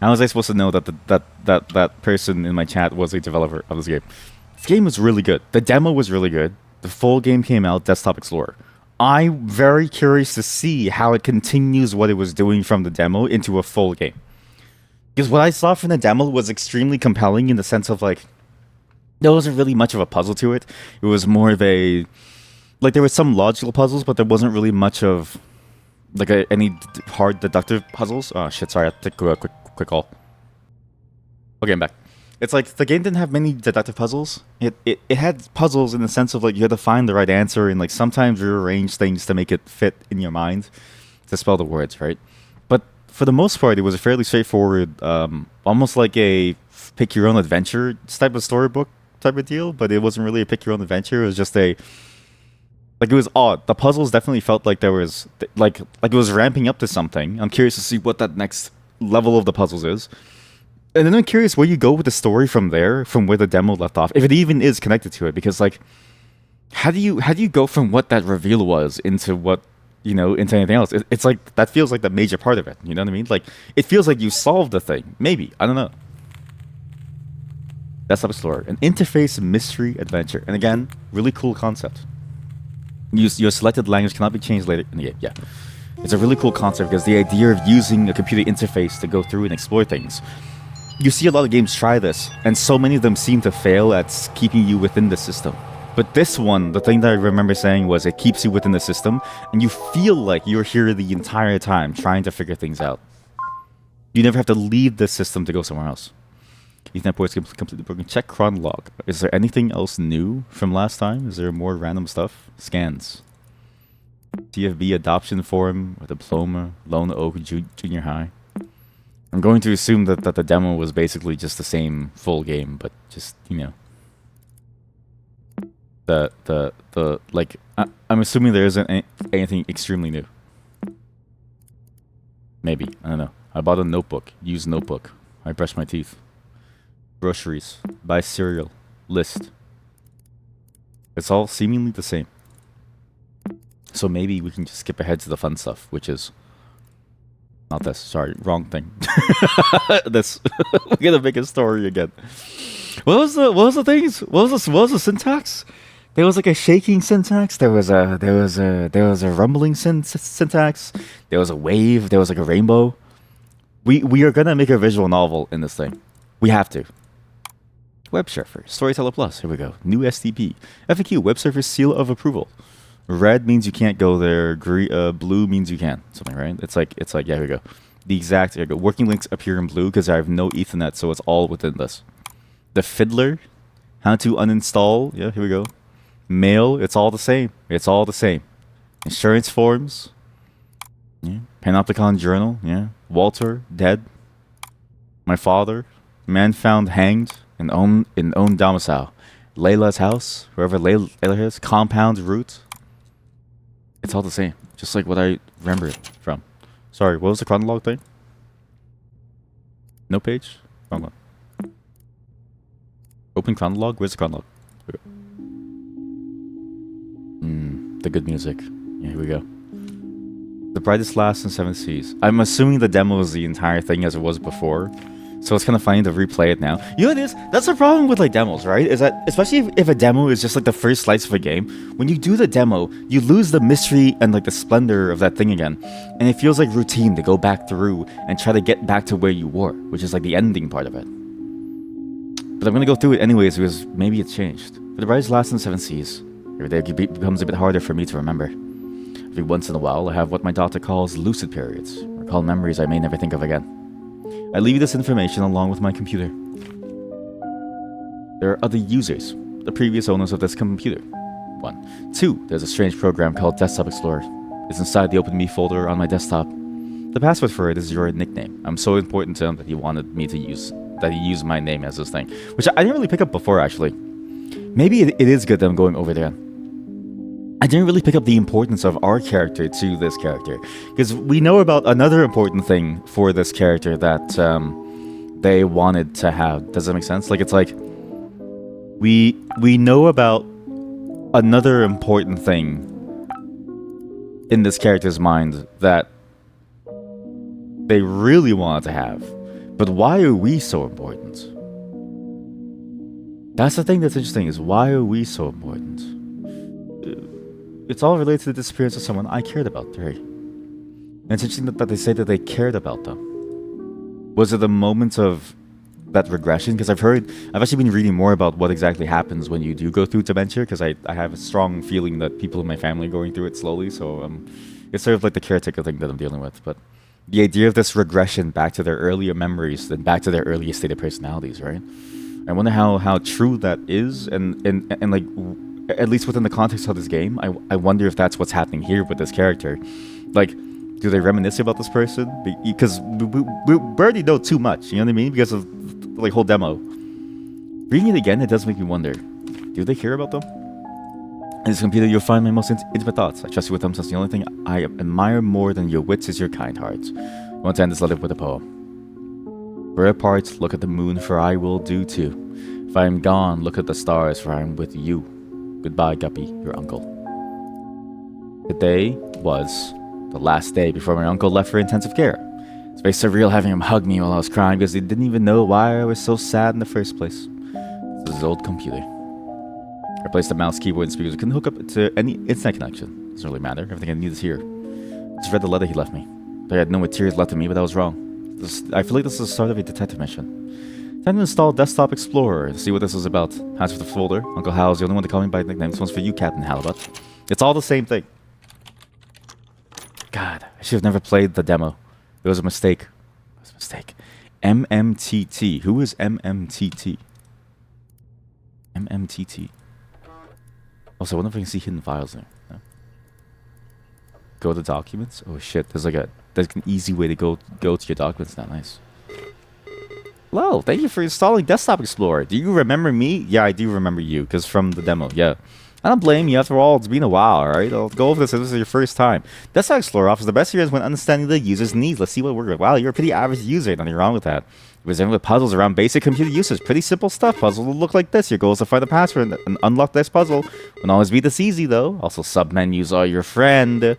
How was I supposed to know that that person in my chat was a developer of this game? This game was really good. The demo was really good. The full game came out, Desktop Explorer. I'm very curious to see how it continues what it was doing from the demo into a full game. Because what I saw from the demo was extremely compelling in the sense of like, there wasn't really much of a puzzle to it. It was more of a, like there was some logical puzzles, but there wasn't really much of like any hard deductive puzzles. Oh shit, sorry, I have to go a quick call. Okay, I'm back. It's like the game didn't have many deductive puzzles. It had puzzles in the sense of like you had to find the right answer and like sometimes rearrange things to make it fit in your mind to spell the words, right? But for the most part, it was a fairly straightforward, almost like a pick your own adventure type of storybook type of deal. But it wasn't really a pick your own adventure. It was just a like it was odd. The puzzles definitely felt like there was like it was ramping up to something. I'm curious to see what that next level of the puzzles is. And then I'm curious where you go with the story from there, from where the demo left off, if it even is connected to it. Because like, how do you go from what that reveal was into what into anything else? It's like that feels like the major part of it. You know what I mean? Like it feels like you solved the thing. Maybe I don't know. Desktop Explorer, an interface mystery adventure, and again, really cool concept. Your selected language cannot be changed later in the game. Yeah, it's a really cool concept because the idea of using a computer interface to go through and explore things. You see a lot of games try this, and so many of them seem to fail at keeping you within the system. But this one, the thing that I remember saying was it keeps you within the system, and you feel like you're here the entire time trying to figure things out. You never have to leave the system to go somewhere else. Ethernet ports completely broken. Check cron log. Is there anything else new from last time? Is there more random stuff? Scans. TFB adoption form or diploma, Lone Oak Junior High. I'm going to assume that the demo was basically just the same full game, but just the like I'm assuming there isn't anything extremely new. Maybe I don't know. I bought a notebook. Used notebook. I brush my teeth. Groceries. Buy cereal. List. It's all seemingly the same. So maybe we can just skip ahead to the fun stuff, which is. Not this. Sorry, wrong thing. This. We're gonna make a story again. What was the things? What was the syntax? There was like a shaking syntax. There was a rumbling syntax. There was a wave. There was like a rainbow. We are gonna make a visual novel in this thing. We have to. Web Surfer, Storyteller Plus. Here we go. New STP. FAQ. Web Surfer seal of approval. Red means you can't go there. Blue means you can. Something, right? It's like yeah, here we go. The exact here we go. Working links appear in blue because I have no Ethernet, so it's all within this. The Fiddler, how to uninstall. Yeah, here we go. Mail, it's all the same. It's all the same. Insurance forms. Yeah. Panopticon journal. Yeah. Walter dead. My father, man found hanged in own domicile. Layla's house, wherever Layla is. Compound root. It's all the same, just like what I remember it from. Sorry, what was the chronologue thing? No page? Wrong one. Open chronologue? Where's the chronologue? The good music. Yeah, here we go. The brightest last in seven seas. I'm assuming the demo is the entire thing as it was before. So it's kind of funny to replay it now. You know what it is? That's the problem with like demos, right? Is that especially if a demo is just like the first slice of a game, when you do the demo, you lose the mystery and like the splendor of that thing again. And it feels like routine to go back through and try to get back to where you were, which is like the ending part of it. But I'm gonna go through it anyways because maybe it's changed. For the brightest last in seven seas, every day becomes a bit harder for me to remember. Every once in a while, I have what my daughter calls lucid periods, recall memories I may never think of again. I leave you this information along with my computer. There are other users, the previous owners of this computer. 1. 2. There's a strange program called Desktop Explorer. It's inside the OpenMe folder on my desktop. The password for it is your nickname. I'm so important to him that he wanted me to use my name as this thing, which I didn't really pick up before actually. Maybe it is good that I'm going over there. I didn't really pick up the importance of our character to this character, because we know about another important thing for this character that they wanted to have. Does that make sense? Like it's like we know about another important thing in this character's mind that they really wanted to have, But why are we so important? That's the thing that's interesting, is why are we so important? It's all related to the disappearance of someone I cared about, right? And it's interesting that they say that they cared about them. Was it a moment of that regression? Because I've actually been reading more about what exactly happens when you do go through dementia, because I have a strong feeling that people in my family are going through it slowly, so it's sort of like the caretaker thing that I'm dealing with. But the idea of this regression back to their earlier memories and back to their earlier state of personalities, right? I wonder how true that is, and like, at least within the context of this game, I wonder if that's what's happening here with this character. Like, do they reminisce about this person? Because we already know too much, you know what I mean? Because of the whole demo. Reading it again, it does make me wonder, do they care about them? In this computer, you'll find my most intimate thoughts. I trust you with them, since the only thing I admire more than your wits is your kind heart. I want to end this letter with a poem. We're apart, look at the moon, for I will do too. If I am gone, look at the stars, for I am with you. Goodbye, Guppy, your uncle. Today was the last day before my uncle left for intensive care. It's very surreal having him hug me while I was crying, because he didn't even know why I was so sad in the first place. This is his old computer. I replaced the mouse, keyboard, and speakers. I couldn't hook up to any internet connection. Doesn't really matter. Everything I need is here. Just read the letter he left me. I had no materials left in me, but I was wrong. I feel like this is the start of a detective mission. Time to install Desktop Explorer to see what this is about. Hands for the folder. Uncle Hal's the only one to call me by nickname. This one's for you, Captain Halibut. It's all the same thing. God, I should have never played the demo. It was a mistake. It was a mistake. MMTT. Who is MMTT? MMTT. Also, I wonder if I can see hidden files there. No? Go to documents? Oh shit, there's an easy way to go to your documents now. Nice. Hello, thank you for installing Desktop Explorer. Do you remember me? Yeah, I do remember you, because from the demo, yeah. I don't blame you, after all, it's been a while, alright? I'll go over this if this is your first time. Desktop Explorer offers the best experience when understanding the user's needs. Let's see what we're good. Wow, you're a pretty average user, nothing wrong with that. Presented with puzzles around basic computer usage. Pretty simple stuff. Puzzles will look like this. Your goal is to find the password and unlock this puzzle. Won't always be this easy, though. Also, submenus are your friend.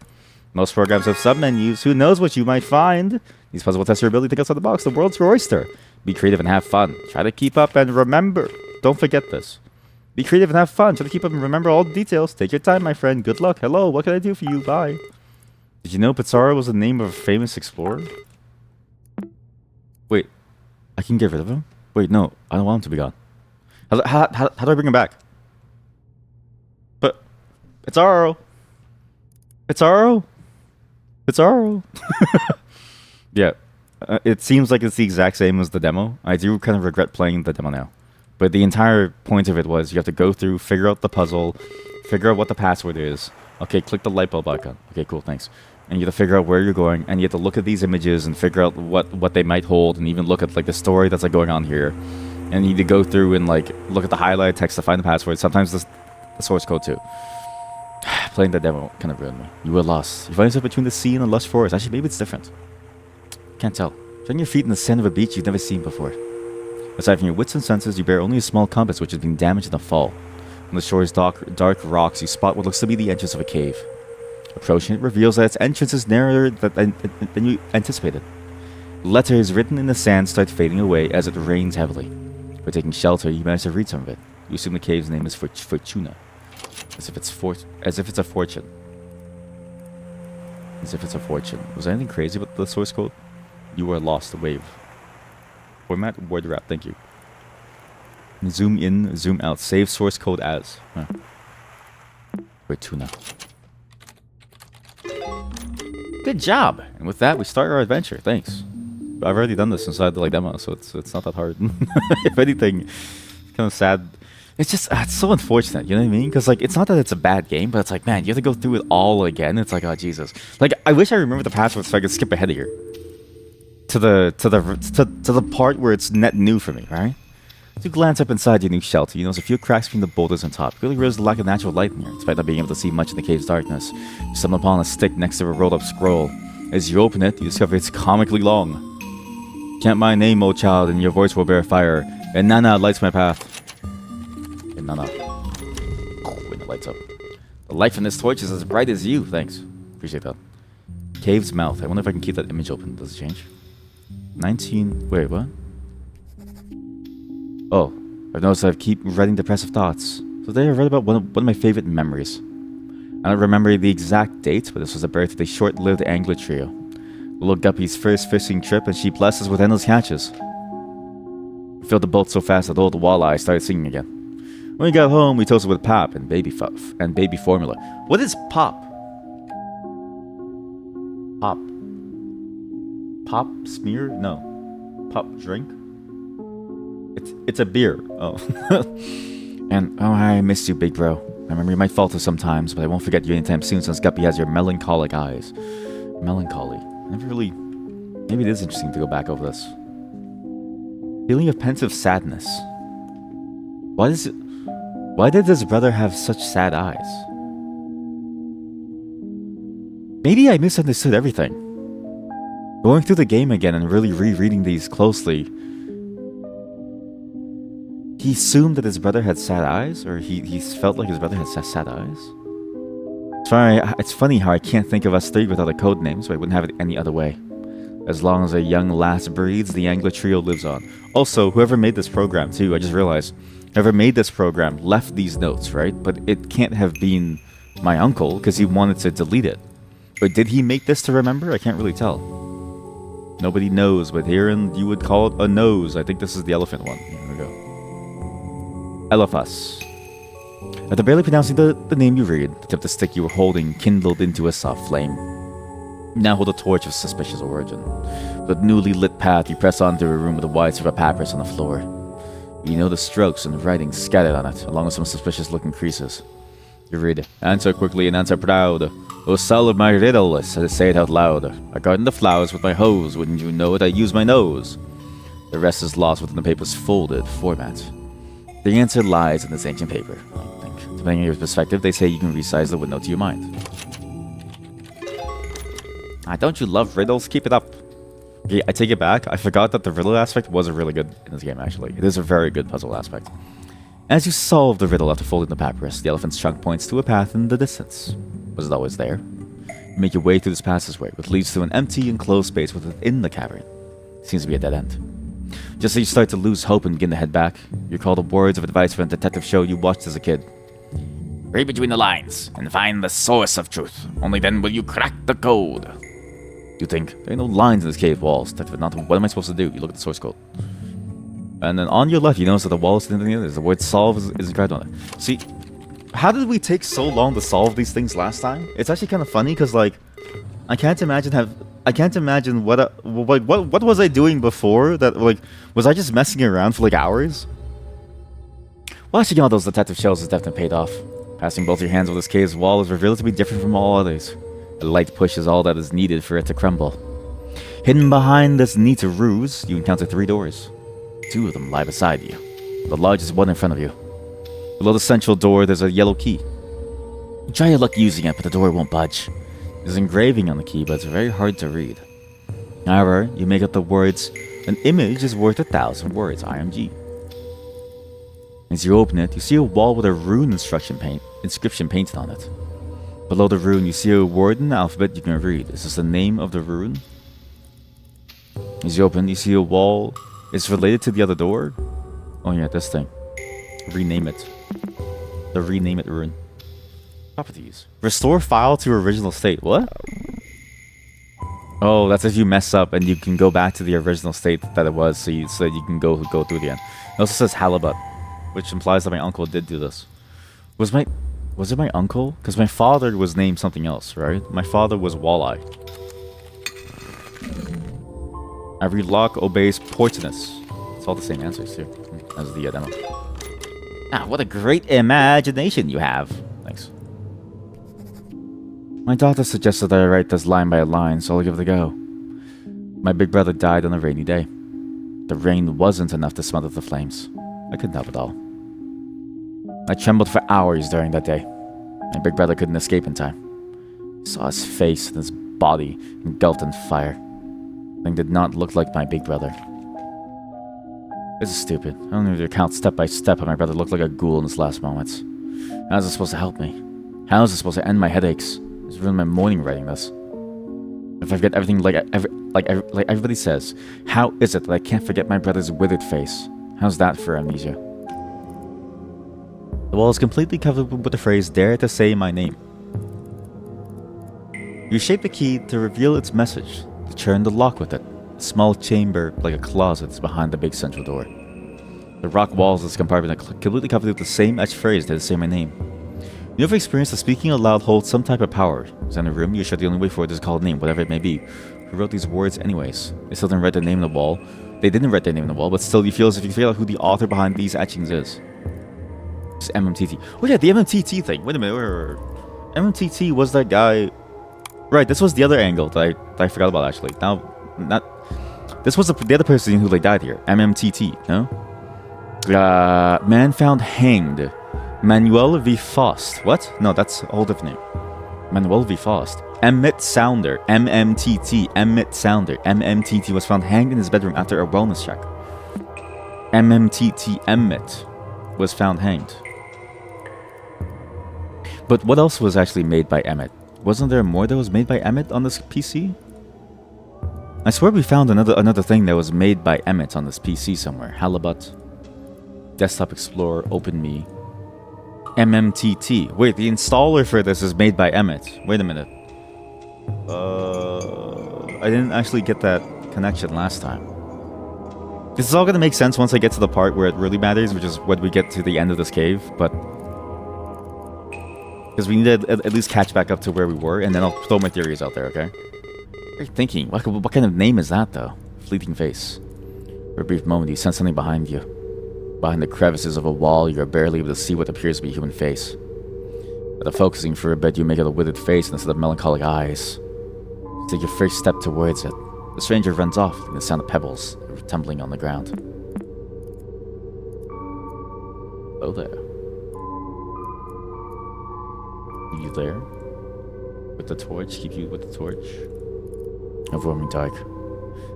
Most programs have submenus. Who knows what you might find? These puzzles will test your ability to think outside the box. The world's your oyster. Be creative and have fun. Try to keep up and remember. Don't forget this. Be creative and have fun. Try to keep up and remember all the details. Take your time, my friend. Good luck. Hello, what can I do for you? Bye. Did you know Pizarro was the name of a famous explorer? Wait, I can get rid of him? Wait, no, I don't want him to be gone. How do I bring him back? But Pizarro. Pizarro. Pizarro. Yeah, it seems like it's the exact same as the demo. I do kind of regret playing the demo now. But the entire point of it was you have to go through, figure out the puzzle, figure out what the password is. Okay, click the light bulb icon. Okay, cool, thanks. And you have to figure out where you're going, and you have to look at these images and figure out what they might hold, and even look at like the story that's like going on here. And you need to go through and like look at the highlighted text to find the password. Sometimes the source code too. Playing the demo kind of ruined me. You were lost. You find yourself between the sea and the lush forest. Actually, maybe it's different. Can't tell. Putting your feet in the sand of a beach you've never seen before. Aside from your wits and senses, you bear only a small compass which has been damaged in a fall. On the shore's dark rocks, you spot what looks to be the entrance of a cave. Approaching it reveals that its entrance is narrower than you anticipated. Letters written in the sand start fading away as it rains heavily. By taking shelter, you manage to read some of it. You assume the cave's name is Fortuna. As if it's a fortune. As if it's a fortune. Was there anything crazy about the source code? You are lost. Wave. Format word wrap. Thank you. Zoom in, zoom out. Save source code as. Huh. Fortuna. Good job. And with that, we start our adventure. Thanks. I've already done this inside the demo, so it's not that hard. If anything, it's kind of sad. It's just it's so unfortunate, you know what I mean? Because like it's not that it's a bad game, but it's like, man, you have to go through it all again. It's like, oh Jesus! Like I wish I remembered the password so I could skip ahead of here to the part where it's net new for me, right? As you glance up inside your new shelter, you notice a few cracks between the boulders on top. You really realize the lack of natural light in here, despite not being able to see much in the cave's darkness. You stumble upon a stick next to a rolled-up scroll. As you open it, you discover it's comically long. Chant my name, old child, and your voice will bear fire. And Nana lights my path. And Nana. When it lights up. The light from this torch is as bright as you. Thanks. Appreciate that. Cave's mouth. I wonder if I can keep that image open. Does it change? 19... Wait, what? Oh, I've noticed I keep writing depressive thoughts. So today I read about one of my favorite memories. I don't remember the exact date, but this was the birth of the short-lived angler trio. Little Guppy's first fishing trip, and she blessed us with endless catches. We filled the boat so fast that old Walleye started singing again. When we got home, we toasted with pop and baby formula. What is pop? Pop. Pop smear? No. Pop drink? It's a beer. Oh. And oh, I missed you, big bro. I remember you might falter sometimes, but I won't forget you anytime soon since Guppy has your melancholic eyes. Melancholy. I never really... Maybe it is interesting to go back over this. Feeling of pensive sadness. Why did his brother have such sad eyes? Maybe I misunderstood everything. Going through the game again and really rereading these closely, he assumed that his brother had sad eyes, or he felt like his brother had sad eyes. It's funny how I can't think of us three without a code name, so I wouldn't have it any other way. As long as a young lass breathes, the Angler Trio lives on. Also, whoever made this program too, I just realized, whoever made this program left these notes, right? But it can't have been my uncle, because he wanted to delete it. Or did he make this to remember? I can't really tell. Nobody knows, but here you would call it a nose. I think this is the elephant one. Here we go. Elephas. After barely pronouncing the name you read, the tip of the stick you were holding kindled into a soft flame. You now hold a torch of suspicious origin. With a newly lit path, you press onto a room with a wide strip of papyrus on the floor. You know the strokes and writing scattered on it, along with some suspicious-looking creases. You read, "Answer quickly and answer proud. O solve my riddle," say it out loud. "I garden the flowers with my hose. Wouldn't you know it? I use my nose." The rest is lost within the paper's folded format. The answer lies in this ancient paper, I think. Depending on your perspective, they say you can resize the window to your mind. Don't you love riddles? Keep it up. Okay, I take it back. I forgot that the riddle aspect was really good in this game, actually. It is a very good puzzle aspect. As you solve the riddle after folding the papyrus, the elephant's trunk points to a path in the distance. Was it always there? You make your way through this passageway, which leads to an empty, enclosed space within the cavern. It seems to be a dead end. Just as you start to lose hope and begin to head back, you recall the words of advice from a detective show you watched as a kid. "Read between the lines and find the source of truth. Only then will you crack the code." You think, there are no lines in this cave walls. What am I supposed to do? You look at the source code. And then on your left, you notice that the wall is the word solve is engraved on it. See, how did we take so long to solve these things last time? It's actually kind of funny because, like, I can't imagine what was I doing before that, like, was I just messing around for like hours? Watching all those detective shows has definitely paid off. Passing both your hands over this cave's wall is revealed to be different from all others. A light push is all that is needed for it to crumble. Hidden behind this neat ruse, you encounter 3 doors. 2 of them lie beside you. The largest one in front of you. Below the central door, there's a yellow key. You try your luck using it, but the door won't budge. There's engraving on the key, but it's very hard to read. However, you make out the words, "An image is worth 1,000 words, IMG." As you open it, you see a wall with a rune inscription painted on it. Below the rune, you see a word in the alphabet you can read. Is this the name of the rune? As you open, you see a wall. It's related to the other door. Oh yeah, this thing. Rename it. The rename it rune. Properties. Restore file to original state. What? Oh, that's if you mess up and you can go back to the original state that it was, so you can go through the end. It also says halibut, which implies that my uncle did do this. Was it my uncle? Because my father was named something else, right? My father was Walleye. Every lock obeys Portinus. It's all the same answers here as the demo. What a great imagination you have. Thanks. My doctor suggested that I write this line by line, so I'll give it a go. My big brother died on a rainy day. The rain wasn't enough to smother the flames. I couldn't help it all. I trembled for hours during that day. My big brother couldn't escape in time. I saw his face and his body engulfed in fire. The thing did not look like my big brother. This is stupid. I don't need to recount step by step how my brother looked like a ghoul in his last moments. How is it supposed to help me? How is it supposed to end my headaches? It's ruined my morning writing this. If I forget everything like everybody says, how is it that I can't forget my brother's withered face, How's that for amnesia? The wall is completely covered with the phrase, "Dare to say my name." You shape the key to reveal its message, to turn the lock with it. A small chamber, like a closet, is behind the big central door. The rock walls of this compartment are completely covered with the same etched phrase, "Dare to say my name." You have experienced that speaking aloud holds some type of power. It's in a room, you're sure the only way forward is to call a name, whatever it may be. Who wrote these words anyways? They still didn't write their name on the wall. They didn't write their name on the wall, but still you feel as if you figure out who the author behind these etchings is. It's MMTT. Oh yeah, the MMTT thing. Wait a minute. MMTT was that guy... Right, this was the other angle that I forgot about actually. Now, not... This was the other person who died here. MMTT, no? Man found hanged. Manuel V. Faust. What? No, that's a whole different name. Manuel V. Faust. Emmett Sounder. MMTT. Emmett Sounder. MMTT was found hanged in his bedroom after a wellness check. MMTT Emmett was found hanged. But what else was actually made by Emmett? Wasn't there more that was made by Emmett on this PC? I swear we found another thing that was made by Emmett on this PC somewhere. Halibut. Desktop Explorer. OpenMe. MMTT. Wait, the installer for this is made by Emmett. Wait a minute. I didn't actually get that connection last time. This is all gonna make sense once I get to the part where it really matters, which is when we get to the end of this cave, but... Because we need to at least catch back up to where we were, and then I'll throw my theories out there, okay? What are you thinking? What kind of name is that, though? Fleeting face. For a brief moment, you sense something behind you. Behind the crevices of a wall, you are barely able to see what appears to be a human face. After focusing for a bit, you make out a withered face instead of melancholic eyes. You take your first step towards it. The stranger runs off, and the sound of pebbles tumbling on the ground. Oh there. Are you there? With the torch? Keep you with the torch? Overwhelming dark.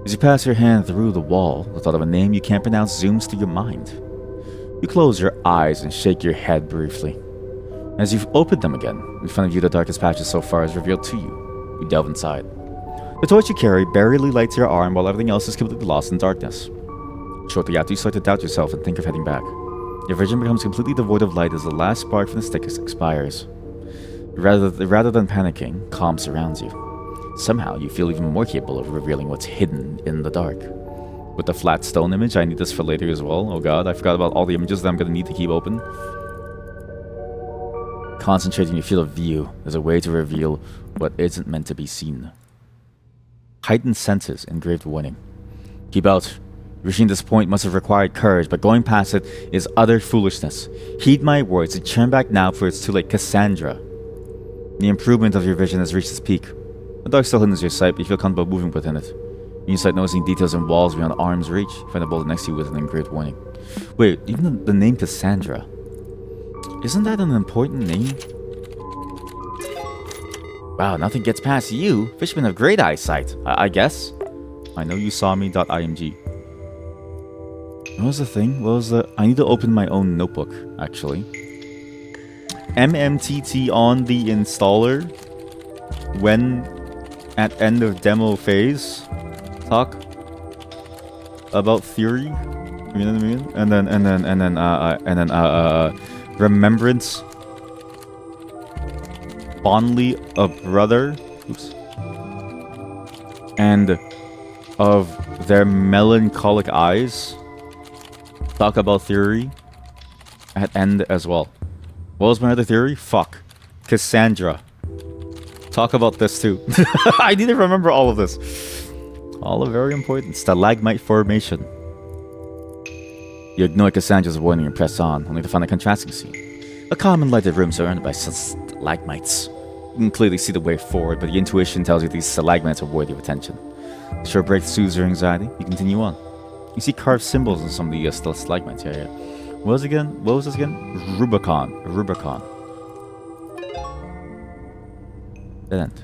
As you pass your hand through the wall, the thought of a name you can't pronounce zooms through your mind. You close your eyes and shake your head briefly. As you've opened them again, in front of you the darkest patches so far is revealed to you. You delve inside. The torch you carry barely lights your arm while everything else is completely lost in darkness. Shortly after, you start to doubt yourself and think of heading back. Your vision becomes completely devoid of light as the last spark from the stick expires. Rather than panicking, calm surrounds you. Somehow, you feel even more capable of revealing what's hidden in the dark. With the flat stone image, I need this for later as well. Oh god, I forgot about all the images that I'm going to need to keep open. Concentrating your field of view is a way to reveal what isn't meant to be seen. Heightened senses, engraved warning. Keep out. Reaching this point must have required courage, but going past it is utter foolishness. Heed my words and turn back now, for it's too late. Cassandra. The improvement of your vision has reached its peak. The dark still hinders your sight, but you feel comfortable moving within it. You start noticing details in walls beyond arm's reach. You find a boulder next to you with an engraved warning. Wait, even the name Cassandra. Isn't that an important name? Wow, nothing gets past you. Fishmen have great eyesight, I guess. I know you saw me.img. What was the thing? What was the... I need to open my own notebook, actually. MMTT on the installer. When at end of demo phase. Talk about theory. You know what I mean? And then remembrance. Fondly a brother. Oops. And of their melancholic eyes. Talk about theory at end as well. What was my other theory? Fuck. Cassandra. Talk about this too. I need to remember all of this. All are very important. Stalagmite formation. You ignore Cassandra's warning and press on, only to find a contrasting scene. A calm and lighted room surrounded by stalagmites. You can clearly see the way forward, but the intuition tells you these stalagmites are worthy of attention. The short break soothes your anxiety. You continue on. You see carved symbols on some of the stalagmites. Yeah. What was this again? Rubicon. Dead end.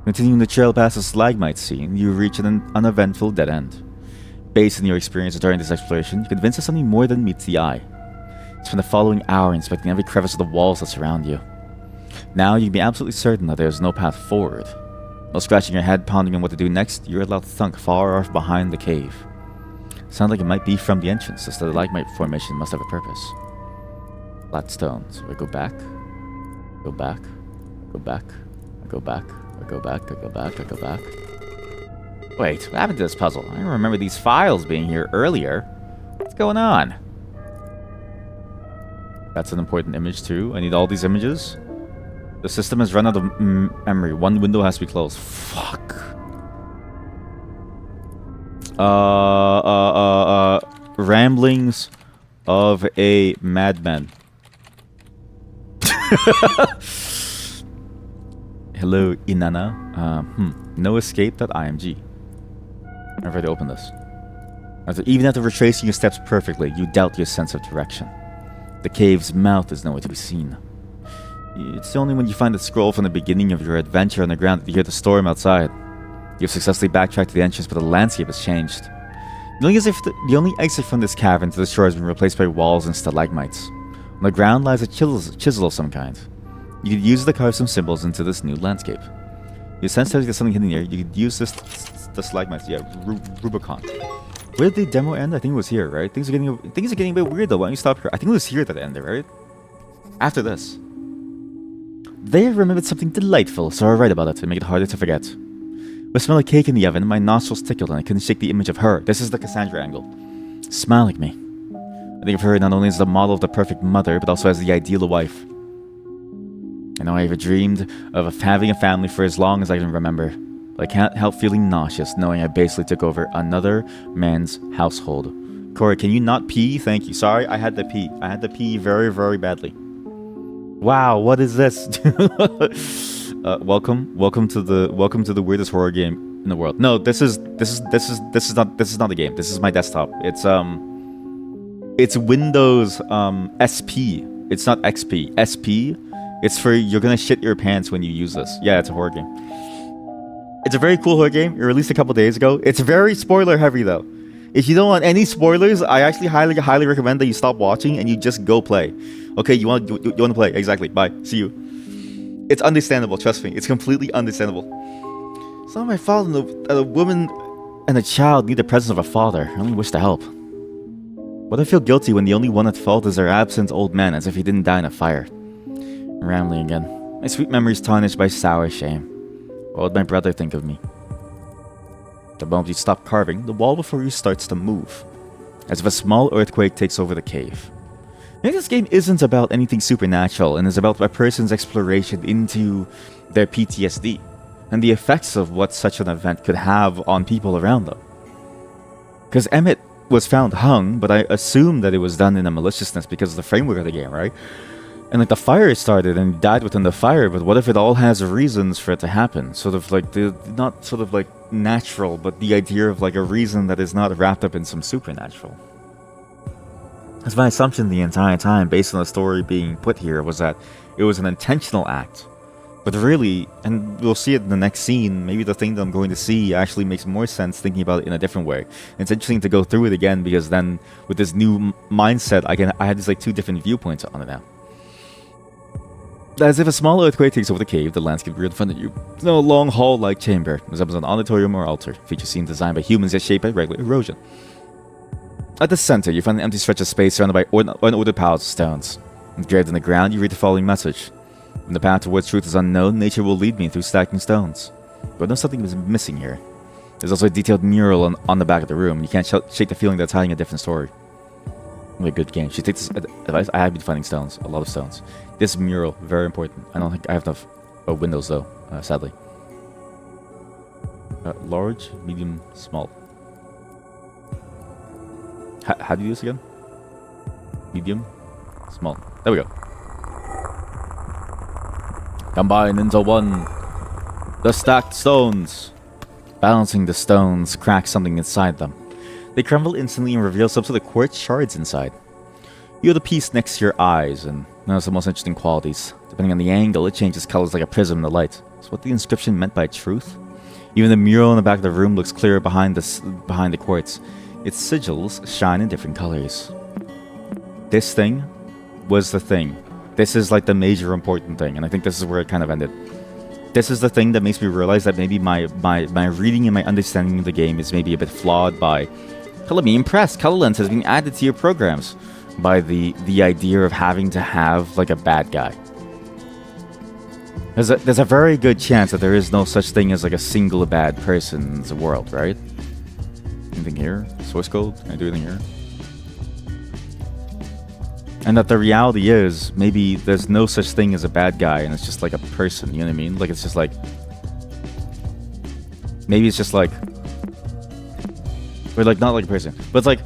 Continuing the trail past the stalagmite scene, you reach an uneventful dead end. Based on your experience during this exploration, you're convinced of something more than meets the eye. Spend the following hour inspecting every crevice of the walls that surround you. Now you can be absolutely certain that there is no path forward. While scratching your head, pondering on what to do next, you're allowed to thunk far off behind the cave. Sounds like it might be from the entrance. The stalagmite formation must have a purpose. Flat stones. So I go back. Go back. Go back. I go back. I go back. I go back. I go back. Wait, what happened to this puzzle? I remember these files being here earlier. What's going on? That's an important image too. I need all these images. The system has run out of memory. One window has to be closed. Fuck. Ramblings of a madman. Hello, Inanna. No escape.img. I'm ready to open this. Even after retracing your steps perfectly, you doubt your sense of direction. The cave's mouth is nowhere to be seen. It's only when you find the scroll from the beginning of your adventure on the ground that you hear the storm outside. You've successfully backtracked to the entrance, but the landscape has changed. The only exit from this cavern to the shore has been replaced by walls and stalagmites. On the ground lies a chisel of some kind. You could use it to carve some symbols into this new landscape. You sense that there's something hidden here. You could use the stalagmites. Yeah, Rubicon. Where did the demo end? I think it was here, right? Things are getting a bit weird though. Why don't you stop here? I think it was here that it ended, right? After this. They remembered something delightful, so I write about it to make it harder to forget. With smell of cake in the oven, my nostrils tickled and I couldn't shake the image of her. This is the Cassandra angle. Smile like me. I think of her not only as the model of the perfect mother, but also as the ideal wife. I know I ever dreamed of having a family for as long as I can remember. But I can't help feeling nauseous knowing I basically took over another man's household. Corey, can you not pee? Thank you. Sorry, I had to pee. I had to pee very, very badly. Wow, what is this? Welcome to the weirdest horror game in the world. No, this is not a game. This is my desktop. It's Windows SP. It's not XP. SP. It's for you're gonna shit your pants when you use this. Yeah, it's a horror game. It's a very cool horror game. It released a couple days ago. It's very spoiler heavy though. If you don't want any spoilers, I actually highly recommend that you stop watching and you just go play. Okay, you want to play? Exactly. Bye. See you. It's understandable. Trust me. It's completely understandable. It's not my fault that a woman and a child need the presence of a father. I only wish to help. But I feel guilty when the only one at fault is their absent old man, as if he didn't die in a fire. I'm rambling again. My sweet memories tarnished by sour shame. What would my brother think of me? The moment you stop carving, the wall before you starts to move, as if a small earthquake takes over the cave. Maybe this game isn't about anything supernatural and is about a person's exploration into their PTSD and the effects of what such an event could have on people around them. Because Emmett was found hung, but I assume that it was done in a maliciousness because of the framework of the game, right? And like the fire started and he died within the fire, but what if it all has reasons for it to happen? Sort of like not sort of like natural, but the idea of like a reason that is not wrapped up in some supernatural. That's my assumption the entire time, based on the story being put here, was that it was an intentional act. But really, and we'll see it in the next scene, maybe the thing that I'm going to see actually makes more sense thinking about it in a different way. It's interesting to go through it again because then with this new mindset, I had these like two different viewpoints on it now. As if a small earthquake takes over the cave, the landscape grew in front of you. It's no long hall-like chamber. It resembles an auditorium or altar. Feature scene designed by humans yet shaped by regular erosion. At the center, you find an empty stretch of space surrounded by unordered piles of stones. Engraved in the ground, you read the following message. When the path towards truth is unknown, nature will lead me through stacking stones. But I know something is missing here. There's also a detailed mural on the back of the room. You can't shake the feeling that it's hiding a different story. Really good game. She takes this advice. I have been finding stones. A lot of stones. This mural, very important. I don't think I have enough windows though, sadly. Large, medium, small. How do you do this again? Medium, small. There we go. Combine into one. The stacked stones. Balancing the stones cracks something inside them. They crumble instantly and reveal some sort of quartz shards inside. You have the piece next to your eyes and notice the most interesting qualities. Depending on the angle, it changes colors like a prism in the light. So what the inscription meant by truth? Even the mural in the back of the room looks clearer behind the quartz. Its sigils shine in different colors. This thing was the thing. This is like the major important thing, and I think this is where it kind of ended. This is the thing that makes me realize that maybe my reading and my understanding of the game is maybe a bit flawed by Color me impressed. Color lens has been added to your programs by the idea of having to have like a bad guy. There's a very good chance that there is no such thing as like a single bad person in the world, right? Anything here? Source code? Can I do anything here? And that the reality is, maybe there's no such thing as a bad guy and it's just like a person, you know what I mean? Like it's just like... Maybe it's just like... Or like, not like a person. But it's like...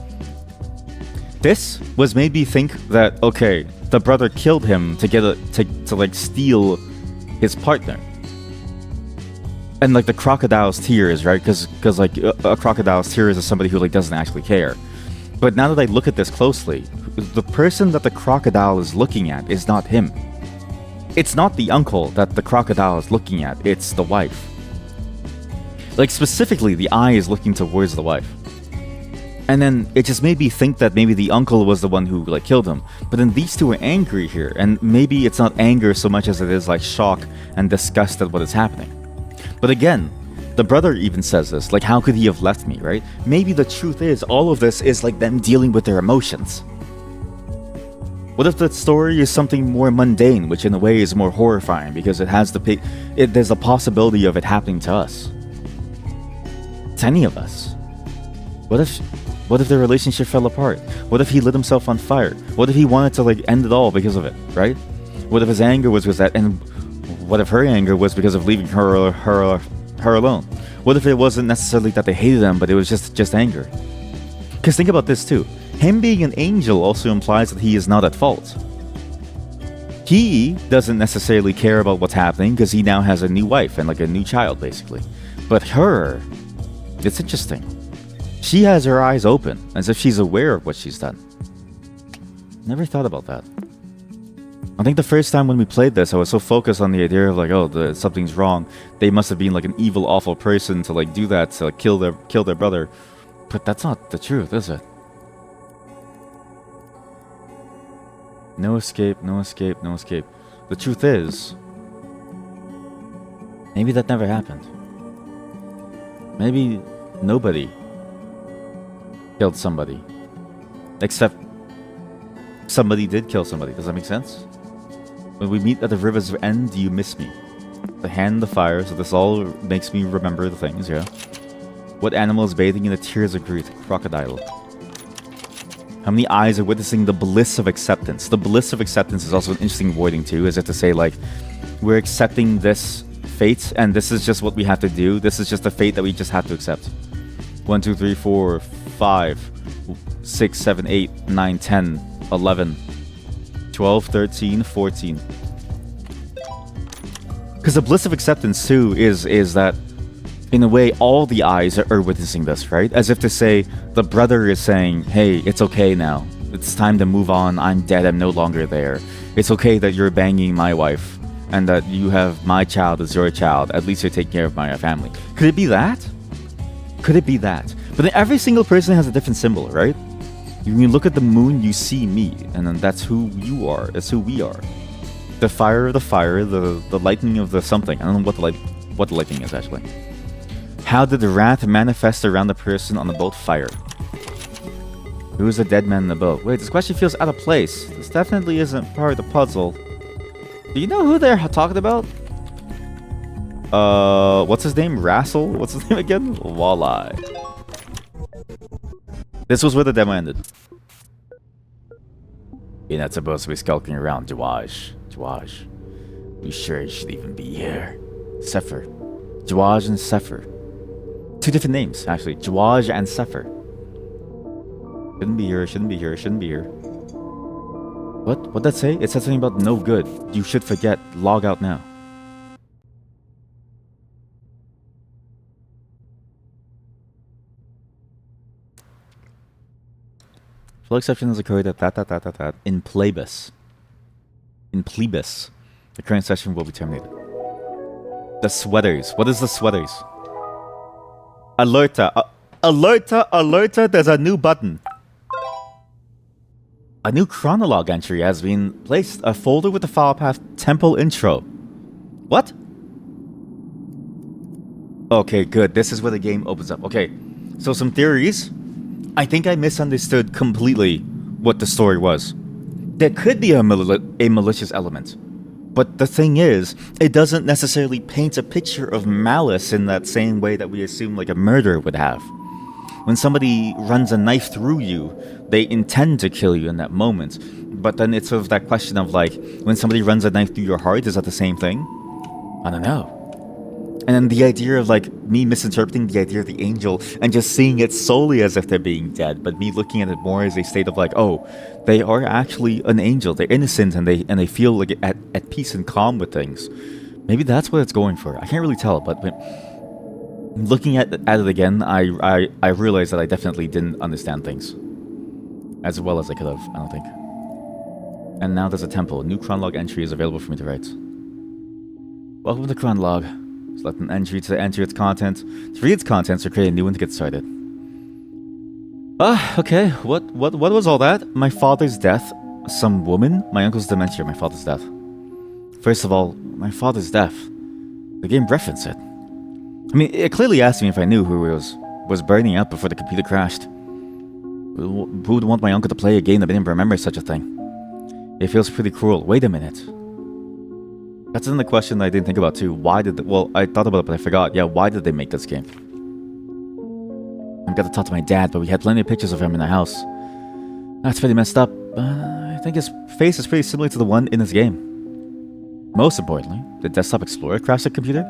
This was made me think that, okay, the brother killed him to get to like steal his partner. And like the crocodile's tears, right? Because like a crocodile's tears is somebody who like doesn't actually care. But now that I look at this closely, the person that the crocodile is looking at is not him. It's not the uncle that the crocodile is looking at, it's the wife. Like specifically, the eye is looking towards the wife. And then it just made me think that maybe the uncle was the one who like killed him. But then these two are angry here, and maybe it's not anger so much as it is like shock and disgust at what is happening. But again, the brother even says this, like, how could he have left me, right? Maybe the truth is, all of this is like them dealing with their emotions. What if the story is something more mundane, which in a way is more horrifying because it has there's a possibility of it happening to us. To any of us. What if their relationship fell apart? What if he lit himself on fire? What if he wanted to like end it all because of it, right? What if his anger was because that, and what if her anger was because of leaving her alone? What if it wasn't necessarily that they hated him, but it was just anger? Because think about this too. Him being an angel also implies that he is not at fault. He doesn't necessarily care about what's happening because he now has a new wife and like a new child, basically. But her, it's interesting. She has her eyes open, as if she's aware of what she's done. Never thought about that. I think the first time when we played this, I was so focused on the idea of like, oh, something's wrong. They must have been like an evil, awful person to like do that, to like, kill their brother. But that's not the truth, is it? No escape, no escape, no escape. The truth is, maybe that never happened. Maybe nobody killed somebody. Except somebody did kill somebody. Does that make sense? When we meet at the river's end, do you miss me? The hand, the fire, so this all makes me remember the things, yeah. What animal is bathing in the tears of grief? Crocodile. How many eyes are witnessing the bliss of acceptance? The bliss of acceptance is also an interesting wording too, is it to say like, we're accepting this fate and this is just what we have to do. This is just a fate that we just have to accept. 1, 2, 3, 4, 5, 6, 7, 8, 9, 10, 11, 12, 13, 14. Because the bliss of acceptance too is that in a way all the eyes are witnessing this, right? As if to say the brother is saying, hey, it's okay now. It's time to move on. I'm dead. I'm no longer there. It's okay that you're banging my wife and that you have my child as your child. At least you're taking care of my family. Could it be that? Could it be that? But then every single person has a different symbol, right? When you look at the moon, you see me, and then that's who you are. That's who we are. The fire, the lightning of the something. I don't know what the lightning is actually. How did the wrath manifest around the person on the boat? Fire. Who is the dead man in the boat? Wait, this question feels out of place. This definitely isn't part of the puzzle. Do you know who they're talking about? What's his name? Rassel? What's his name again? Walleye. This was where the demo ended. You're not supposed to be skulking around, Jawaj. Jawaj. You sure you should even be here? Sefer. Jawaj and Sefer. Two different names, actually. Jawaj and Sefer. Shouldn't be here, shouldn't be here, shouldn't be here. What? What'd that say? It said something about no good. You should forget. Log out now. Full exception has occurred at in plebis. In plebis. The current session will be terminated. The sweaters. What is the sweaters? Alerta. Alerta, there's a new button. A new chronologue entry has been placed. A folder with the file path temple intro. What? Okay, good. This is where the game opens up. Okay, so some theories. I think I misunderstood completely what the story was. There could be a malicious element, but the thing is, it doesn't necessarily paint a picture of malice in that same way that we assume like a murder would have. When somebody runs a knife through you, they intend to kill you in that moment. But then it's sort of that question of like, when somebody runs a knife through your heart, is that the same thing? I don't know. And then the idea of like me misinterpreting the idea of the angel and just seeing it solely as if they're being dead, but me looking at it more as a state of like, oh, they are actually an angel. They're innocent and they feel like at peace and calm with things. Maybe that's what it's going for. I can't really tell, but looking at it again, I realized that I definitely didn't understand things as well as I could have, I don't think. And now there's a temple. New chronologue entry is available for me to write. Welcome to chronologue. Select an entry to enter its content, to read its contents, or create a new one to get started. Okay. What was all that? My father's death? Some woman? My uncle's dementia, my father's death. First of all, my father's death. The game referenced it. I mean, it clearly asked me if I knew who was burning up before the computer crashed. Who would want my uncle to play a game that didn't remember such a thing? It feels pretty cruel. Wait a minute. That's another question that I didn't think about too. Well, I thought about it, but I forgot. Yeah, why did they make this game? I've got to talk to my dad, but we had plenty of pictures of him in the house. That's pretty messed up. I think his face is pretty similar to the one in this game. Most importantly, the Desktop Explorer crashed the computer.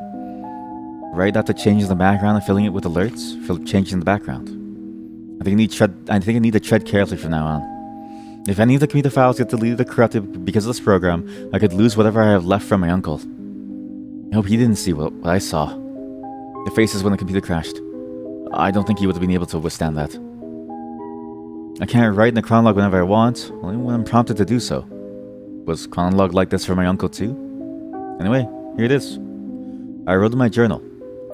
Right after changing the background and filling it with alerts, changing the background. I think I need to tread carefully from now on. If any of the computer files get deleted or corrupted because of this program, I could lose whatever I have left from my uncle. I hope he didn't see what I saw. The faces when the computer crashed. I don't think he would have been able to withstand that. I can't write in the chronologue whenever I want, only when I'm prompted to do so. Was chronologue like this for my uncle too? Anyway, here it is. I wrote in my journal.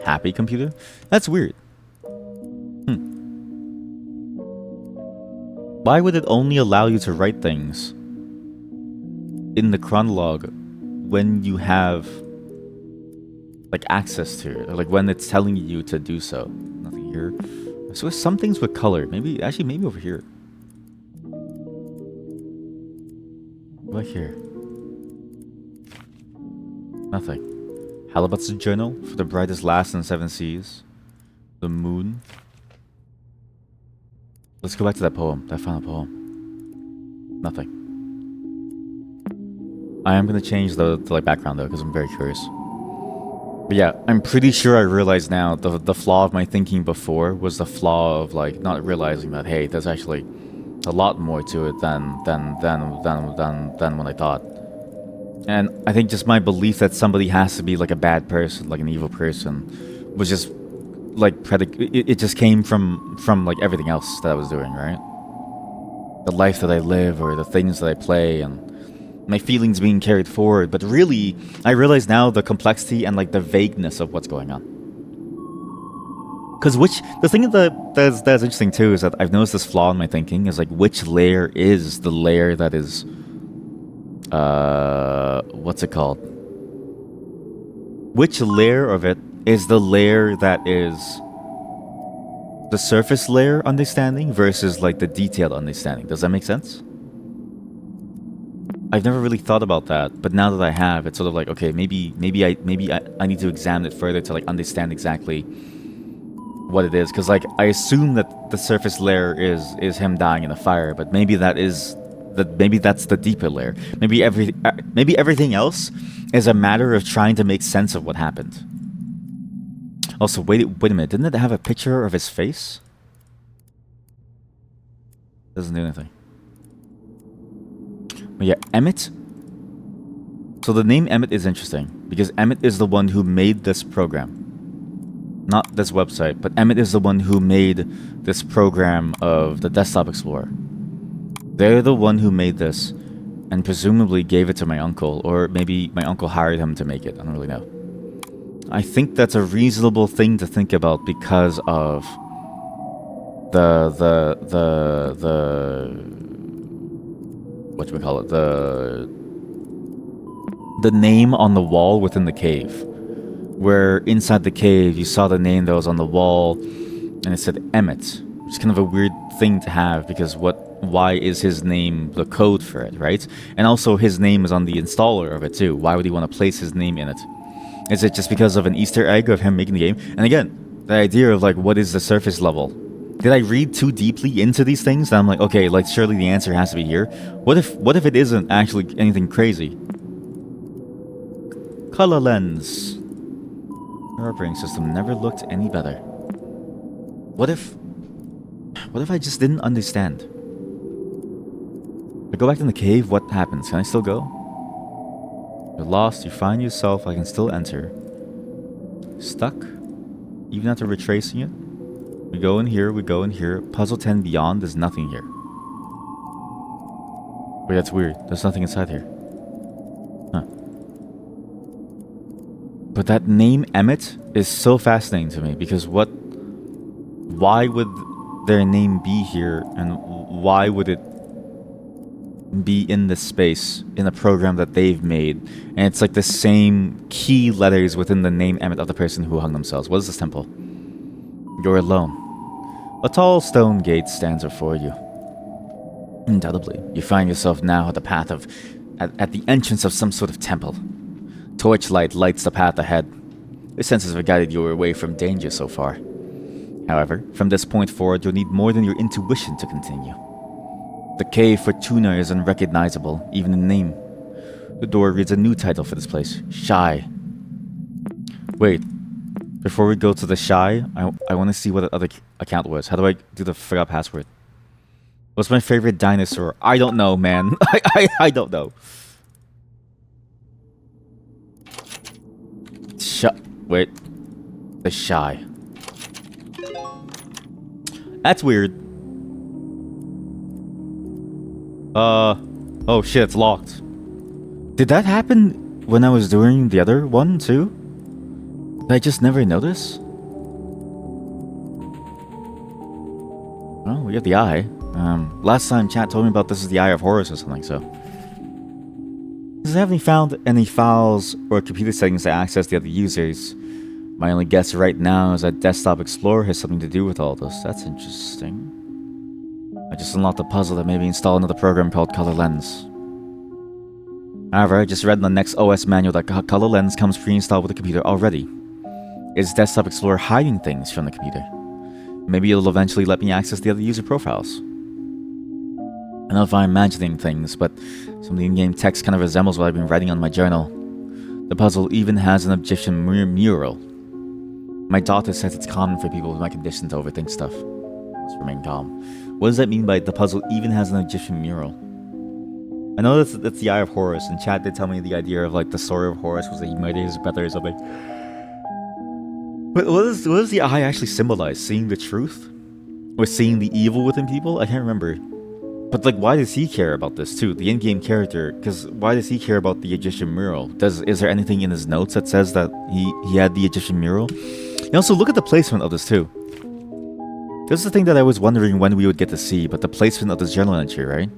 Happy computer? That's weird. Why would it only allow you to write things in the chronologue when you have like access to it, or like when it's telling you to do so? Nothing here. So some things with color. Maybe over here. Right here. Nothing. Halibut's journal for the brightest last in 7 seas. The moon. Let's go back to that poem, that final poem. Nothing. I am gonna change the like background though, because I'm very curious. But yeah, I'm pretty sure I realize now the flaw of my thinking before was the flaw of like not realizing that hey, there's actually a lot more to it than what I thought. And I think just my belief that somebody has to be like a bad person, like an evil person, was just like it just came from like everything else that I was doing, right? The life that I live or the things that I play and my feelings being carried forward. But really, I realize now the complexity and like the vagueness of what's going on. Because the thing that's interesting too is that I've noticed this flaw in my thinking is like which layer is the layer that is what's it called? Which layer of it is the layer that is the surface layer understanding versus like the detailed understanding? Does that make sense? I've never really thought about that, but now that I have, it's sort of like, okay, maybe I need to examine it further to like understand exactly what it is, because like I assume that the surface layer is him dying in a fire, but maybe that's the deeper layer. Maybe everything else is a matter of trying to make sense of what happened. Also, wait a minute. Didn't it have a picture of his face? Doesn't do anything. But yeah, Emmett. So the name Emmett is interesting because Emmett is the one who made this program. Not this website, but Emmett is the one who made this program of the Desktop Explorer. They're the one who made this and presumably gave it to my uncle, or maybe my uncle hired him to make it. I don't really know. I think that's a reasonable thing to think about because of the whatchamacallit, the name on the wall within the cave. Where inside the cave you saw the name that was on the wall and it said Emmett. It's kind of a weird thing to have because why is his name the code for it, right? And also his name is on the installer of it too. Why would he want to place his name in it? Is it just because of an Easter egg of him making the game? And again, the idea of like what is the surface level? Did I read too deeply into these things? And I'm like, okay, like surely the answer has to be here. What if it isn't actually anything crazy? Color lens. Your operating system never looked any better. What if I just didn't understand? If I go back in the cave, what happens? Can I still go? You're lost, you find yourself, I can still enter. Stuck? Even after retracing it? We go in here. Puzzle 10 beyond, there's nothing here. Wait, that's weird. There's nothing inside here. Huh. But that name Emmett is so fascinating to me because why would their name be here and why would it be in this space in a program that they've made? And it's like the same key letters within the name Emmett of the person who hung themselves. What is this temple? You're alone. A tall stone gate stands before you. Undoubtedly, you find yourself now at the path of at the entrance of some sort of temple. Torchlight lights the path ahead. Your senses have guided you away from danger so far. However, from this point forward, you'll need more than your intuition to continue. The Cave Fortuna is unrecognizable, even in name. The door reads a new title for this place, Shy. Wait, before we go to the Shy, I want to see what the other account was. How do I do the forgot password? What's my favorite dinosaur? I don't know, man. I don't know. Wait. The Shy. That's weird. Oh shit, it's locked. Did that happen when I was doing the other one too? Did I just never notice? Well, we have the eye. Last time chat told me about this is the Eye of Horus or something, so. Does it have found any files or computer settings to access the other users? My only guess right now is that Desktop Explorer has something to do with all this. That's interesting. I just unlocked a puzzle that maybe install another program called Color Lens. However, I just read in the next OS manual that Color Lens comes pre-installed with the computer already. Is Desktop Explorer hiding things from the computer? Maybe it'll eventually let me access the other user profiles. I don't know if I'm imagining things, but some of the in-game text kind of resembles what I've been writing on my journal. The puzzle even has an Egyptian mural. My doctor says it's common for people with my condition to overthink stuff. Let's remain calm. What does that mean by the puzzle even has an Egyptian mural? I know that's the Eye of Horus, and chat did tell me the idea of like the story of Horus was that he murdered his brother or something. But what does the eye actually symbolize? Seeing the truth? Or seeing the evil within people? I can't remember. But like, why does he care about this too? The in-game character, because why does he care about the Egyptian mural? Is there anything in his notes that says that he had the Egyptian mural? And also look at the placement of this too. This is the thing that I was wondering when we would get to see, but the placement of this journal entry, right?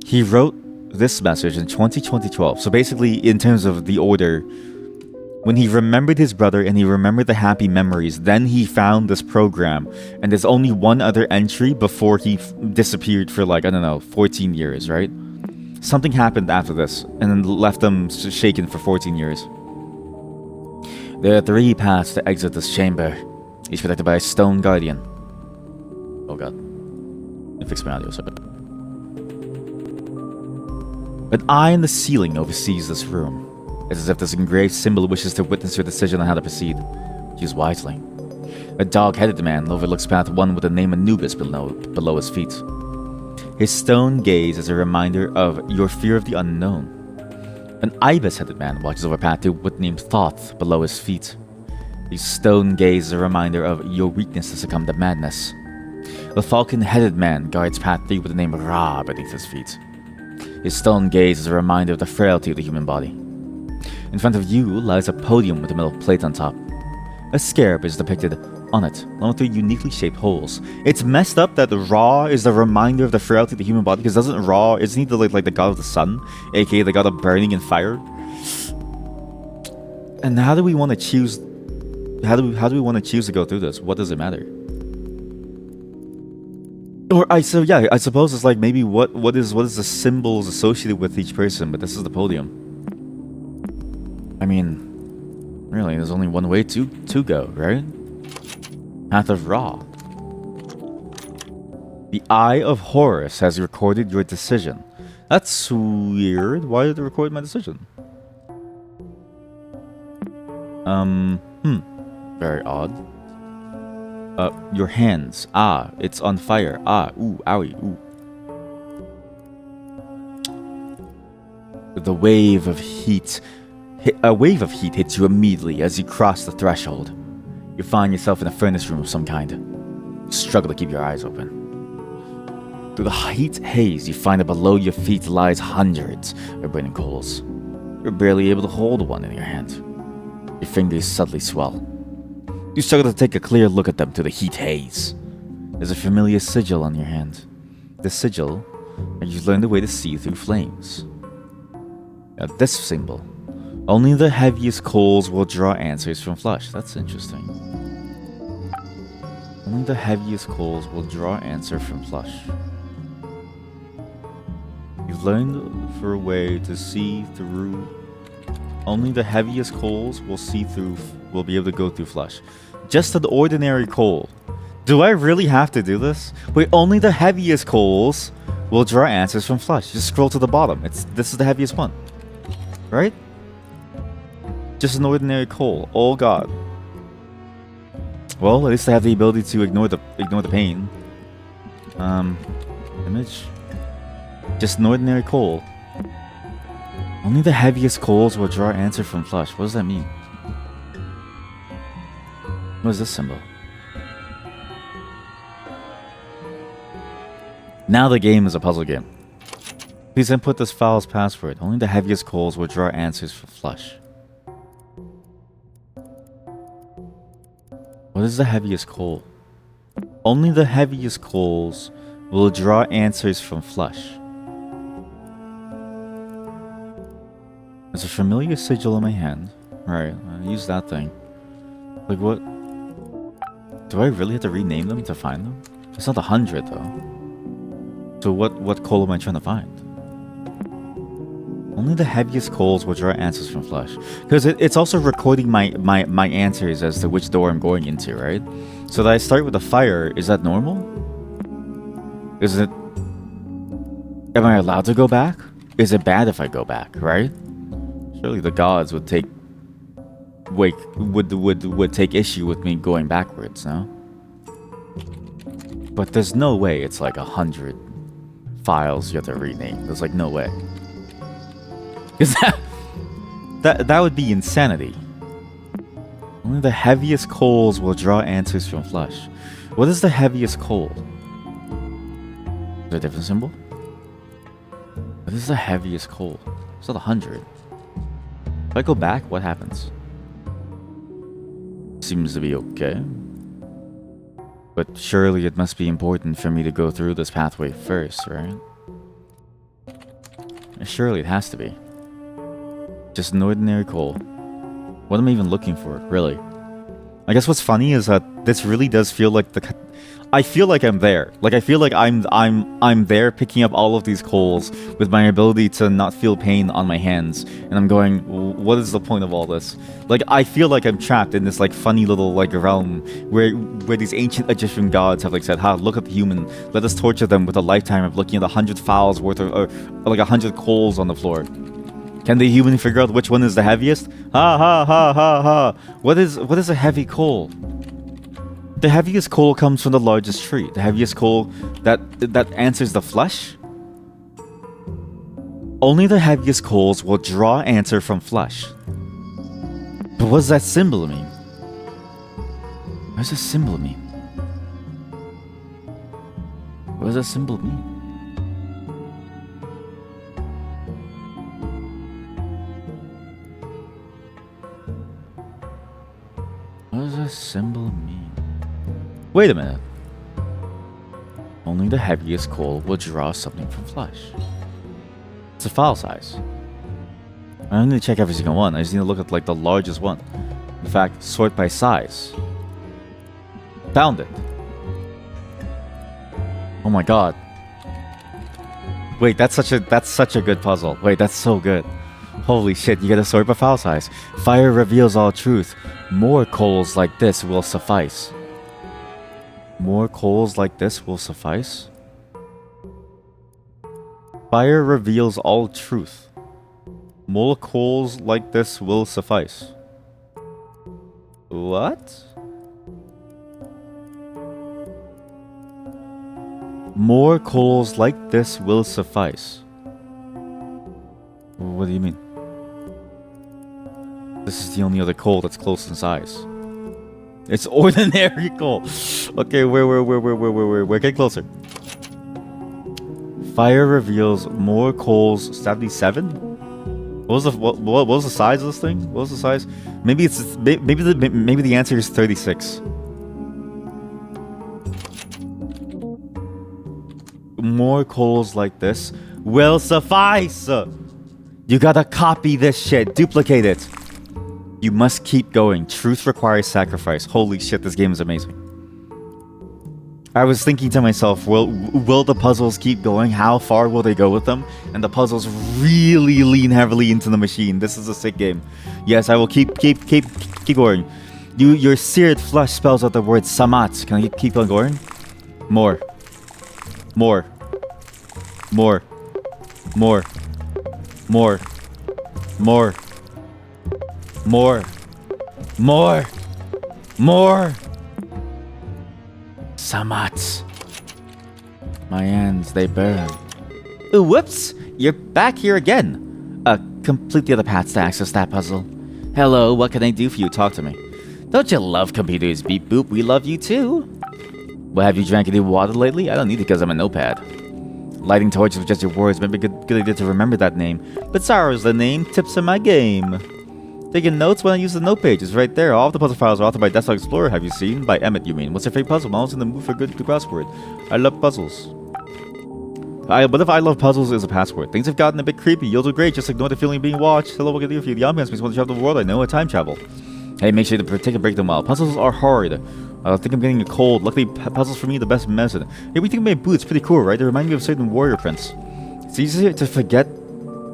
He wrote this message in 2012. So basically, in terms of the order, when he remembered his brother and he remembered the happy memories, then he found this program, and there's only one other entry before he disappeared for like, I don't know, 14 years, right? Something happened after this, and then left them shaken for 14 years. There are 3 paths to exit this chamber, each protected by a stone guardian. Oh god. Let me fix my audio, sorry. An eye in the ceiling oversees this room. It's as if this engraved symbol wishes to witness your decision on how to proceed. Choose wisely. A dog-headed man overlooks path 1 with the name Anubis below his feet. His stone gaze is a reminder of your fear of the unknown. An ibis-headed man watches over path 2 with the name Thoth below his feet. His stone gaze is a reminder of your weakness to succumb to madness. The falcon-headed man guards path 3 with the name Ra beneath his feet. His stone gaze is a reminder of the frailty of the human body. In front of you lies a podium with a metal plate on top. A scarab is depicted on it, along with 3 uniquely shaped holes. It's messed up that Ra is the reminder of the frailty of the human body, because isn't he like the god of the sun, aka the god of burning and fire? And how do we want to choose? How do we want to choose to go through this? What does it matter? Or I suppose it's like maybe what is the symbols associated with each person, but this is the podium. I mean, really, there's only one way to go, right? Path of Ra. The Eye of Horus has recorded your decision. That's weird. Why did it record my decision? Very odd. Your hands. Ah, it's on fire. Ah, ooh, owie, ooh. The wave of heat. A wave of heat hits you immediately as you cross the threshold. You find yourself in a furnace room of some kind. You struggle to keep your eyes open. Through the heat haze, you find that below your feet lies hundreds of burning coals. You're barely able to hold one in your hand. Your fingers suddenly swell. You struggle to take a clear look at them through the heat haze. There's a familiar sigil on your hand. The sigil, and you've learned a way to see through flames. Now this symbol, only the heaviest coals will draw answers from flesh. That's interesting. Only the heaviest coals will draw answer from flesh. You've learned for a way to see through. Only the heaviest coals will be able to go through flesh. Just an ordinary coal. Do I really have to do this? Wait, only the heaviest coals will draw answers from flesh. Just scroll to the bottom. This is the heaviest one. Right? Just an ordinary coal. Oh god. Well, at least I have the ability to ignore the pain. Image. Just an ordinary coal. Only the heaviest coals will draw answer from flesh. What does that mean? What is this symbol? Now the game is a puzzle game. Please input this file's password. Only the heaviest coals will draw answers from flesh. What is the heaviest coal? Only the heaviest coals will draw answers from flesh. There's a familiar sigil in my hand. Right, I'll use that thing. Like what? Do I really have to rename them to find them? It's not 100 though. So what coal am I trying to find? Only the heaviest coals will draw answers from flesh. Because it's also recording my answers as to which door I'm going into, right? So that I start with the fire, is that normal? Is it... Am I allowed to go back? Is it bad if I go back, right? Surely the gods would take... would take issue with me going backwards, no? But there's no way it's like 100 files you have to rename. There's like no way. Is that would be insanity. Only the heaviest coals will draw answers from flesh. What is the heaviest coal? Is there a different symbol? What is the heaviest coal? It's not 100. If I go back, what happens? Seems to be okay. But surely it must be important for me to go through this pathway first, right? Surely it has to be. Just an ordinary coal. What am I even looking for, really? I guess what's funny is that this really does feel like I feel like I'm there. Like I feel like I'm there picking up all of these coals with my ability to not feel pain on my hands, and I'm going, what is the point of all this? Like I feel like I'm trapped in this like funny little like realm where these ancient Egyptian gods have like said, "Ha, look at the human. Let us torture them with a lifetime of looking at 100 fowls worth of like 100 coals on the floor." Can the human figure out which one is the heaviest? Ha ha ha ha ha. What is a heavy coal? The heaviest coal comes from the largest tree. The heaviest coal that answers the flesh? Only the heaviest coals will draw answer from flesh. But what does that symbol mean? What does that symbol mean? What does that symbol mean? What does that symbol mean? Wait a minute. Only the heaviest coal will draw something from flesh. It's a file size. I don't need to check every single one. I just need to look at like the largest one. In fact, sort by size. Found it. Oh my god. Wait, that's such a good puzzle. Wait, that's so good. Holy shit, you get a sword but foul size. Fire reveals all truth. More coals like this will suffice. More coals like this will suffice? Fire reveals all truth. More coals like this will suffice. What? More coals like this will suffice. What do you mean? This is the only other coal that's close in size. It's ordinary coal. Okay, where? Get closer. Fire reveals more coals. 77? What was the size of this thing? What was the size? Maybe the answer is 36. More coals like this will suffice. You gotta copy this shit, duplicate it. You must keep going. Truth requires sacrifice. Holy shit, this game is amazing. I was thinking to myself, will the puzzles keep going? How far will they go with them? And the puzzles really lean heavily into the machine. This is a sick game. Yes, I will keep going. Your seared flesh spells out the word samat. Can I keep on going? More. More. More. More. More. More. More. More. More. Samat. My hands, they burn. Ooh, whoops! You're back here again. Complete the other paths to access that puzzle. Hello, what can I do for you? Talk to me. Don't you love computers, beep boop? We love you too. Well, have you drank any water lately? I don't need it because I'm a notepad. Lighting torches with just your words might be a good idea to remember that name. But Bizarro's the name, tips are my game. Taking notes when I use the note pages right there. All of the puzzle files are authored by Desktop Explorer. Have you seen? By Emmett, you mean. What's your favorite puzzle? I'm always in the mood for a good crossword. I love puzzles. But if I love puzzles is a password. Things have gotten a bit creepy. You'll do great. Just ignore the feeling of being watched. Hello, what can I do for you? The ambiance makes me want to travel the world. I know, a time travel. Hey, make sure to take a break them while. Puzzles are hard. I think I'm getting a cold. Luckily, puzzles for me are the best medicine. Hey, we think my boots pretty cool, right? They remind me of certain warrior prince. It's easier to forget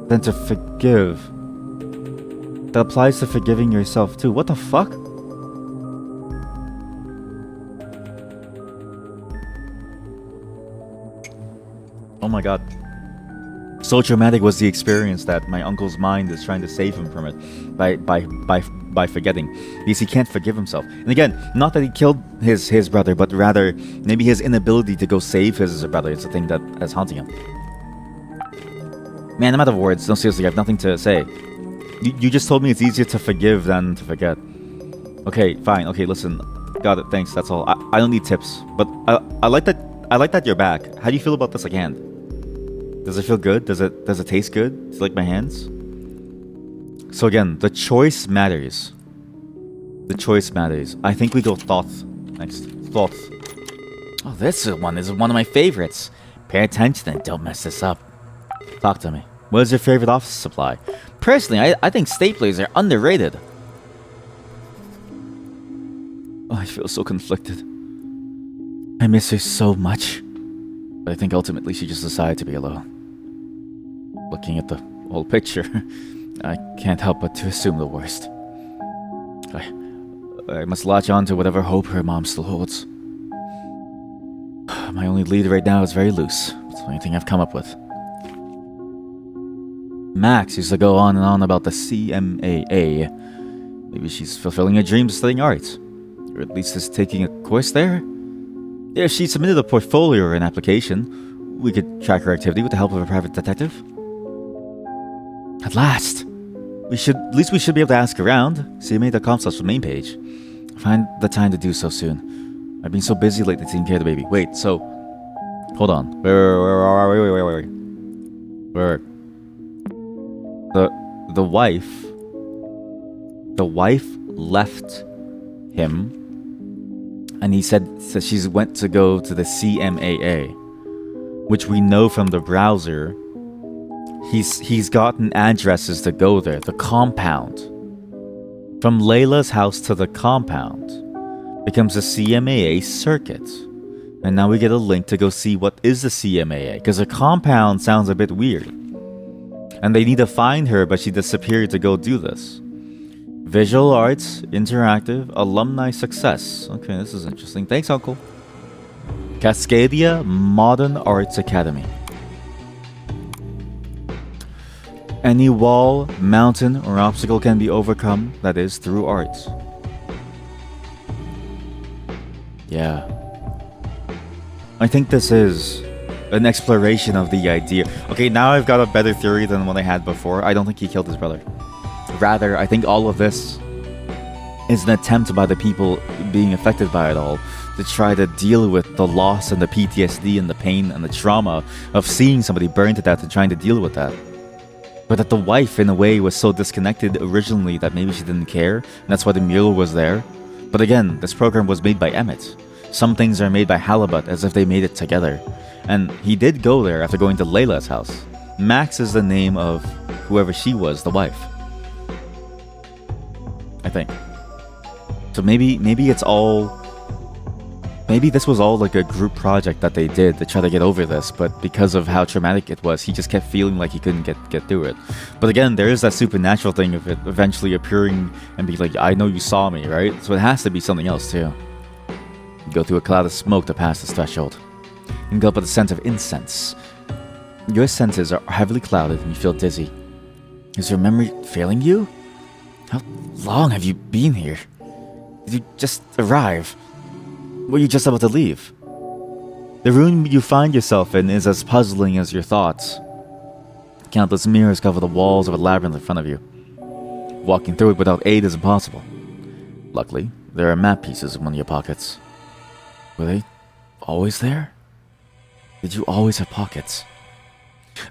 than to forgive. That applies to forgiving yourself too. What the fuck? Oh my god. So traumatic was the experience that my uncle's mind is trying to save him from it by forgetting, because he can't forgive himself. And again, not that he killed his brother, but rather maybe his inability to go save his brother is the thing that is haunting him. Man, I'm out of words. No, seriously, I have nothing to say. You just told me it's easier to forgive than to forget. Okay, fine. Okay, listen. Got it. Thanks. That's all. I don't need tips, but I like that you're back. How do you feel about this hand? Does it feel good? Does it taste good? Do you like my hands? So again, the choice matters. The choice matters. I think we go Thoth next. Thoth. Oh, this one is one of my favorites. Pay attention and don't mess this up. Talk to me. What is your favorite office supply? Personally, I think staplers are underrated. Oh, I feel so conflicted. I miss her so much. But I think ultimately she just decided to be alone. Looking at the whole picture, I can't help but to assume the worst. I must latch on to whatever hope her mom still holds. My only lead right now is very loose. It's the only thing I've come up with. Max used to go on and on about the CMAA. Maybe she's fulfilling her dreams of studying art. Or at least is taking a course there. If she submitted a portfolio or an application, we could track her activity with the help of a private detective. At last! We should be able to ask around. CMA.com/main page. Find the time to do so soon. I've been so busy lately taking care of the baby. Wait, so... Hold on. Wait. The wife left him, and he said she went to go to the CMAA, which we know from the browser. He's gotten addresses to go there. The compound, from Layla's house to the compound, becomes a CMAA circuit. And now we get a link to go see what is the CMAA, because a compound sounds a bit weird. And they need to find her, but she disappeared to go do this. Visual Arts, Interactive, Alumni Success. Okay, this is interesting. Thanks, Uncle. Cascadia Modern Arts Academy. Any wall, mountain, or obstacle can be overcome, that is, through art. Yeah. I think this is an exploration of the idea. Okay, now I've got a better theory than what I had before. I don't think he killed his brother. Rather, I think all of this is an attempt by the people being affected by it all to try to deal with the loss and the PTSD and the pain and the trauma of seeing somebody burned to death and trying to deal with that. But that the wife, in a way, was so disconnected originally that maybe she didn't care, and that's why the mural was there. But again, this program was made by Emmett. Some things are made by Halibut, as if they made it together. And he did go there after going to Layla's house. Max is the name of whoever she was, the wife. I think. So maybe it's all... Maybe this was all like a group project that they did to try to get over this, but because of how traumatic it was, he just kept feeling like he couldn't get through it. But again, there is that supernatural thing of it eventually appearing and be like, I know you saw me, right? So it has to be something else too. You go through a cloud of smoke to pass this threshold. You go up with a scent of incense. Your senses are heavily clouded and you feel dizzy. Is your memory failing you? How long have you been here? Did you just arrive? Were you just about to leave? The room you find yourself in is as puzzling as your thoughts. Countless mirrors cover the walls of a labyrinth in front of you. Walking through it without aid is impossible. Luckily, there are map pieces in one of your pockets. Were they always there? Did you always have pockets?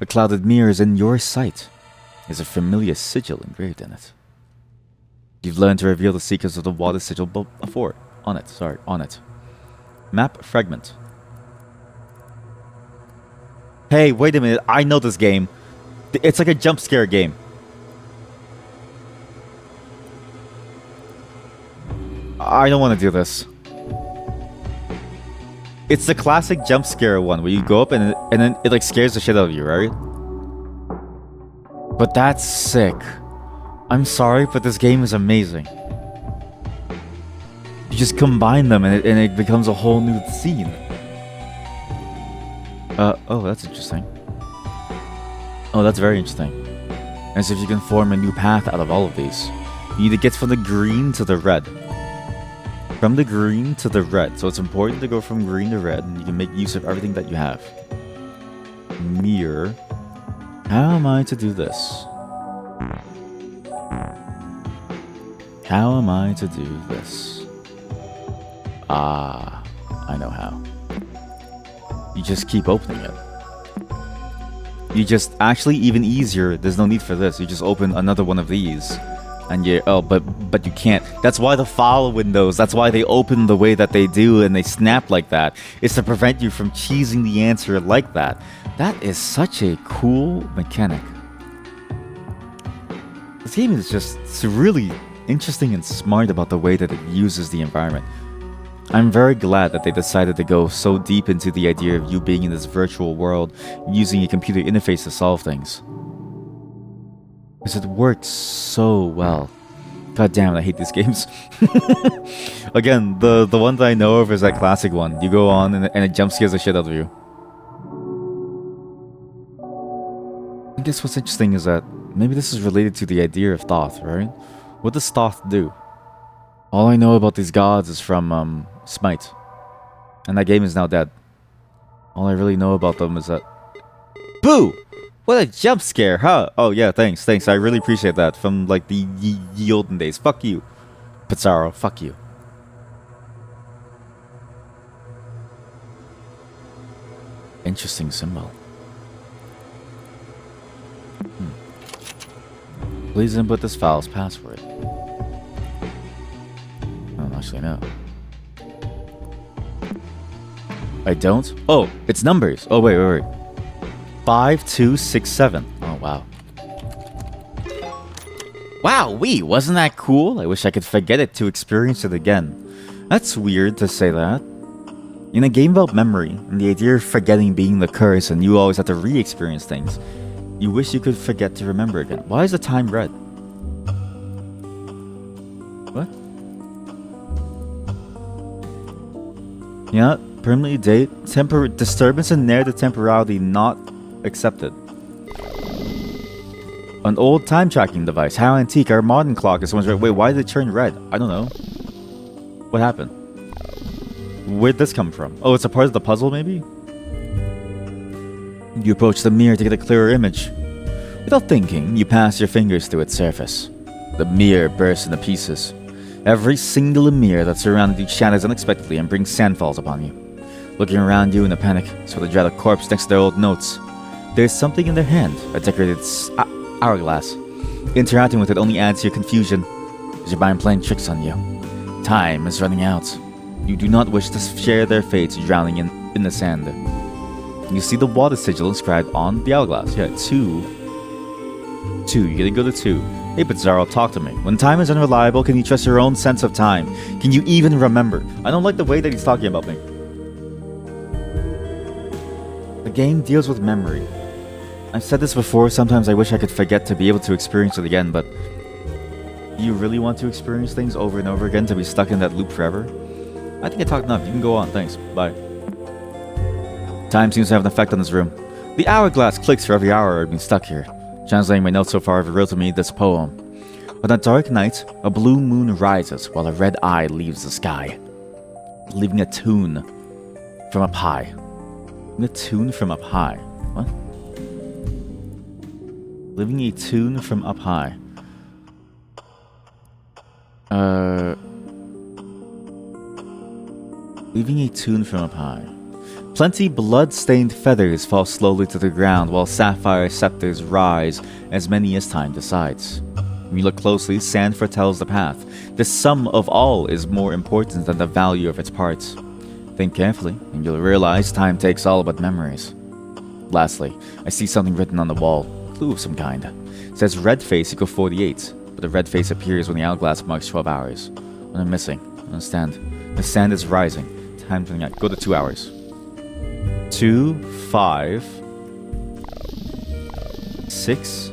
A clouded mirror is in your sight. There's a familiar sigil engraved in it. You've learned to reveal the secrets of the water sigil on it. Map fragment. Hey, wait a minute. I know this game. It's like a jump scare game. I don't want to do this. It's the classic jump scare one where you go up and then it like scares the shit out of you, right? But that's sick. I'm sorry, but this game is amazing. You just combine them and it becomes a whole new scene. Oh, that's interesting. Oh, that's very interesting. As if you can form a new path out of all of these. You need to get from the green to the red. From the green to the red. So it's important to go from green to red, and you can make use of everything that you have. Mirror. How am I to do this? How am I to do this? Ah, I know how. You just keep opening it. You just, actually even easier, there's no need for this. You just open another one of these. And you, but you can't. That's why the file windows, that's why they open the way that they do and they snap like that. It's to prevent you from cheesing the answer like that. That is such a cool mechanic. This game is just really interesting and smart about the way that it uses the environment. I'm very glad that they decided to go so deep into the idea of you being in this virtual world, using a computer interface to solve things. Because it works so well. God damn it, I hate these games. Again, the one that I know of is that classic one. You go on and it jump scares the shit out of you. I guess what's interesting is that maybe this is related to the idea of Thoth, right? What does Thoth do? All I know about these gods is from Smite. And that game is now dead. All I really know about them is that... Boo! What a jump scare, huh? Oh yeah, thanks. I really appreciate that. From like the ye olden days. Fuck you. Pizarro, fuck you. Interesting symbol. Please input this file's password. I don't actually know. I don't? Oh, it's numbers. Oh, wait. 5267. Oh, wow. Wow, wasn't that cool? I wish I could forget it to experience it again. That's weird to say that. In a game about memory and the idea of forgetting being the curse and you always have to re-experience things, you wish you could forget to remember again. Why is the time red? What? Yeah, permanently date. Disturbance in narrative temporality not accepted. An old time tracking device. How antique. Our modern clock is someone's red. Wait, why did it turn red? I don't know. What happened? Where'd this come from? Oh, it's a part of the puzzle, maybe? You approach the mirror to get a clearer image. Without thinking, you pass your fingers through its surface. The mirror bursts into pieces. Every single mirror that surrounded you shatters unexpectedly and brings sandfalls upon you. Looking around you in a panic, so the dread a corpse next to their old notes. There's something in their hand, a decorated hourglass. Interacting with it only adds to your confusion, as your mind playing tricks on you. Time is running out. You do not wish to share their fates drowning in the sand. You see the water sigil inscribed on the hourglass. Yeah, 2. You gotta go to 2. Hey, Bizarro, talk to me. When time is unreliable, can you trust your own sense of time? Can you even remember? I don't like the way that he's talking about me. The game deals with memory. I've said this before, sometimes I wish I could forget to be able to experience it again, but you really want to experience things over and over again to be stuck in that loop forever? I think I talked enough. You can go on. Thanks. Bye. Time seems to have an effect on this room. The hourglass clicks for every hour I've been stuck here. Translating my notes so far, I've revealed to me this poem. On a dark night, a blue moon rises while a red eye leaves the sky, leaving a tune from up high. A tune from up high. What? Leaving a tune from up high. Leaving a tune from up high. Plenty blood-stained feathers fall slowly to the ground while sapphire scepters rise as many as time decides. When you look closely, sand foretells the path. The sum of all is more important than the value of its parts. Think carefully, and you'll realize time takes all but memories. Lastly, I see something written on the wall. Clue of some kind. It says red face equal 48, but the red face appears when the hourglass marks 12 hours. What I'm missing? I understand. The sand is rising. Time for the night. Go to 2 hours. 2, 5, 6,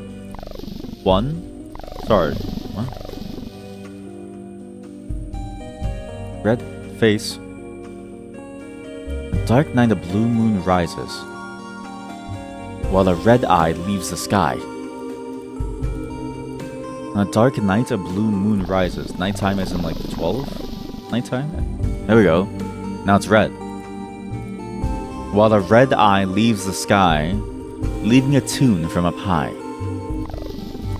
1. Sorry. What? Red face. A dark night, a blue moon rises, while a red eye leaves the sky. On a dark night, a blue moon rises. Nighttime is in like 12? Nighttime? There we go. Now it's red. While a red eye leaves the sky, leaving a tune from up high.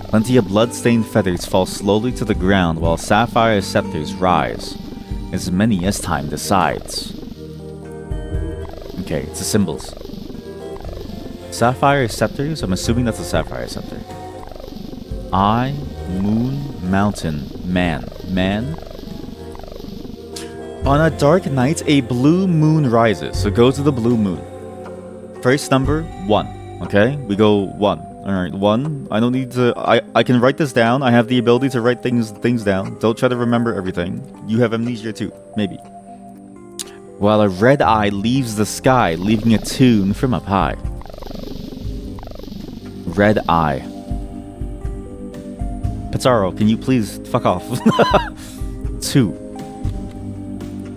Plenty of blood-stained feathers fall slowly to the ground while sapphire scepters rise, as many as time decides. Okay, it's the symbols. Sapphire scepters? I'm assuming that's a sapphire scepter. Eye, moon, mountain, man. Man? On a dark night, a blue moon rises. So go to the blue moon. First number, 1. Okay? We go 1. Alright, 1. I don't need to... I can write this down. I have the ability to write things down. Don't try to remember everything. You have amnesia too. Maybe. While a red eye leaves the sky, leaving a tune from up high. Red eye. Pizarro, can you please fuck off? 2.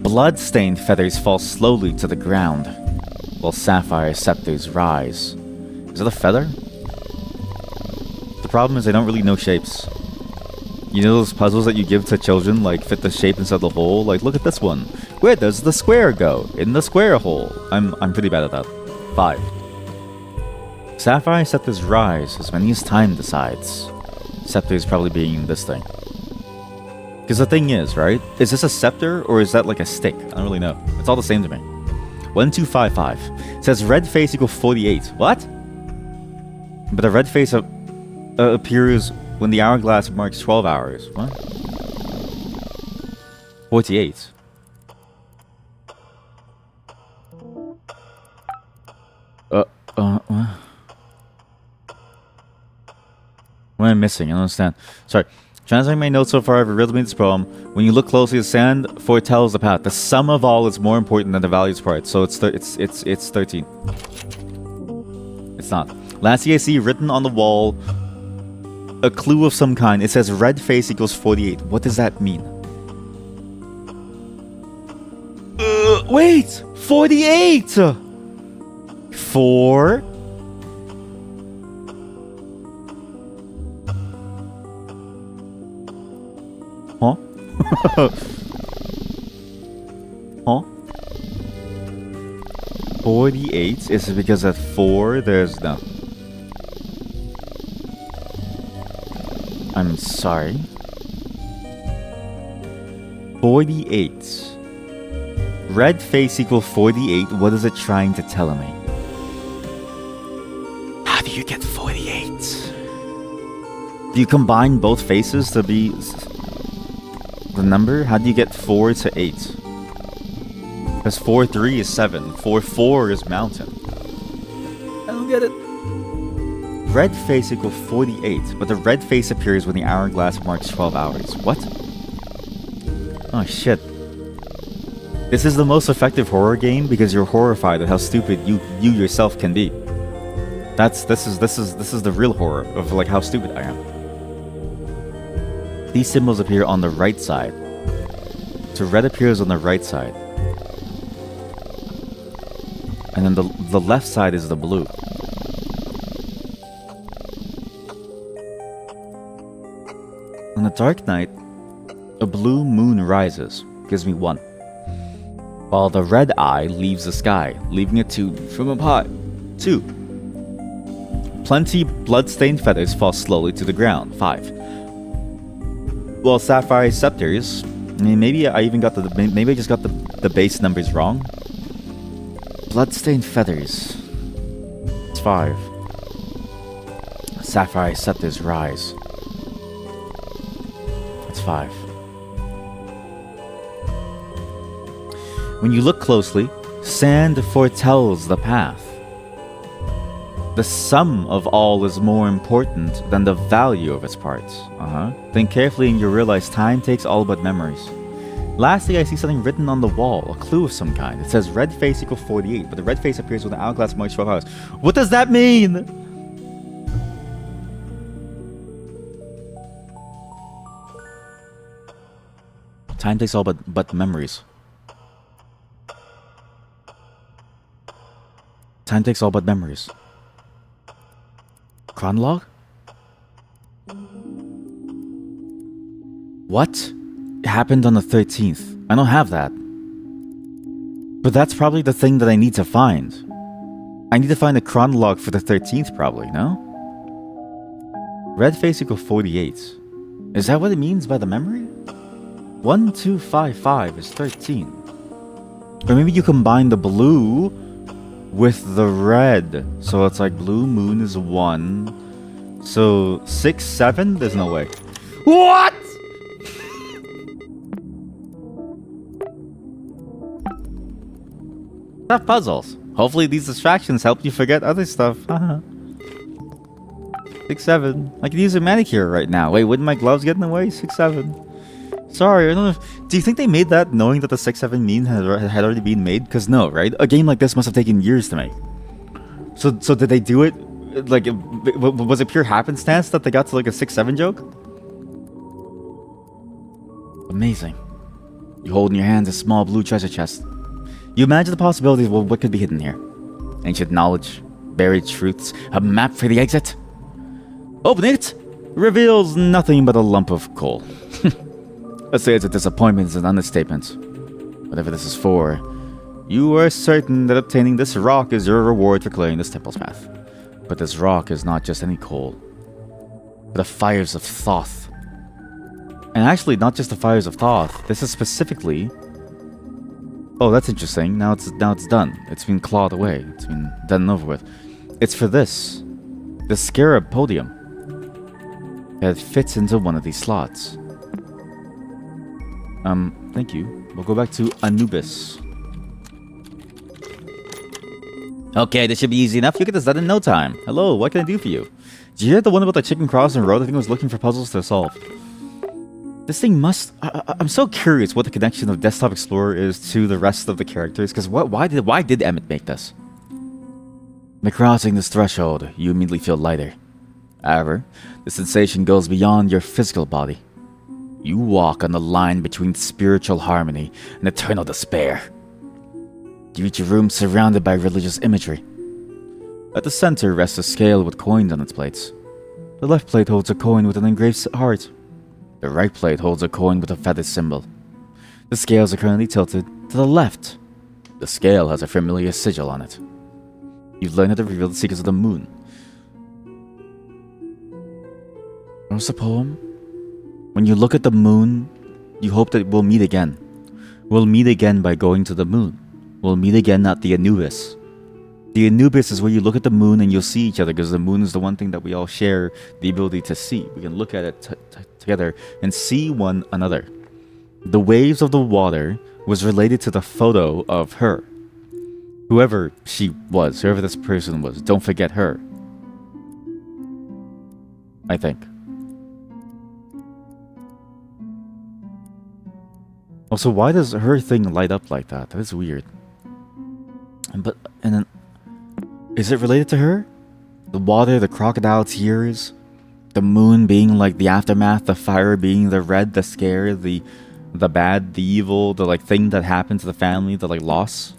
Blood-stained feathers fall slowly to the ground, while sapphire scepters rise. Is that a feather? The problem is I don't really know shapes. You know those puzzles that you give to children, like fit the shape inside the hole? Like, look at this one. Where does the square go? In the square hole. I'm pretty bad at that. 5. Sapphire scepters rise as many as time decides. Scepters probably being this thing. Because the thing is, right? Is this a scepter or is that like a stick? I don't really know. It's all the same to me. 1255. It says red face equals 48. What? But the red face appears when the hourglass marks 12 hours. What? 48. What am I missing? I don't understand. Sorry. Translating my notes so far, I've revealed me this poem. When you look closely, the sand foretells the path. The sum of all is more important than the values part. So it's 13. It's not. Lastly, I see written on the wall a clue of some kind. It says red face equals 48. What does that mean? Wait! 48! 4... Huh? Huh? 48? Is it because at 4 there's no... I'm sorry. 48. Red face equal 48. What is it trying to tell me? How do you get 48? Do you combine both faces to be the number? How do you get 4 to 8? Because 4, 3 is 7. 4, 4 is mountain. I don't get it. Red face equal 48, but the red face appears when the hourglass marks 12 hours. What? Oh shit. This is the most effective horror game because you're horrified at how stupid you yourself can be. This is the real horror of like how stupid I am. These symbols appear on the right side. So red appears on the right side. And then the left side is the blue. On a dark night, a blue moon rises, gives me 1. While the red eye leaves the sky, leaving a 2 from up high. 2. Plenty blood-stained feathers fall slowly to the ground. 5. Well, sapphire scepters. I mean, maybe I even got maybe I just got the base numbers wrong. Blood-stained feathers. It's 5. Sapphire scepters rise. It's 5. When you look closely, sand foretells the path. The sum of all is more important than the value of its parts. Think carefully and you realize time takes all but memories. Lastly, I see something written on the wall, a clue of some kind. It says red face equal 48, but the red face appears when the hourglass marks 12 hours. What does that mean? Time takes all but memories. Time takes all but memories. Chronologue? What? It happened on the 13th. I don't have that. But that's probably the thing that I need to find. I need to find a chronologue for the 13th probably, no? Red face equal 48. Is that what it means by the memory? 1, 2, 5, 5 is 13. Or maybe you combine the blue with the red. So it's like blue moon is 1. So 6, 7? There's no way. What? Tough puzzles. Hopefully these distractions help you forget other stuff. 6, 7. I could use a manicure right now. Wait, wouldn't my gloves get in the way? 6, 7. Sorry, I don't know if... Do you think they made that knowing that the 6, 7 meme had already been made? Because no, right? A game like this must have taken years to make. So did they do it? Like, was it pure happenstance that they got to like a 6, 7 joke? Amazing. You hold in your hands a small blue treasure chest. You imagine the possibilities of what could be hidden here. Ancient knowledge, buried truths, a map for the exit. Open it! Reveals nothing but a lump of coal. Let's say it's a disappointment is an understatement. Whatever this is for, you are certain that obtaining this rock is your reward for clearing this temple's path. But this rock is not just any coal, but the fires of Thoth. And actually, not just the fires of Thoth. This is specifically... Oh, that's interesting. Now it's done. It's been clawed away. It's been done and over with. It's for this. The scarab podium. It fits into one of these slots. Thank you. We'll go back to Anubis. Okay, this should be easy enough. You get this done in no time. Hello, what can I do for you? Did you hear the one about the chicken crossing road? I think I was looking for puzzles to solve. This thing must. I'm so curious what the connection of Desktop Explorer is to the rest of the characters. Because why did Emmett make this? By crossing this threshold, you immediately feel lighter. However, the sensation goes beyond your physical body. You walk on the line between spiritual harmony and eternal despair. You reach a room surrounded by religious imagery. At the center rests a scale with coins on its plates. The left plate holds a coin with an engraved heart. The right plate holds a coin with a feather symbol. The scales are currently tilted to the left. The scale has a familiar sigil on it. You've learned how to reveal the secrets of the moon. What's the poem? When you look at the moon, you hope that we'll meet again. We'll meet again by going to the moon. We'll meet again at the Anubis. The Anubis is where you look at the moon and you'll see each other, because the moon is the one thing that we all share the ability to see. We can look at it together and see one another. The waves of the water was related to the photo of her. Whoever she was, whoever this person was, don't forget her. I think. Also, why does her thing light up like that? That is weird. And then, is it related to her? The water, the crocodile tears, the moon being like the aftermath, the fire being the red, the scare, the bad, the evil, the like thing that happened to the family, the like loss.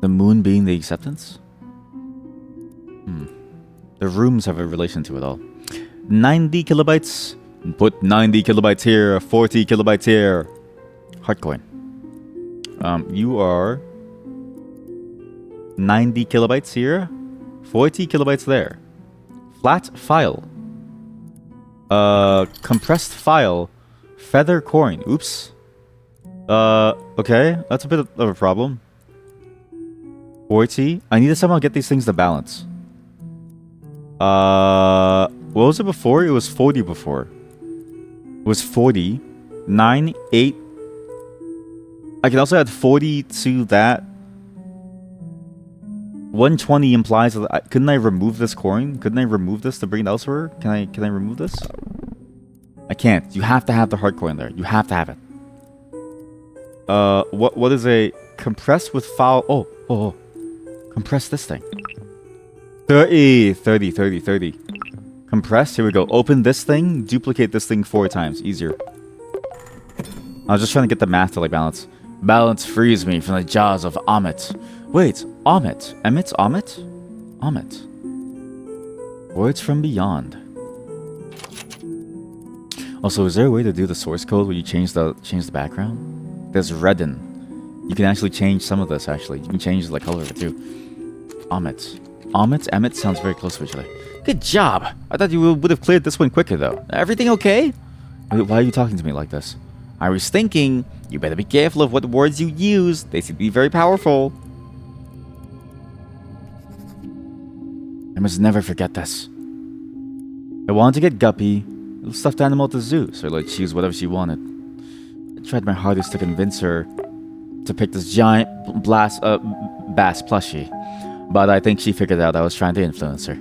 The moon being the acceptance. The rooms have a relation to it all. 90 kilobytes. Put 90 kilobytes here. 40 kilobytes here. Heartcoin. You are 90 kilobytes here, 40 kilobytes there. Flat file. Compressed file. Feather coin. Oops. Okay, that's a bit of a problem. 40. I need to somehow get these things to balance. What was it before? It was 40 before. It was 40. 9, 8. I can also add 40 to that. 120 implies that couldn't I remove this coin? Couldn't I remove this to bring it elsewhere? Can I remove this? I can't. You have to have the hard coin there. You have to have it. What is a compress with file? Oh. Compress this thing. 30. Compress. Here we go. Open this thing. Duplicate this thing 4 times. Easier. I was just trying to get the math to like balance. Balance frees me from the jaws of Amit. Wait, Amit. Emmett? Amit. Words from beyond. Also, is there a way to do the source code where you change the background? There's redden. You can actually change some of this, actually. You can change the color of it, too. Amit. Emmett sounds very close to each other. Good job! I thought you would have cleared this one quicker, though. Everything okay? Why are you talking to me like this? I was thinking, you better be careful of what words you use. They seem to be very powerful. I must never forget this. I wanted to get Guppy, a little stuffed animal at the zoo, so I let her choose whatever she wanted. I tried my hardest to convince her to pick this giant bass plushie, but I think she figured out I was trying to influence her.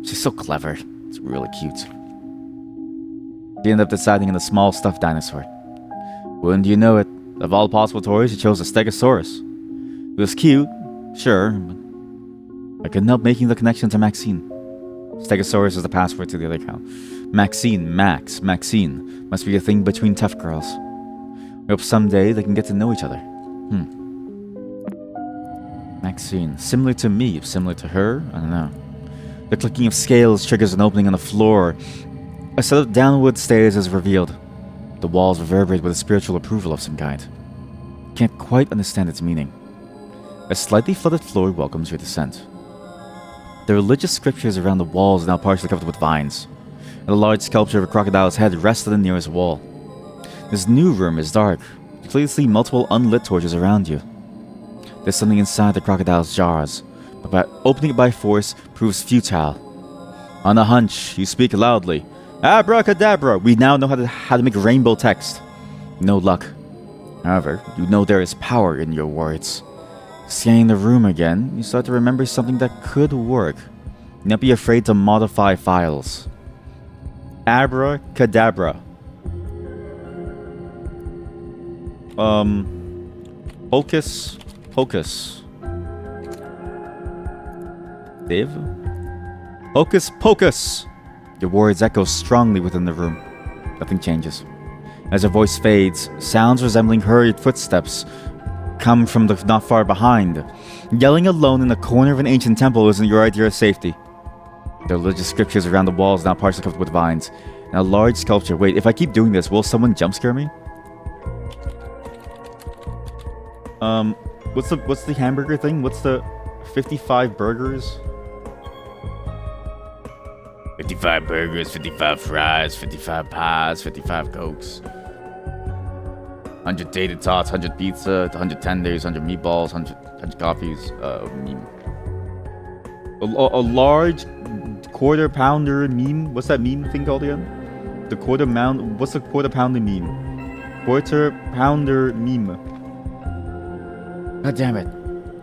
She's so clever. It's really cute. She ended up deciding on a small stuffed dinosaur. Wouldn't you know it? Of all possible toys, she chose a Stegosaurus. It was cute, sure, but I couldn't help making the connection to Maxine. Stegosaurus is the password to the other account. Maxine must be a thing between tough girls. We hope someday they can get to know each other. Maxine, similar to me, similar to her, I don't know. The clicking of scales triggers an opening on the floor. A set of downward stairs is revealed. The walls reverberate with a spiritual approval of some kind. Can't quite understand its meaning. A slightly flooded floor welcomes your descent. The religious scriptures around the walls are now partially covered with vines, and a large sculpture of a crocodile's head rests on the nearest wall. This new room is dark. You clearly see multiple unlit torches around you. There's something inside the crocodile's jars, but opening it by force proves futile. On a hunch, you speak loudly. Abracadabra! We now know how to make rainbow text. No luck. However, you know there is power in your words. Scanning the room again, you start to remember something that could work. Do not be afraid to modify files. Abracadabra. Hocus Pocus. Dave? Hocus Pocus! Your words echo strongly within the room. Nothing changes. As her voice fades, sounds resembling hurried footsteps come from the not far behind. Yelling alone in the corner of an ancient temple isn't your idea of safety. The religious scriptures around the walls now partially covered with vines. And a large sculpture. Wait, if I keep doing this, will someone jump scare me? What's the hamburger thing? What's the 55 burgers? 55 burgers, 55 fries, 55 pies, 55 cokes. 100 tater tots, 100 pizza, 100 tenders, 100 meatballs, 100 coffees. Meme. A large quarter pounder meme. What's that meme thing called again? The quarter pound. What's the quarter pounder meme? Quarter pounder meme. God damn it.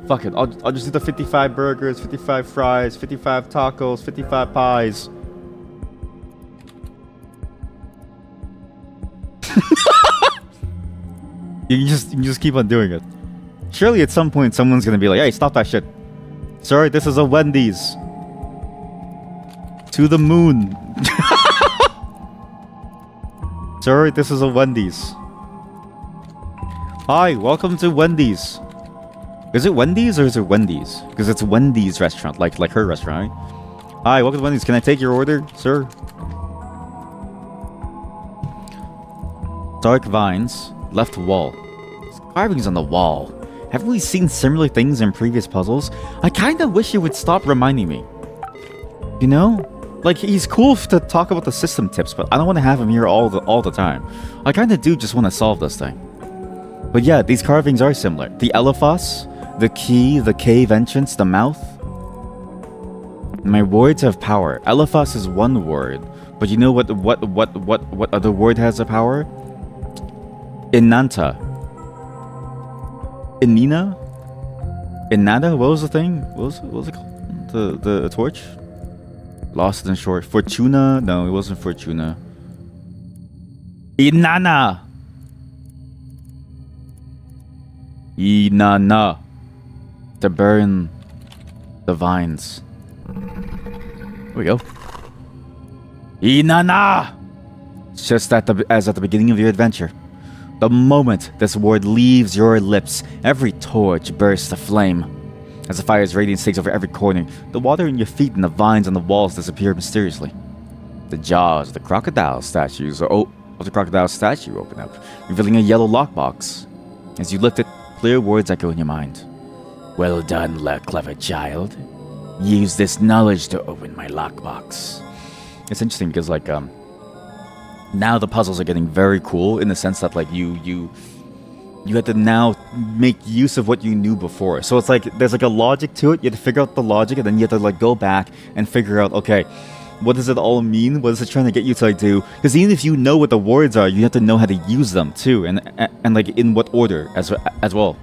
Fuck it. I'll just do the 55 burgers, 55 fries, 55 tacos, 55 pies. You can just keep on doing it. Surely at some point someone's gonna be like, hey, stop that shit. Sorry, this is a Wendy's. To the moon. Sorry, this is a Wendy's. Hi, welcome to Wendy's. Is it Wendy's or is it Wendy's? Because it's Wendy's restaurant, like her restaurant, right? Hi, welcome to Wendy's. Can I take your order, sir? Dark vines, left wall. There's carvings on the wall. Haven't we seen similar things in previous puzzles? I kinda wish you would stop reminding me. You know? Like, he's cool to talk about the system tips, but I don't want to have him here all the time. I kinda do just want to solve this thing. But yeah, these carvings are similar. The Elephas, the key, the cave entrance, the mouth. My words have power. Elephas is one word, but you know what other word has a power? Inanta. Inina? Inada? What was the thing? What was it called? The torch? Lost in short. Fortuna? No, it wasn't Fortuna. Inanna! Inanna. To burn the vines. Here we go. Inanna! Just as at the beginning of your adventure. The moment this word leaves your lips, every torch bursts aflame. As the fire's radiance takes over every corner, the water in your feet and the vines on the walls disappear mysteriously. The jaws of the crocodile statue open up, revealing a yellow lockbox. As you lift it, clear words echo in your mind. Well done, clever child. Use this knowledge to open my lockbox. It's interesting because, like, now the puzzles are getting very cool in the sense that, like, you have to now make use of what you knew before. So it's like there's like a logic to it. You have to figure out the logic, and then you have to like go back and figure out, okay, what does it all mean? What is it trying to get you to like do? Because even if you know what the words are, you have to know how to use them too, and like in what order as well.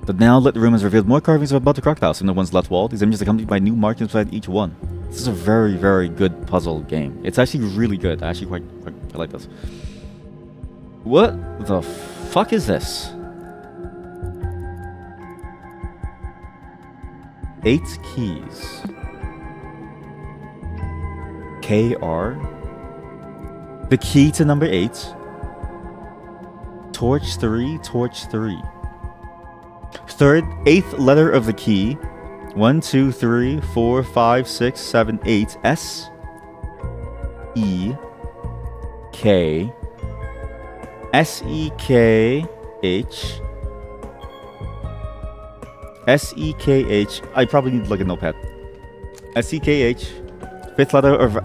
The now lit room has revealed more carvings about the crocodiles from the one's left wall. These images accompanied by new markings beside each one. This is a very, very good puzzle game. It's actually really good. I actually quite like this. What the fuck is this? 8 keys. KR. The key to number 8. Torch 3, torch 3. Eighth letter of the key. 1, 2, 3, 4, 5, 6, 7, 8. S. E. K. S-E-K-H. S-E-K-H. I probably need like a notepad. S-E-K-H. 5th letter of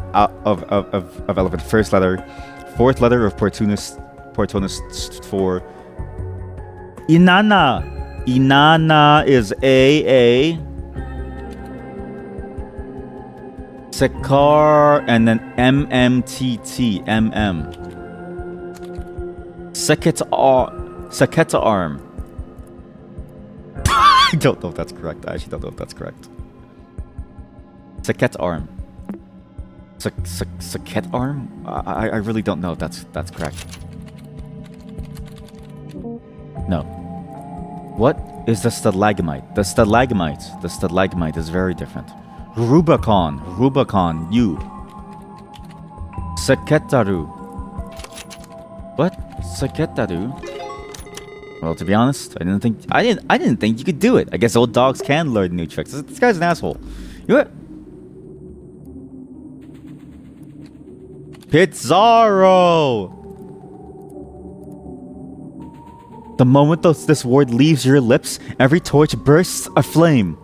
elephant. 1st letter. 4th letter of Portunus 4. Inanna. Inanna is A-A. Sekar and then M-M-T-T. M-M. Saketa arm. I don't know if that's correct. I actually don't know if that's correct. Saket arm. Saket arm? I really don't know if that's correct. No. What is the stalagmite? The stalagmite is very different. Rubicon, you. Saketaru. What? Saketaru? Well, to be honest, I didn't think you could do it. I guess old dogs can learn new tricks. This guy's an asshole. You know what? Pizarro! The moment this word leaves your lips, every torch bursts aflame.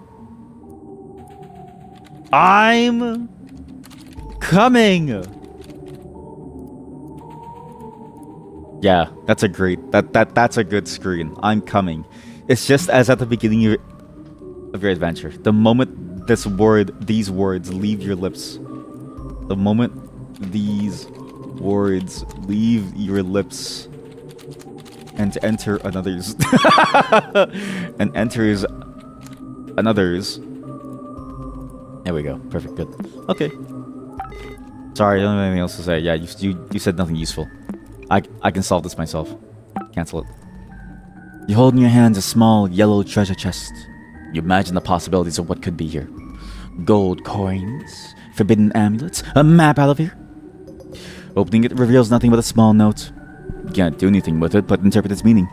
I'm coming. Yeah, that's a that's a good screen. I'm coming. It's just as at the beginning of your adventure. The moment these words leave your lips. The moment these words leave your lips and enter another's and enters another's. There we go. Perfect. Good. Okay. Sorry, I don't have anything else to say. Yeah, you said nothing useful. I can solve this myself. Cancel it. You hold in your hands a small yellow treasure chest. You imagine the possibilities of what could be here. Gold coins, forbidden amulets, a map out of here. Opening it reveals nothing but a small note. You can't do anything with it but interpret its meaning.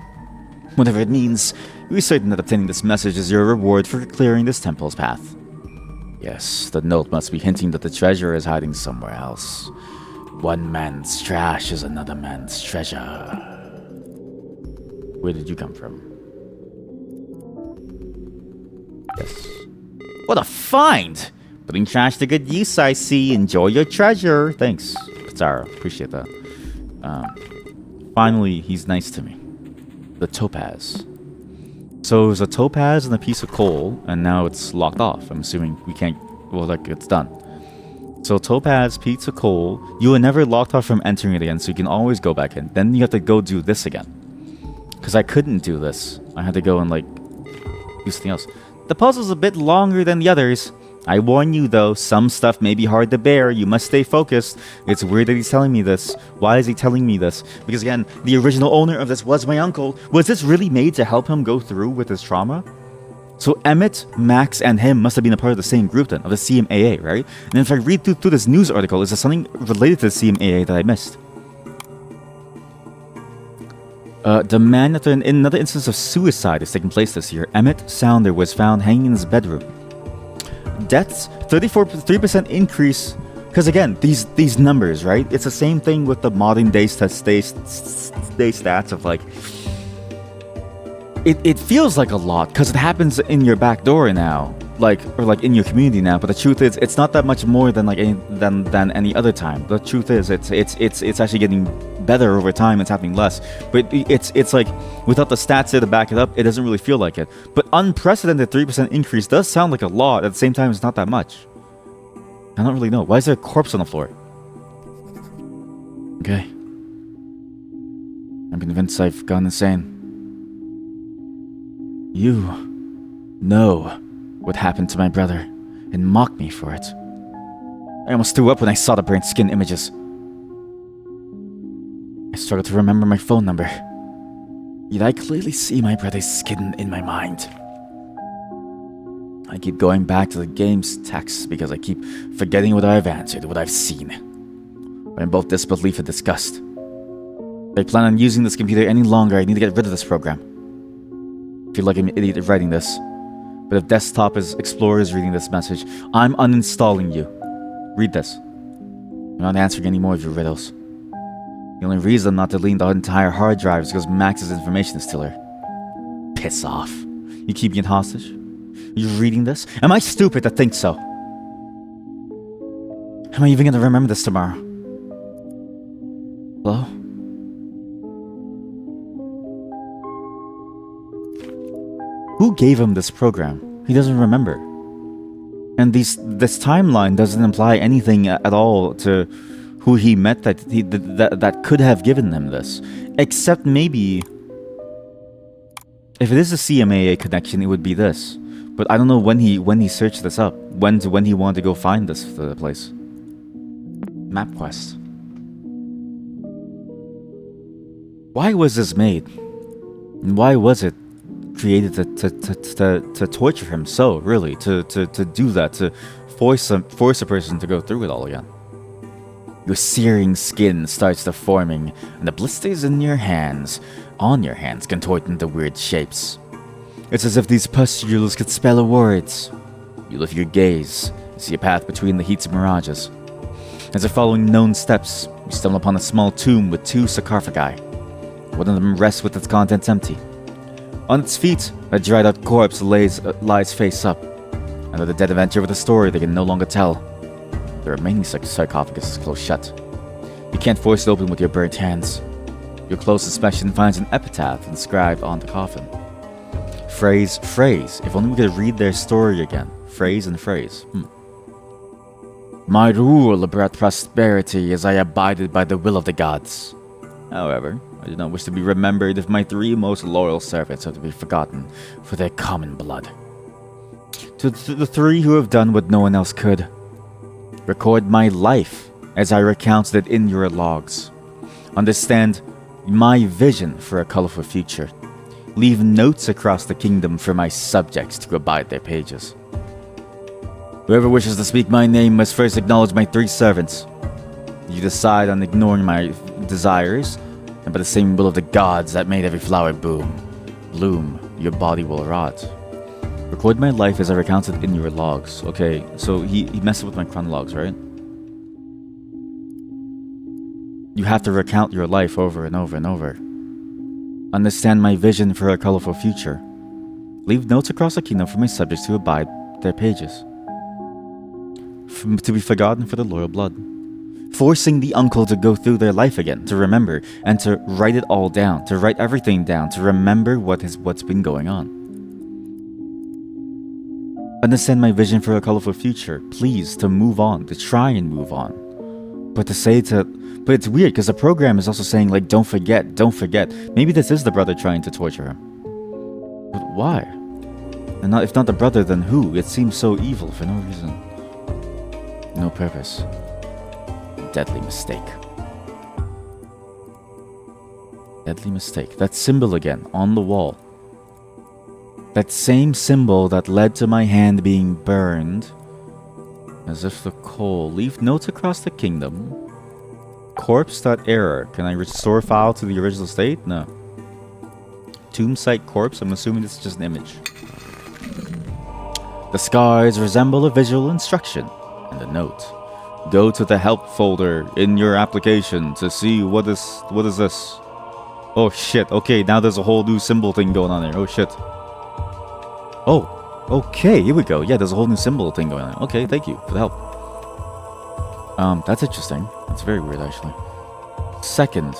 Whatever it means, you're certain that obtaining this message is your reward for clearing this temple's path. Yes, the note must be hinting that the treasure is hiding somewhere else. One man's trash is another man's treasure. Where did you come from? Yes. What a find! Putting trash to good use, I see. Enjoy your treasure. Thanks, Pizarro. Appreciate that. Finally, he's nice to me. The topaz. So it was a topaz and a piece of coal, and now it's locked off. I'm assuming we can't... Well, like, it's done. So topaz, piece of coal. You were never locked off from entering it again, so you can always go back in. Then you have to go do this again. Because I couldn't do this. I had to go and, like, do something else. The puzzle's a bit longer than the others. I warn you, though, some stuff may be hard to bear. You must stay focused. It's weird that he's telling me this. Why is he telling me this? Because, again, the original owner of this was my uncle. Was this really made to help him go through with his trauma? So Emmett, Max, and him must have been a part of the same group then, of the CMAA, right? And if I read through this news article, is there something related to the CMAA that I missed? The man after another instance of suicide is taking place this year. Emmett Sounder was found hanging in his bedroom. Deaths, 3% increase. Because again, these numbers, right? It's the same thing with the modern day stats of like... It feels like a lot because it happens in your back door now, or in your community now. But the truth is, it's not that much more than than any other time. The truth is, it's actually getting better over time. It's happening less, but it's like without the stats there to back it up, it doesn't really feel like it. But unprecedented 3% increase does sound like a lot. At the same time, it's not that much. I don't really know. Why is there a corpse on the floor? Okay, I'm convinced I've gone insane. You know what happened to my brother and mocked me for it. I almost threw up when I saw the burnt skin images. I struggled to remember my phone number. Yet I clearly see my brother's skin in my mind. I keep going back to the game's text because I keep forgetting what I've answered, what I've seen. I'm both disbelief and disgust. If I plan on using this computer any longer, I need to get rid of this program. I feel like I'm an idiot writing this, but if Desktop Explorer is reading this message, I'm uninstalling you. Read this. I'm not answering any more of your riddles. The only reason I'm not deleting the entire hard drive is because Max's information is still here. Piss off. You keep me in hostage? Are you reading this? Am I stupid to think so? Am I even going to remember this tomorrow? Hello? Who gave him this program? He doesn't remember. And this timeline doesn't imply anything at all to who he met that could have given him this. Except maybe... If it is a CMAA connection, it would be this. But I don't know when he searched this up. When he wanted to go find this place. MapQuest. Why was this made? And why was it created to torture him so, really? To do that, to force a person to go through it all again? Your searing skin starts deforming, and the blisters on your hands contort into weird shapes. It's as if these pustules could spell words. You lift your gaze, see a path between the heats of mirages. As if following known steps, you stumble upon a small tomb with 2 sarcophagi. One of them rests with its contents empty. On its feet, a dried-out corpse lies face up. Another dead adventure with a story they can no longer tell. The remaining sarcophagus is closed shut. You can't force it open with your burnt hands. Your close inspection finds an epitaph inscribed on the coffin. Phrase. If only we could read their story again. Phrase. My rule brought prosperity as I abided by the will of the gods. However, I do not wish to be remembered if my 3 most loyal servants are to be forgotten for their common blood. To the 3 who have done what no one else could, record my life as I recounted it in your logs. Understand my vision for a colorful future. Leave notes across the kingdom for my subjects to abide their pages. Whoever wishes to speak my name must first acknowledge my 3 servants. If you decide on ignoring my desires, and by the same will of the gods that made every flower bloom, your body will rot. Record my life as I recounted in your logs. Okay, so he messed with my chronologs, right? You have to recount your life over and over and over. Understand my vision for a colorful future. Leave notes across the kingdom for my subjects to abide their pages. To be forgotten for the loyal blood. Forcing the uncle to go through their life again, to remember, and to write it all down, to write everything down, to remember what's been going on. Understand my vision for a colorful future. Please, to move on, to try and move on. But it's weird because the program is also saying, like, don't forget. Maybe this is the brother trying to torture him. But why? And if not the brother, then who? It seems so evil for no reason. No purpose. Deadly mistake. Deadly mistake. That symbol again, on the wall. That same symbol that led to my hand being burned. As if the coal. Leave notes across the kingdom. Corpse.error. Can I restore file to the original state? No. Tomb site corpse. I'm assuming this is just an image. The scars resemble a visual instruction. And a note. Go to the help folder in your application to see what is this. Oh shit. Okay, now there's a whole new symbol thing going on there. Oh shit. Oh, okay, here we go. Yeah, there's a whole new symbol thing going on. Okay, thank you for the help. That's interesting. That's very weird, actually. Second,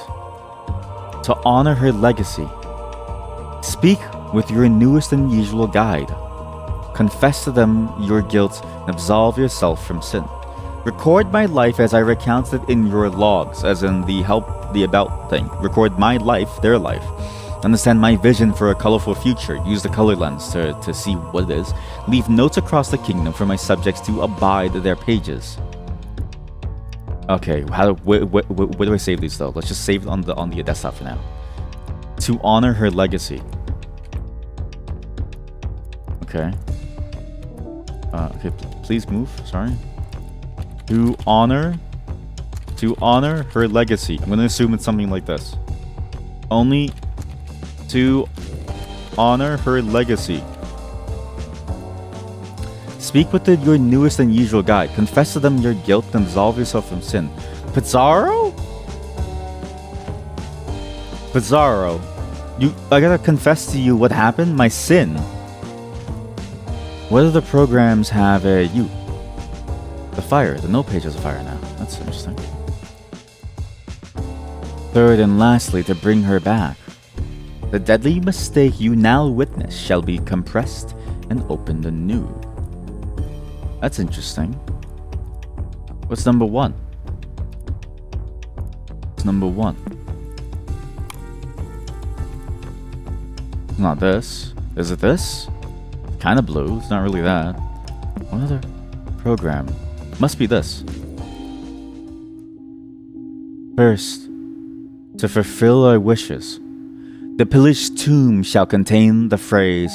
to honor her legacy, speak with your newest and usual guide. Confess to them your guilt and absolve yourself from sin. Record my life as I recounted it in your logs, as in the about thing. Record my life, their life. Understand my vision for a colorful future. Use the color lens to see what it is. Leave notes across the kingdom for my subjects to abide their pages. Okay, where do I save these though? Let's just save it on the desktop for now. To honor her legacy. Okay. Okay, please move. Sorry. To honor her legacy. I'm gonna assume it's something like this. Only to honor her legacy. Speak with your newest and usual guide. Confess to them your guilt and absolve yourself from sin. Pizarro? Pizarro, I gotta confess to you what happened. My sin. What other programs have the note page has a fire now. That's interesting. Third and lastly, to bring her back. The deadly mistake you now witness shall be compressed and opened anew. That's interesting. What's number 1? It's number 1. It's not this. Is it this? Kind of blue. It's not really that. What other program? Must be this. First, to fulfill our wishes, The pillaged tomb shall contain the phrase,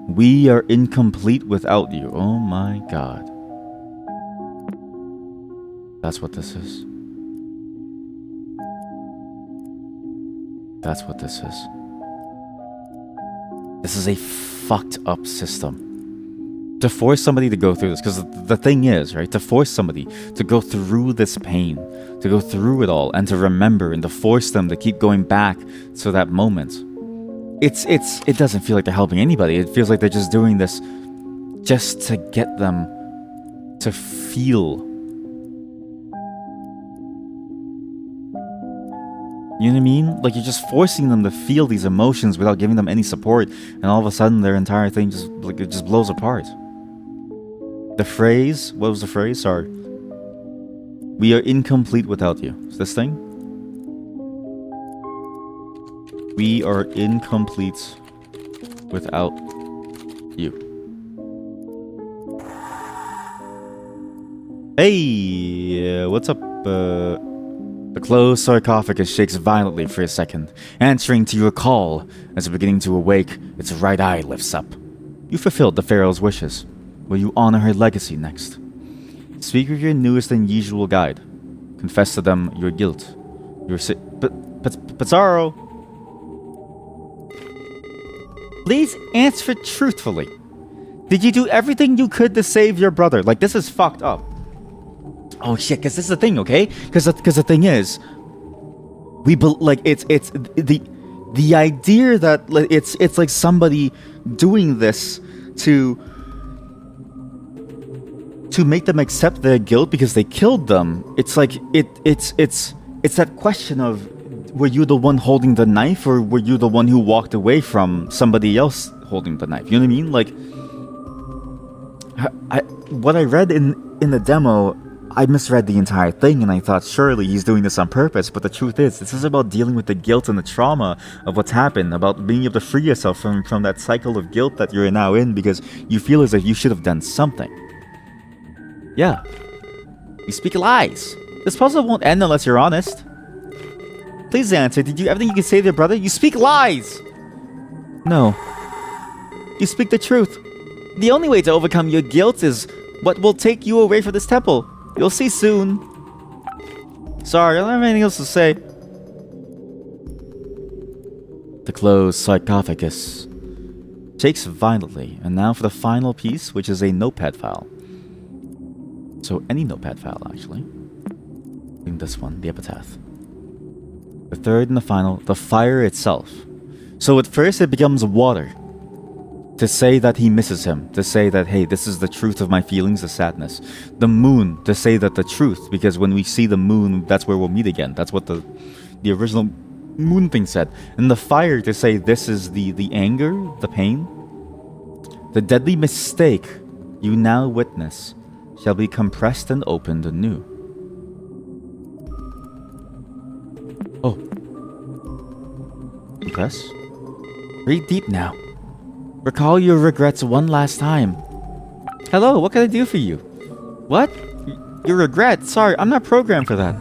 "We are incomplete without you." Oh my god. That's what this is. That's what this is. This is a fucked up system. To force somebody to go through this, because the thing is, right, to force somebody to go through this pain, to go through it all, and to remember, and to force them to keep going back to that moment, it doesn't feel like they're helping anybody. It feels like they're just doing this just to get them to feel. You know what I mean? Like, you're just forcing them to feel these emotions without giving them any support, and all of a sudden their entire thing just, like, it just blows apart. The phrase, what was the phrase? Sorry. "We are incomplete without you." Is this thing? "We are incomplete without you." Hey, what's up? The closed sarcophagus shakes violently for a second, answering to your call. As beginning to awake, its right eye lifts up. You fulfilled the Pharaoh's wishes. Will you honor her legacy next? Speak with your newest than usual guide. Confess to them your guilt. Pizarro! Please answer truthfully. Did you do everything you could to save your brother? Like, this is fucked up. Oh shit, because this is the thing, okay? Because the thing is, it's the idea that it's like somebody doing this to make them accept their guilt because they killed them. It's like it's that question of, were you the one holding the knife, or were you the one who walked away from somebody else holding the knife? You know what I mean? Like, what I read in the demo, I misread the entire thing, and I thought surely he's doing this on purpose. But the truth is, this is about dealing with the guilt and the trauma of what's happened, about being able to free yourself from that cycle of guilt that you're now in because you feel as if you should have done something. Yeah. You speak lies. This puzzle won't end unless you're honest. Please answer. Did you everything you can save your brother? You speak lies! No. You speak the truth. The only way to overcome your guilt is what will take you away from this temple. You'll see soon. Sorry, I don't have anything else to say. The closed sarcophagus shakes violently, and now for the final piece, which is a notepad file. So any notepad file, actually. I think this one, the epitaph. The third and the final, the fire itself. So at first it becomes water. To say that he misses him. To say that, hey, this is the truth of my feelings, the sadness. The moon, to say that the truth, because when we see the moon, that's where we'll meet again. That's what the original moon thing said. And the fire, to say this is the anger, the pain. The deadly mistake you now witness shall be compressed and opened anew. Oh. Compress? Breathe deep now. Recall your regrets one last time. Hello, what can I do for you? What? Your regret? Sorry, I'm not programmed for that.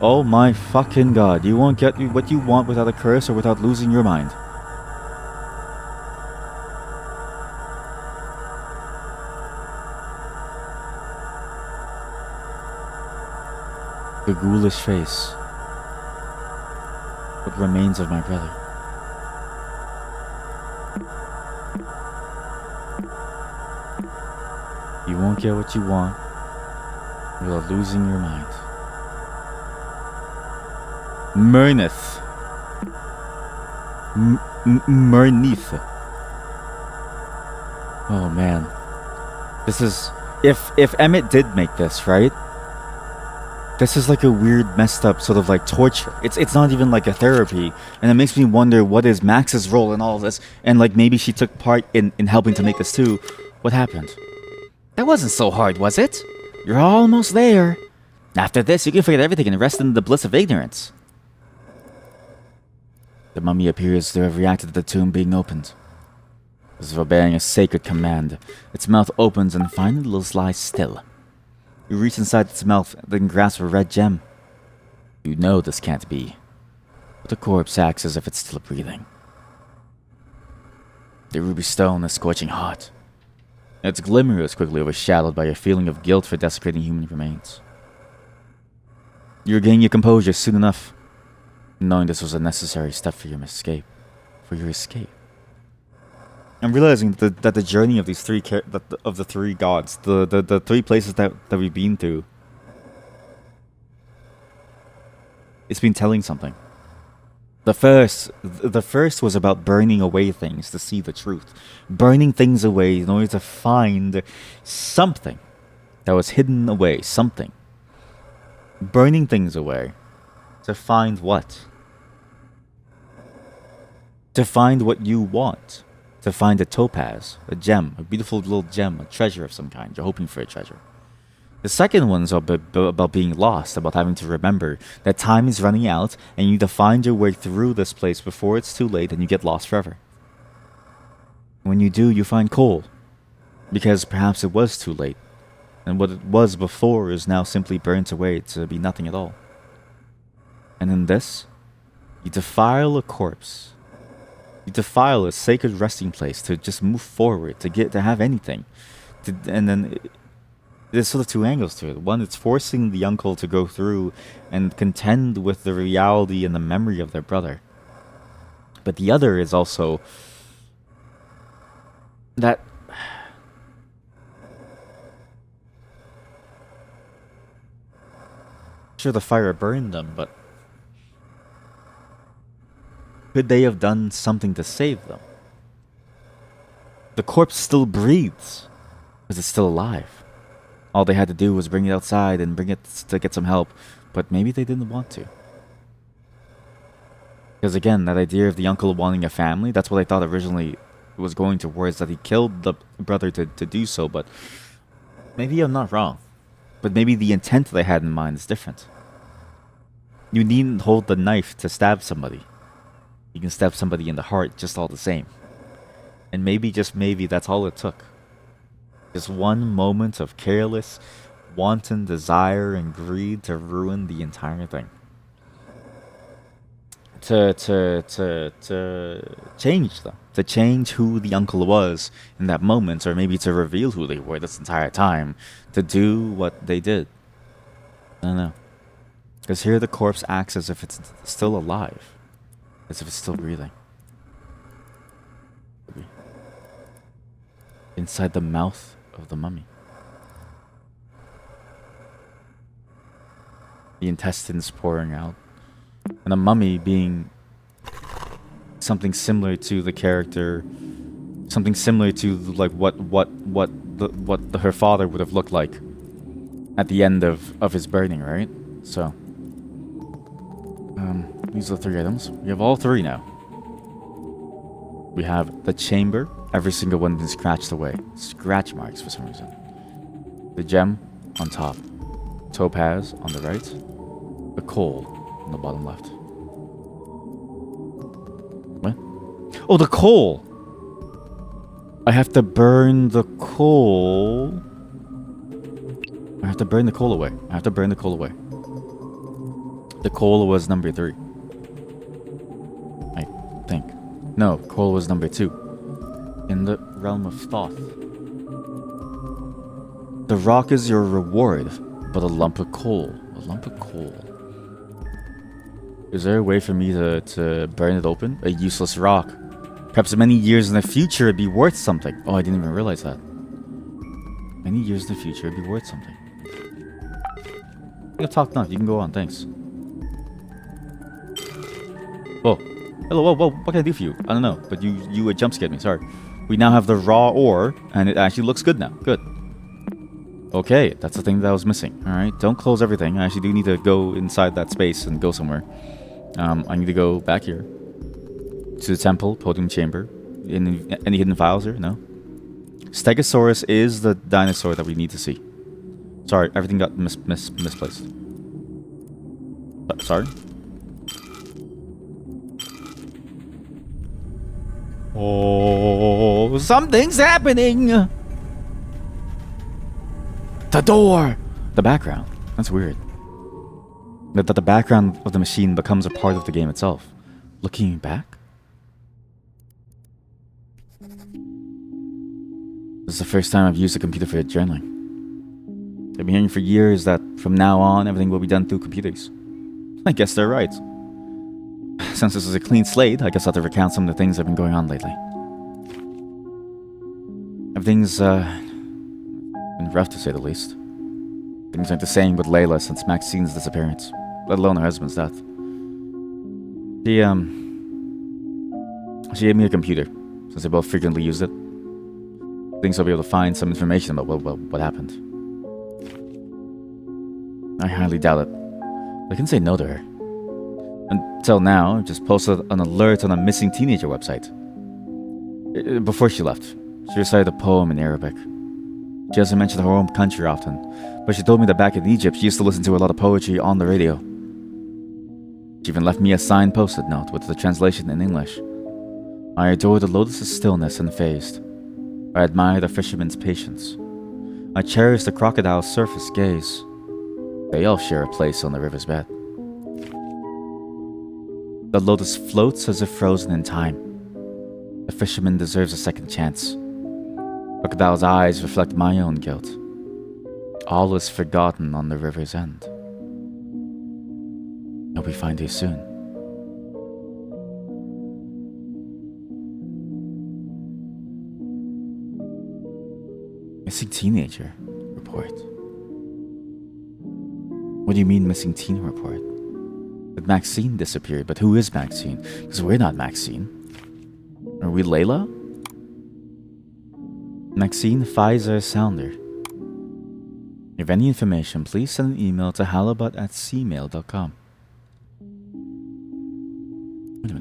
Oh my fucking god, you won't get what you want without a curse or without losing your mind. The ghoulish face. What remains of my brother? You won't get what you want without losing your mind. Mernith. Mernith. Oh man. This is... If Emmett did make this, right? This is like a weird, messed up sort of like torture. It's not even like a therapy. And it makes me wonder, what is Max's role in all of this? And like maybe she took part in helping to make this too. What happened? That wasn't so hard, was it? You're almost there. After this, you can forget everything and rest in the bliss of ignorance. The mummy appears to have reacted to the tomb being opened. As if obeying a sacred command, its mouth opens and finally lies still. You reach inside its mouth, then grasp a red gem. You know this can't be. but the corpse acts as if it's still breathing. The ruby stone is scorching hot. Its glimmer is quickly overshadowed by a feeling of guilt for desecrating human remains. You regain your composure soon enough, knowing this was a necessary step for your escape. I'm realizing that the journey of these of the three gods, the three places that we've been to, it's been telling something. The first was about burning away things to see the truth, burning things away in order to find something that was hidden away, something. Burning things away to find what? To find what you want. To find a topaz, a gem, a beautiful little gem, a treasure of some kind. You're hoping for a treasure. The second one's about being lost, about having to remember that time is running out and you need to find your way through this place before it's too late and you get lost forever. When you do, you find coal, because perhaps it was too late, and what it was before is now simply burnt away to be nothing at all. And in this, you defile a corpse. You defile a sacred resting place to just move forward, to have anything. And then there's sort of two angles to it. One, it's forcing the uncle to go through and contend with the reality and the memory of their brother. But the other is also that sure, the fire burned them, but could they have done something to save them? The corpse still breathes, because it's still alive. All they had to do was bring it outside and bring it to get some help, but maybe they didn't want to. Because again, that idea of the uncle wanting a family, that's what I thought originally was going towards, that he killed the brother to do so, but maybe I'm not wrong. But maybe the intent that I had in mind is different. You needn't hold the knife to stab somebody. You can stab somebody in the heart just all the same. And maybe, just maybe, that's all it took. Just one moment of careless, wanton desire and greed to ruin the entire thing. To change them. To change who the uncle was in that moment, or maybe to reveal who they were this entire time. To do what they did. I don't know. Because here the corpse acts as if it's still alive. As if it's still breathing. Inside the mouth of the mummy. The intestines pouring out. And the mummy being something similar to the character, something similar to like what her father would have looked like at the end of his burning, right? So these are the three items. We have all three now. We have the chamber. Every single one been scratched away. Scratch marks for some reason. The gem on top. Topaz on the right. The coal on the bottom left. What? Oh, the coal! I have to burn the coal. I have to burn the coal away. I have to burn the coal away. The coal was number 3. I think. No, coal was number 2. In the realm of Thoth. The rock is your reward, but a lump of coal. A lump of coal. Is there a way for me to burn it open? A useless rock. Perhaps many years in the future it'd be worth something. Oh, I didn't even realize that. Many years in the future it'd be worth something. I've talked enough. You can go on. Thanks. Whoa. Hello, whoa. What can I do for you? I don't know. But you jump scared me. Sorry. We now have the raw ore, and it actually looks good now. Good. Okay, that's the thing that I was missing. Alright, don't close everything. I actually do need to go inside that space and go somewhere. I need to go back here. To the temple, podium chamber. Any hidden files here? No. Stegosaurus is the dinosaur that we need to see. Sorry, everything got misplaced. Sorry? Oh, something's happening! The door! The background. That's weird. That the background of the machine becomes a part of the game itself. Looking back? This is the first time I've used a computer for journaling. I've been hearing for years that from now on, everything will be done through computers. I guess they're right. Since this is a clean slate, I guess I'll have to recount some of the things that have been going on lately. Everything's, been rough to say the least. Things aren't the same with Layla since Maxine's disappearance, let alone her husband's death. She gave me a computer, since they both frequently used it. Thinks I'll be able to find some information about what happened. I highly doubt it. I can say no to her. Until now, I just posted an alert on a missing teenager website. Before she left, she recited a poem in Arabic. She doesn't mention her home country often, but she told me that back in Egypt she used to listen to a lot of poetry on the radio. She even left me a signed post-it note with the translation in English. I adore the lotus's stillness unfazed. I admire the fisherman's patience. I cherish the crocodile's surface gaze. They all share a place on the river's bed. The lotus floats as if frozen in time. The fisherman deserves a second chance. Crocodile's eyes reflect my own guilt. All is forgotten on the river's end. Hope we find you soon. Missing teenager report. What do you mean missing teen report? That Maxine disappeared, but who is Maxine? Because we're not Maxine. Are we Layla? Maxine Pfizer Sounder. If you have any information, please send an email to halibut@cmail.com. Wait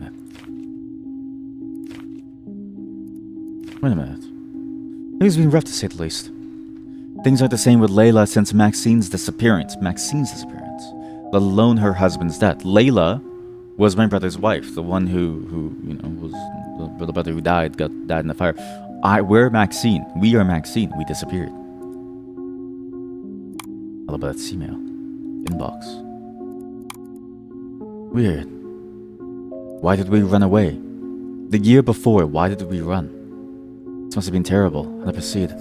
a minute. Things have been rough to say the least. Things aren't the same with Layla since Maxine's disappearance, let alone her husband's death. Layla was my brother's wife, the one who was the brother who died in the fire. We're Maxine. We are Maxine. We disappeared. All about that email. Inbox. Weird. Why did we run away? The year before, why did we run? This must have been terrible. How to proceed?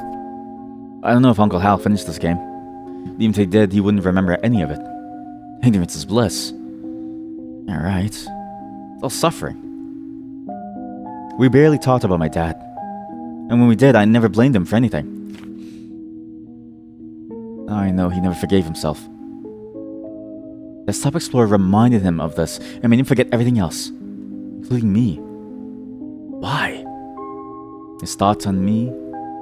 I don't know if Uncle Hal finished this game. Even if he did, he wouldn't remember any of it. Ignorance is bliss. Alright. It's all suffering. We barely talked about my dad. And when we did, I never blamed him for anything. I know he never forgave himself. Desktop Explorer reminded him of this and made him forget everything else, including me. Why? His thoughts on me,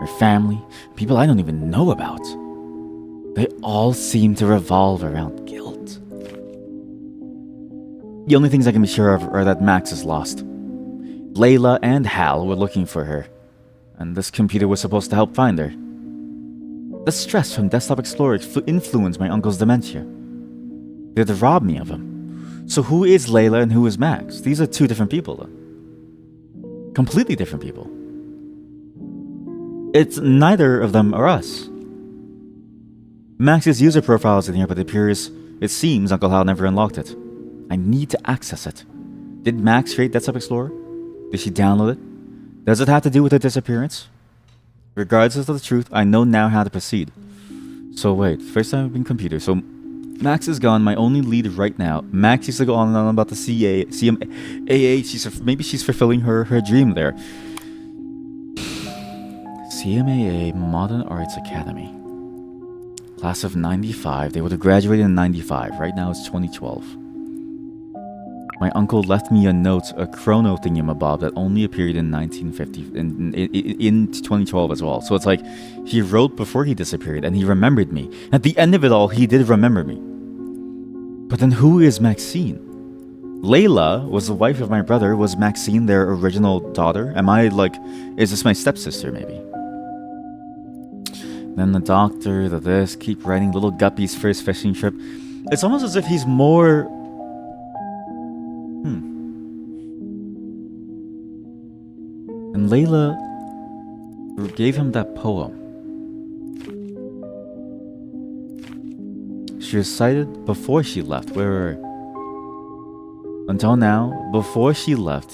her family, people I don't even know about. They all seem to revolve around guilt. The only things I can be sure of are that Max is lost. Layla and Hal were looking for her, and this computer was supposed to help find her. The stress from Desktop Explorer influenced my uncle's dementia. They had to rob me of him. So who is Layla and who is Max? These are two different people, though. Completely different people. It's neither of them are us. Max's user profile is in here, but it seems Uncle Hal never unlocked it. I need to access it. Did Max create Desktop Explorer? Did she download it? Does it have to do with her disappearance? Regardless of the truth, I know now how to proceed. So wait, first time I've been computer. So Max is gone, my only lead right now. Max used to go on and on about the CMAA. Maybe she's fulfilling her dream there. CMAA Modern Arts Academy. Class of 95. They would have graduated in 95. Right now it's 2012. My uncle left me a note, a chrono thingamabob that only appeared in 1950, in 2012 as well. So it's like he wrote before he disappeared and he remembered me. At the end of it all, he did remember me. But then who is Maxine? Layla was the wife of my brother. Was Maxine their original daughter? Is this my stepsister maybe? Then the doctor, keep writing little Guppy's first fishing trip. It's almost as if he's more... And Layla gave him that poem. She recited before she left, where Until now, before she left,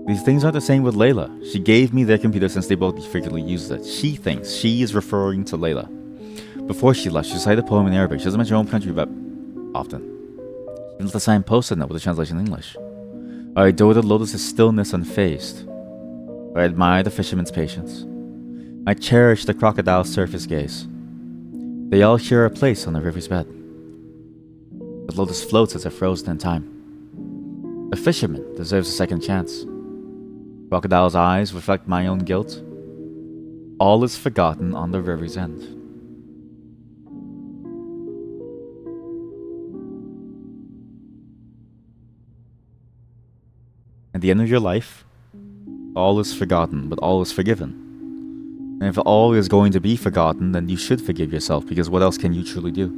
these things aren't the same with Layla. She gave me their computer since they both frequently used it. She thinks she is referring to Layla. Before she left, she recited a poem in Arabic. She doesn't mention her home country but often. She left a signed post-it note with a translation in English. I adore the lotus's stillness unfazed. I admire the fisherman's patience. I cherish the crocodile's surface gaze. They all share a place on the river's bed. The lotus floats as if frozen in time. The fisherman deserves a second chance. Crocodile's eyes reflect my own guilt. All is forgotten on the river's end. At the end of your life, all is forgotten, but all is forgiven. And if all is going to be forgotten, then you should forgive yourself, because what else can you truly do?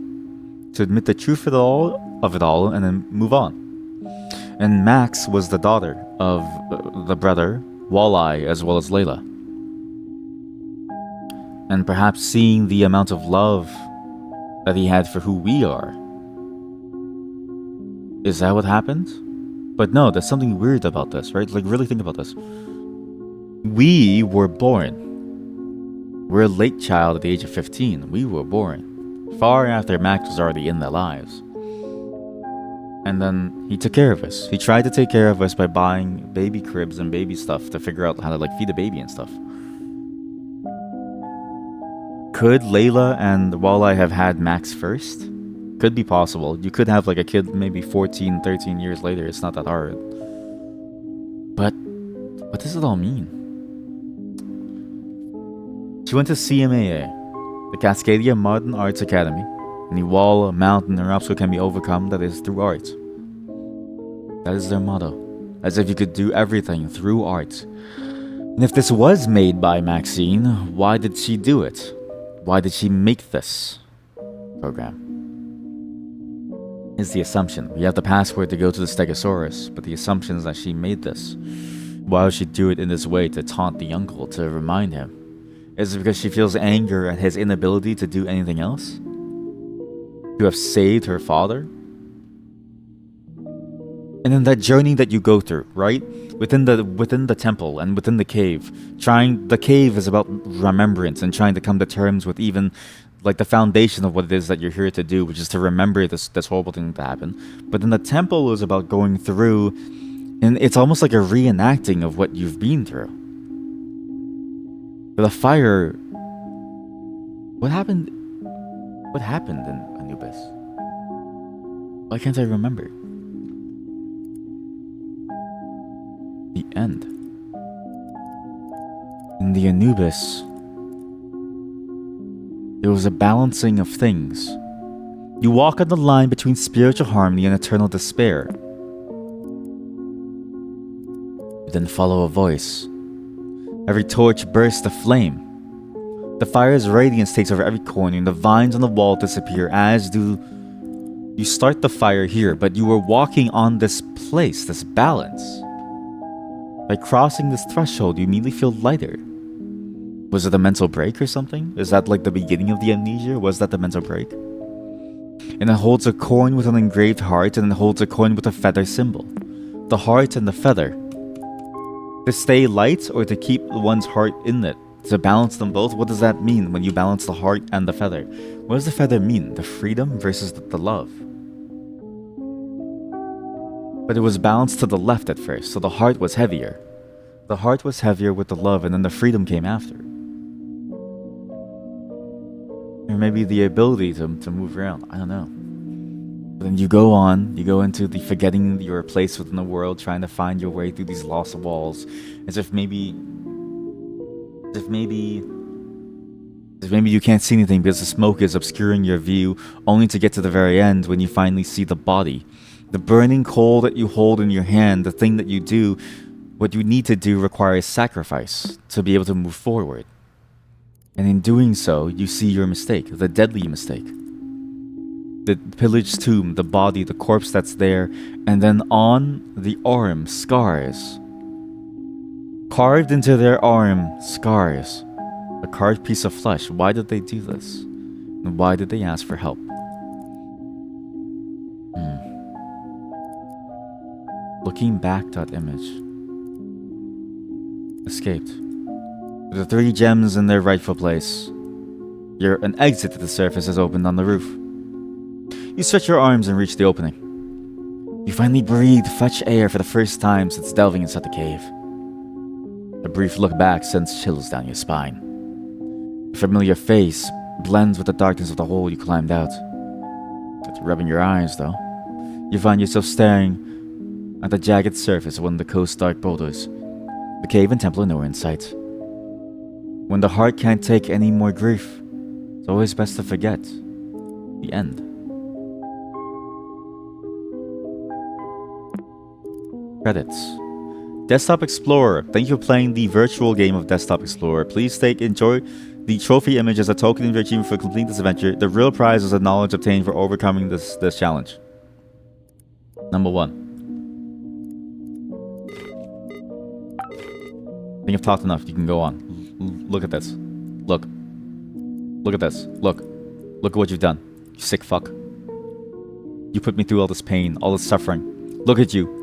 To admit the truth of it all and then move on. And Max was the daughter of the brother, Walleye, as well as Layla. And perhaps seeing the amount of love that he had for who we are. Is that what happened? But no, there's something weird about this, right? Like, really think about this. We were born. We're a late child at the age of 15. We were born far after Max was already in their lives. And then he took care of us. He tried to take care of us by buying baby cribs and baby stuff to figure out how to like feed a baby and stuff. Could Layla and Walleye have had Max first? Could be possible. You could have like a kid maybe 14, 13 years later. It's not that hard. But what does it all mean? She went to CMAA, the Cascadia Modern Arts Academy. Any wall, mountain, or obstacle can be overcome, that is through art. That is their motto. As if you could do everything through art. And if this was made by Maxine, why did she do it? Why did she make this program? Is the assumption. We have the password to go to the Stegosaurus, but the assumption is that she made this. Why would she do it in this way to taunt the uncle, to remind him? Is it because she feels anger at his inability to do anything else? To have saved her father? And then that journey that you go through, right? Within the temple and within the cave. The cave is about remembrance and trying to come to terms with even like the foundation of what it is that you're here to do, which is to remember this horrible thing that happened. But then the temple is about going through, and it's almost like a reenacting of what you've been through. But the fire, what happened in Anubis? Why can't I remember? The end. In the Anubis, there was a balancing of things. You walk on the line between spiritual harmony and eternal despair. You then follow a voice. Every torch bursts a flame. The fire's radiance takes over every corner, and the vines on the wall disappear, as do... You start the fire here, but you were walking on this place, this balance. By crossing this threshold, you immediately feel lighter. Was it a mental break or something? Is that like the beginning of the amnesia? Was that the mental break? And it holds a coin with an engraved heart, and it holds a coin with a feather symbol. The heart and the feather. To stay light or to keep one's heart in it? To balance them both? What does that mean when you balance the heart and the feather? What does the feather mean? The freedom versus the love. But it was balanced to the left at first, so the heart was heavier. The heart was heavier with the love, and then the freedom came after. Or maybe the ability to move around. I don't know. But then you go on, you go into the forgetting your place within the world, trying to find your way through these lost walls, as if maybe you can't see anything because the smoke is obscuring your view, only to get to the very end when you finally see the body. The burning coal that you hold in your hand, the thing that you do, what you need to do requires sacrifice to be able to move forward. And in doing so, you see your mistake, the deadly mistake. The pillaged tomb, the body, the corpse that's there, and then on the arm, scars. Carved into their arm, scars. A carved piece of flesh. Why did they do this? And why did they ask for help? Looking back, that image. Escaped. With the 3 gems in their rightful place. An exit to the surface has opened on the roof. You stretch your arms and reach the opening. You finally breathe fresh air for the first time since delving inside the cave. A brief look back sends chills down your spine. A familiar face blends with the darkness of the hole you climbed out. It's rubbing your eyes, though. You find yourself staring at the jagged surface of one of the coast's dark boulders. The cave and temple are nowhere in sight. When the heart can't take any more grief, it's always best to forget. The end. Credits. Desktop Explorer. Thank you for playing the virtual game of Desktop Explorer. Please enjoy the trophy image as a token of your achievement for completing this adventure. The real prize is the knowledge obtained for overcoming this challenge. Number 1. I think I've talked enough. You can go on. Look at this. Look. Look at this. Look. Look at what you've done. You sick fuck. You put me through all this pain, all this suffering. Look at you.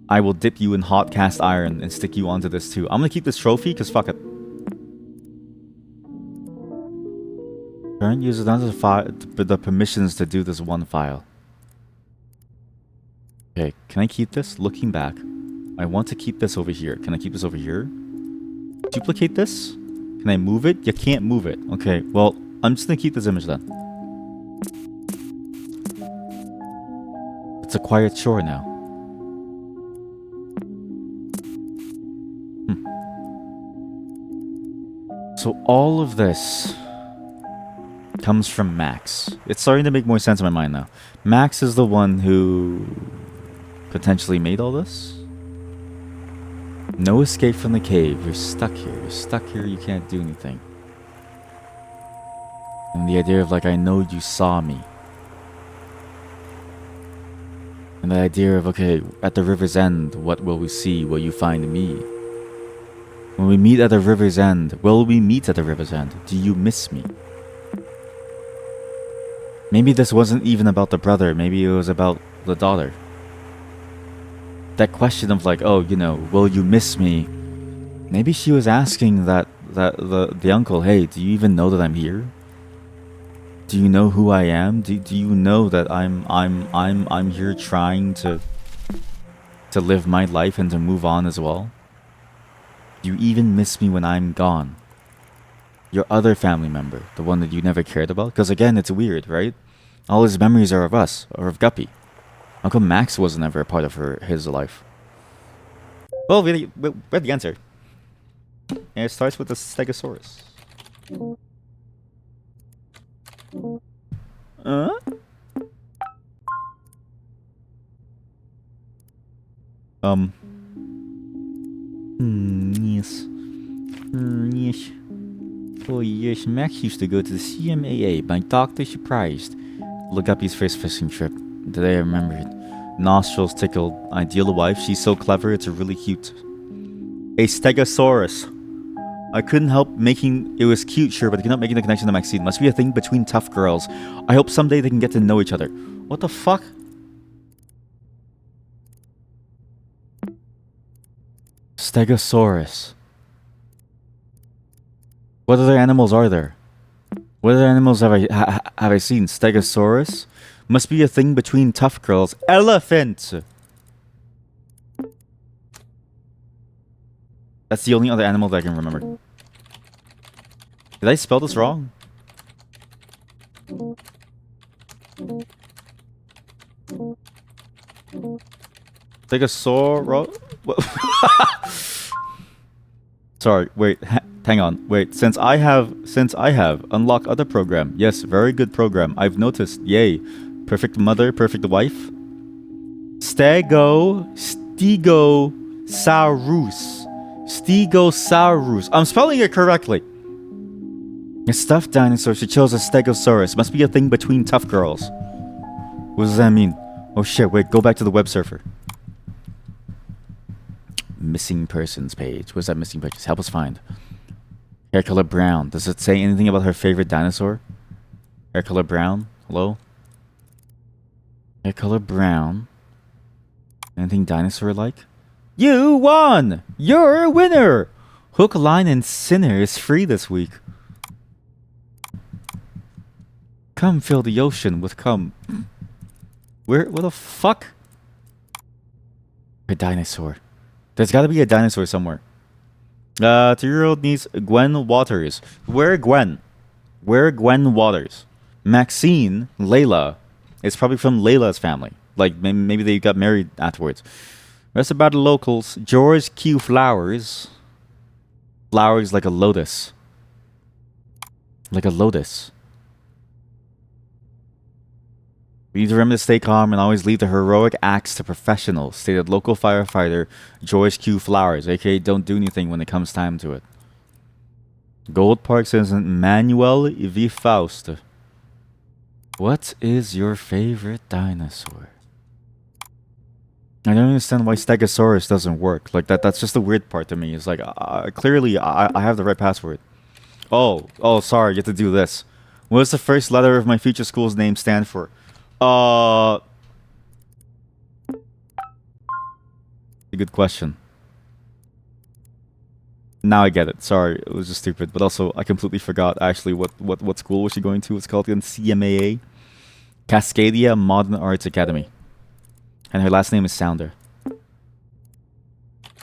I will dip you in hot cast iron and stick you onto this too. I'm gonna keep this trophy because fuck it. Current user down to the permissions to do this one file. Okay, can I keep this? Looking back. I want to keep this over here. Can I keep this over here? Duplicate this? Can I move it? You can't move it. Okay, well, I'm just gonna keep this image then. It's a quiet shore now. So all of this comes from Max. It's starting to make more sense in my mind now. Max is the one who potentially made all this. No escape from the cave. You're stuck here. You're stuck here. You can't do anything. And the idea of like, I know you saw me. And the idea of, okay, at the river's end, what will we see? Will you find me? When we meet at the river's end, will we meet at the river's end? Do you miss me? Maybe this wasn't even about the brother. Maybe it was about the daughter. That question of like, oh, you know, will you miss me? Maybe she was asking the uncle, hey, do you even know that I'm here? Do you know who I am? Do you know that I'm here trying to live my life and to move on as well? Do you even miss me when I'm gone? Your other family member, the one that you never cared about? Because again, it's weird, right? All his memories are of us, or of Guppy. How come Max wasn't ever a part of his life? Well, we read the answer. And it starts with the Stegosaurus. Yes. Yes. Oh yes, Max used to go to the CMAA. My doctor surprised. Look up his first fishing trip. Today I remember it. Nostrils tickled. Ideal wife. She's so clever. It's really cute. A Stegosaurus. I couldn't help making... It was cute, sure, but I could not making the connection to Maxine. Must be a thing between tough girls. I hope someday they can get to know each other. What the fuck? Stegosaurus. What other animals are there? What other animals have I seen? Stegosaurus? Must be a thing between tough girls. Elephant! That's the only other animal that I can remember. Did I spell this wrong? Stegosaurus? Sorry, wait, hang on, wait. Since I have unlock other program. Yes, very good program. I've noticed. Yay, perfect mother, perfect wife. Stegosaurus. I'm spelling it correctly. A stuffed dinosaur. She chose a Stegosaurus. Must be a thing between tough girls. What does that mean? Oh shit! Wait, go back to the web surfer. Missing persons page. What's that missing page? Help us find. Hair color brown. Does it say anything about her favorite dinosaur? Hair color brown. Hello? Hair color brown. Anything dinosaur-like? You won! You're a winner! Hook, line, and sinner is free this week. Come fill the ocean with cum. What the fuck? A dinosaur. There's gotta be a dinosaur somewhere. 3-year-old niece Gwen Waters. Where Gwen? Where Gwen Waters? Maxine, Layla. It's probably from Layla's family. Like, maybe they got married afterwards. Rest about the locals. George Q. Flowers. Flowers like a lotus. Like a lotus. We need to remember to stay calm and always leave the heroic acts to professionals, stated local firefighter George Q. Flowers, aka don't do anything when it comes time to it. Gold Park says Manuel V. Faust. What is your favorite dinosaur? I don't understand why Stegosaurus doesn't work. Like that's just the weird part to me. It's like clearly I have the right password. Oh, sorry, you have to do this. What does the first letter of my future school's name stand for? A good question. Now I get it. Sorry, it was just stupid. But also, I completely forgot actually what school was she going to. It's called again CMAA, Cascadia Modern Arts Academy, and her last name is Sounder.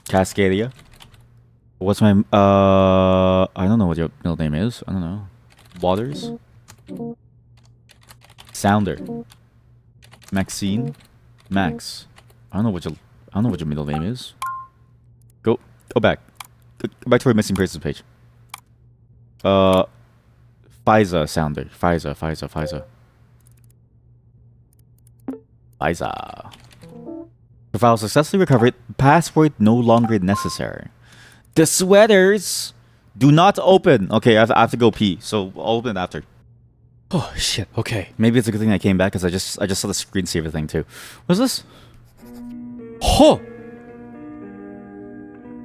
Cascadia. What's my I don't know what your middle name is. I don't know. Waters. Sounder. Maxine. Max. I don't know what your middle name is. Go back. Go back to our missing persons page. Fiza Sounder. Fiza. Profile successfully recovered. Password no longer necessary. The sweaters do not open. Okay, I have to go pee, so I'll open it after. Oh shit. Okay, maybe it's a good thing I came back because I just saw the screensaver thing too. What's this? Oh,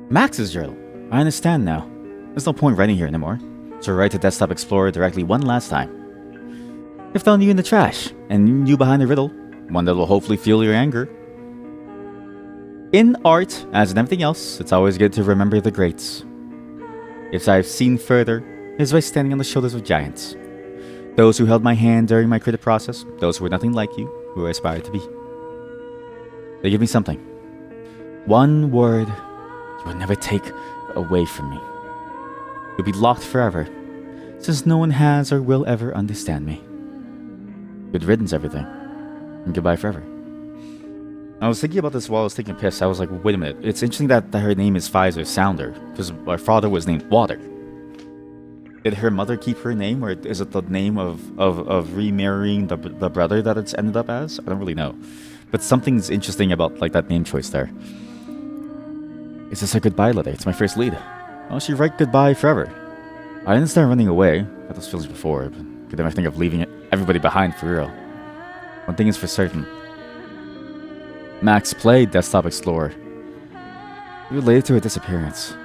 Max's journal. I understand now. There's no point writing here anymore. So write to Desktop Explorer directly one last time. If found you in the trash and you behind the riddle, one that will hopefully fuel your anger. In art, as in everything else, it's always good to remember the greats. If I've seen further, it is by standing on the shoulders of giants. Those who held my hand during my creative process, those who were nothing like you, who I aspired to be. They give me something. One word you will never take away from me. You'll be locked forever, since no one has or will ever understand me. Good riddance, everything. And goodbye forever. I was thinking about this while I was taking a piss. I was like, wait a minute. It's interesting that her name is Fiza Sounder, because my father was named Water. Did her mother keep her name, or is it the name of remarrying the brother that it's ended up as? I don't really know. But something's interesting about like that name choice there. Is this a goodbye letter? It's my first lead. Oh, she write goodbye forever. I didn't start running away. I had those feelings before, but could never think of leaving everybody behind for real. One thing is for certain. Max played Desktop Explorer. Related to her disappearance.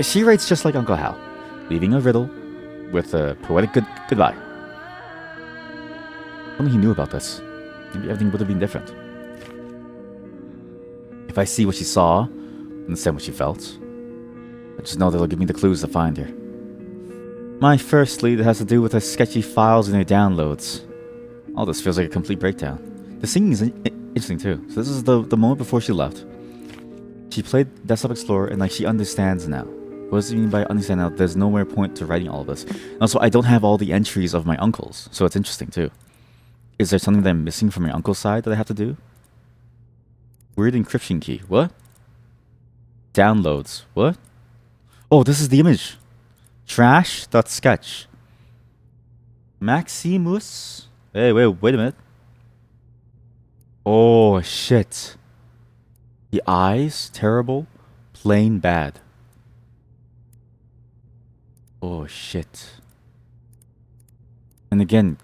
She writes just like Uncle Hal, leaving a riddle with a poetic goodbye. If only he knew about this. Maybe everything would have been different. If I see what she saw, understand what she felt, I just know that it'll give me the clues to find her. My first lead has to do with her sketchy files and her downloads. All this feels like a complete breakdown. The singing is interesting too. So this is the moment before she left. She played Desktop Explorer and like she understands now. What does it mean by understand now? There's no more point to writing all of this. And also, I don't have all the entries of my uncles, so it's interesting too. Is there something that I'm missing from my uncle's side that I have to do? Weird encryption key. What? Downloads. What? Oh, this is the image. Trash.sketch. Maximus. Hey, wait a minute. Oh, shit. The eyes, terrible. Plain bad. Oh, shit. And again,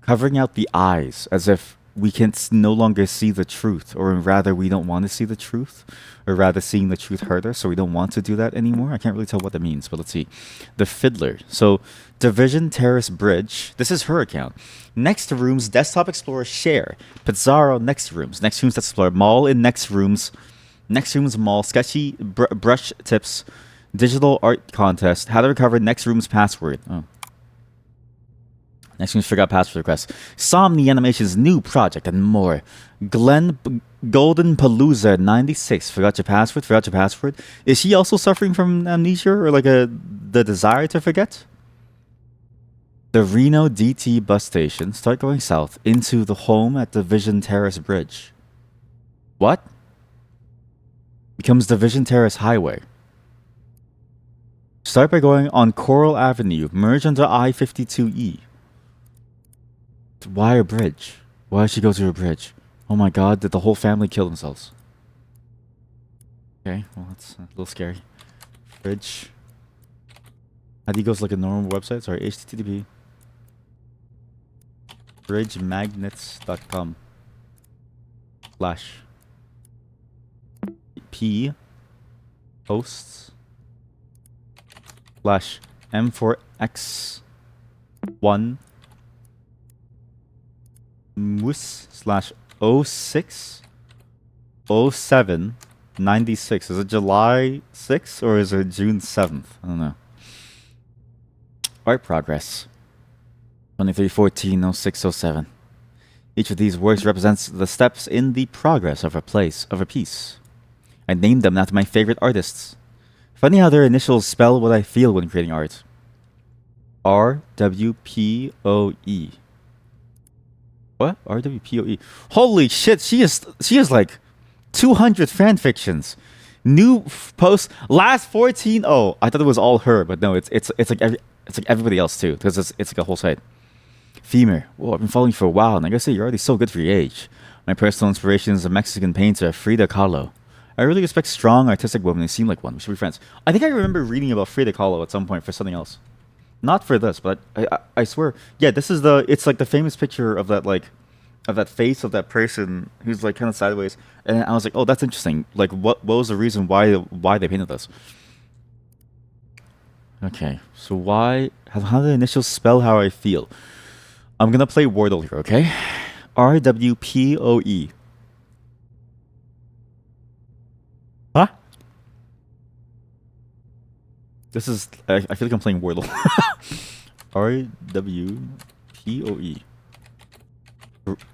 covering out the eyes as if we can no longer see the truth, or rather we don't want to see the truth, or rather seeing the truth hurt us, so we don't want to do that anymore. I can't really tell what that means, but let's see. The Fiddler. So Division Terrace Bridge. This is her account. Next rooms, Desktop Explorer share. Pizarro next rooms. Next rooms, Desktop Explorer. Mall in next rooms. Next rooms mall. Sketchy brush tips. Digital art contest. How to recover next room's password. Oh. Next one's figure out password requests. Somni Animation's new project and more. Golden Palooza 96. Forgot your password? Forgot your password? Is she also suffering from amnesia or like the desire to forget? The Reno DT bus station. Start going south into the home at Division Terrace Bridge. What? Becomes Division Terrace Highway. Start by going on Coral Avenue. Merge onto I-52E. Why a bridge? Why did she go to a bridge? Oh my god, did the whole family kill themselves? Okay, well that's a little scary. Bridge. How do you go to like a normal website? Sorry, http bridgemagnets.com / p hosts / m4x1 moose / 06 07 96. Is it July 6th or is it June 7th? I don't know. Art progress 2314 06 07. Each of these works represents the steps in the progress of a piece. I named them after my favorite artists. Funny how their initials spell what I feel when creating art. RWPOE. What? RWPOE. Holy shit, she is like 200 fan fictions. New post last 14. Oh, I thought it was all her, but no, it's like everybody else too, because it's like a whole site. Femur. Whoa, I've been following you for a while, and I gotta say you're already so good for your age. My personal inspiration is a Mexican painter, Frida Kahlo. I really respect strong, artistic women who seem like one. We should be friends. I think I remember reading about Frida Kahlo at some point for something else. Not for this, but I swear. Yeah, this is it's like the famous picture of that face of that person who's like kind of sideways. And I was like, oh, that's interesting. Like, what was the reason why they painted this? Okay, so how do the initials spell how I feel? I'm gonna play Wordle here, okay? RWPOE. Huh? This is... I feel like I'm playing Wordle. RWPOE.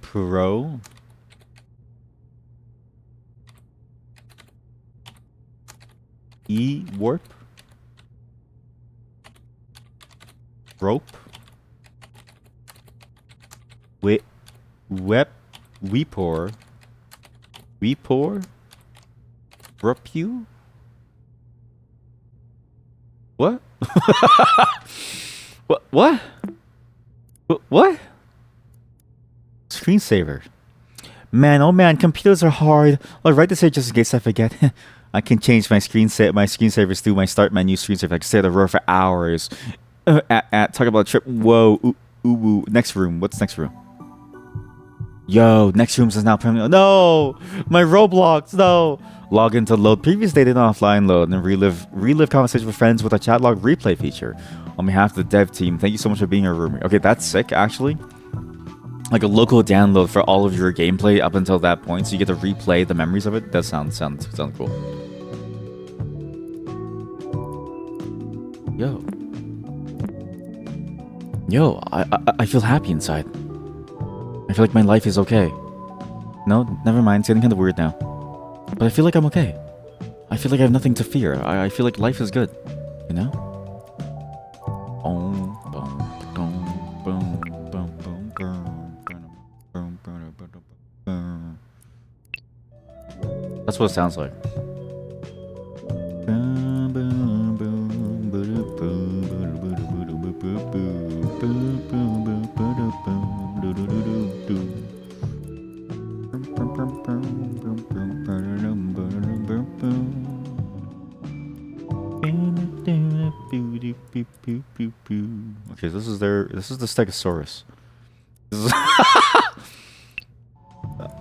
Pro... E-warp? Rope? Weepor? Repu? What? What? What? Screensaver. Man, oh man, computers are hard. I'll write this here just in case I forget. I can change my screensavers through my start menu screensaver. I can stay at the row for hours. Talk about a trip. Whoa. Ooh. Next room. What's next room? Yo, next rooms is now permanent. No! My Roblox, no! Log in to load previous data in offline load and relive conversation with friends with a chat log replay feature. On behalf of the dev team, thank you so much for being a roommate. Okay, that's sick, actually. Like a local download for all of your gameplay up until that point, so you get to replay the memories of it. That sounds cool. Yo, I feel happy inside. I feel like my life is okay. No, never mind. It's getting kind of weird now. But I feel like I'm okay. I feel like I have nothing to fear. I feel like life is good. You know? That's what it sounds like. Okay, this is the Stegosaurus.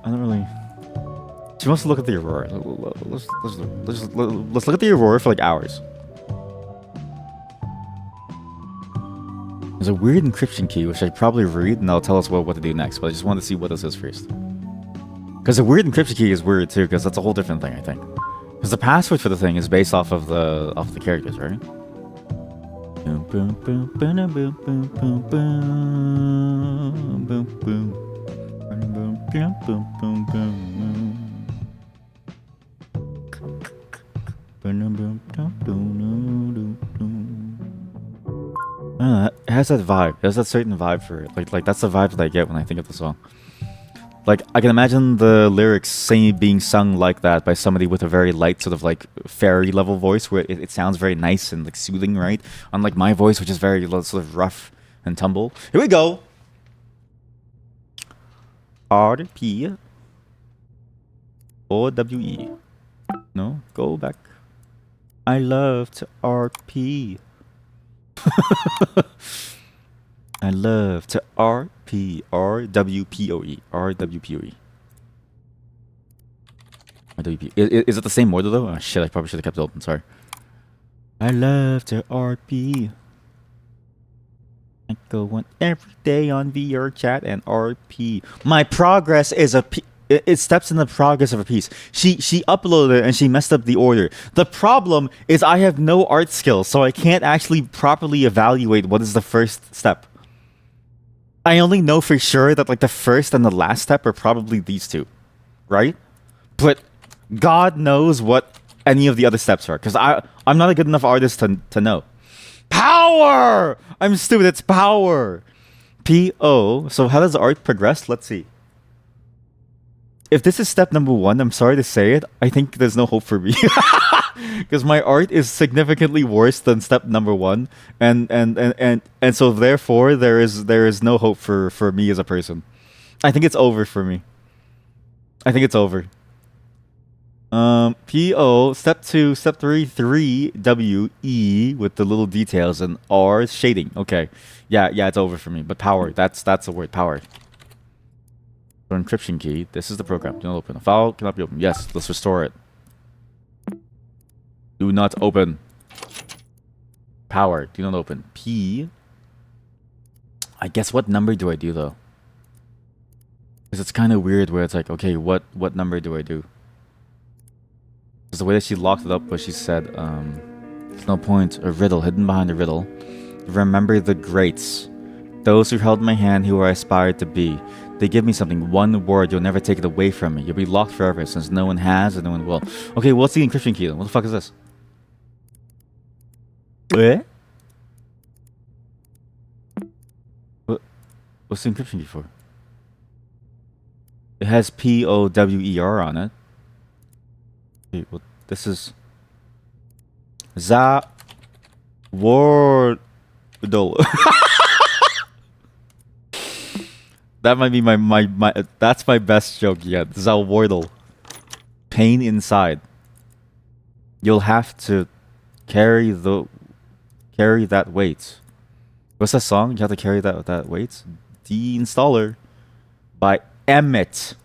I don't really. She wants to look at the Aurora. Let's look at the Aurora for like hours. There's a weird encryption key, which I probably read, and that'll tell us what to do next. But I just want to see what this is first. Because the weird encryption key is weird too, because that's a whole different thing, I think. Because the password for the thing is based off of the characters, right? Boom boom boom boom boom boom boom boom boom boom boom boom boom it has that vibe. It has that certain vibe for it. Like that's the vibe that I get when I think of the song. Like, I can imagine the lyrics being sung like that by somebody with a very light sort of like fairy level voice where it sounds very nice and like soothing, right? Unlike my voice, which is very sort of rough and tumble. Here we go. RP OWE. No, go back. I love to RP. I love to RP. RWPOE. RWPOE. RWP. Is it the same order though? Oh shit, I probably should have kept it open, sorry. I love to RP. I go on every day on VR chat and RP. My progress is a P. It steps in the progress of a piece. She uploaded it and she messed up the order. The problem is I have no art skills, so I can't actually properly evaluate what is the first step. I only know for sure that like the first and the last step are probably these two, right? But God knows what any of the other steps are, because I'm not a good enough artist to know. Power! I'm stupid. It's power. P-O. So how does art progress? Let's see. If this is step number 1, I'm sorry to say it, I think there's no hope for me. Because my art is significantly worse than step number 1, and so therefore there is no hope for me as a person. I think it's over for me. I think it's over. P-O, step 2, step 3, 3, W, E with the little details, and R is shading. Okay. Yeah, it's over for me. But power, that's the word, power. For encryption key, this is the program. Do not open. A file cannot be opened. Yes, let's restore it. Do not open. Power, do not open. P. I guess what number do I do though? Because it's kind of weird where it's like, okay, what number do I do? Because the way that she locked it up was she said, there's no point. A riddle hidden behind a riddle. Remember the greats. Those who held my hand, who I aspired to be. They give me something, one word, you'll never take it away from me. You'll be locked forever, since no one has and no one will. Okay, what's the encryption key then? What the fuck is this? What's the encryption key for? It has P-O-W-E-R on it. Okay, well, this is... Wordle. That might be my that's my best joke yet. Zalwardle. Pain inside. You'll have to carry that weight. What's that song? You have to carry that weight? Deinstaller by Emmett.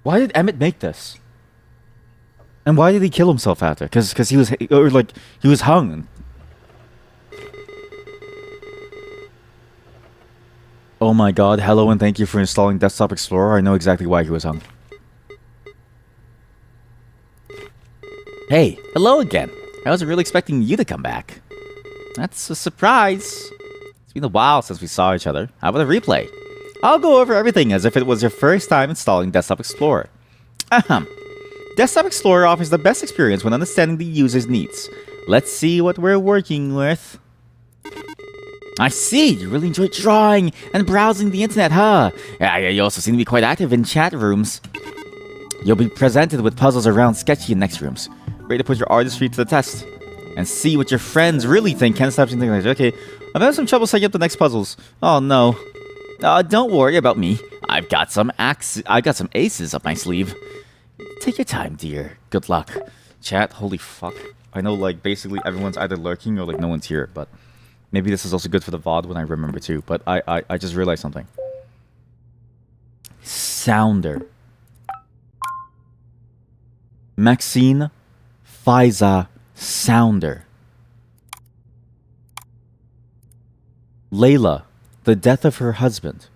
Why did Emmett make this? And why did he kill himself after? Because he was hung. Oh my god, hello and thank you for installing Desktop Explorer. I know exactly why he was hung. Hey, hello again. I wasn't really expecting you to come back. That's a surprise. It's been a while since we saw each other. How about a replay? I'll go over everything as if it was your first time installing Desktop Explorer. Ahem. Desktop Explorer offers the best experience when understanding the user's needs. Let's see what we're working with. I see, you really enjoy drawing and browsing the internet, huh? Yeah, you also seem to be quite active in chat rooms. You'll be presented with puzzles around sketchy and next rooms. Ready to put your artistry to the test. And see what your friends really think. Can't stop something like that. Okay, I'm having some trouble setting up the next puzzles. Oh no. Don't worry about me. I've got some aces up my sleeve. Take your time, dear. Good luck. Chat, holy fuck. I know, like, basically everyone's either lurking or, like, no one's here, but... Maybe this is also good for the VOD when I remember too, but I just realized something. Sounder. Maxine Faiza Sounder. Layla, the death of her husband.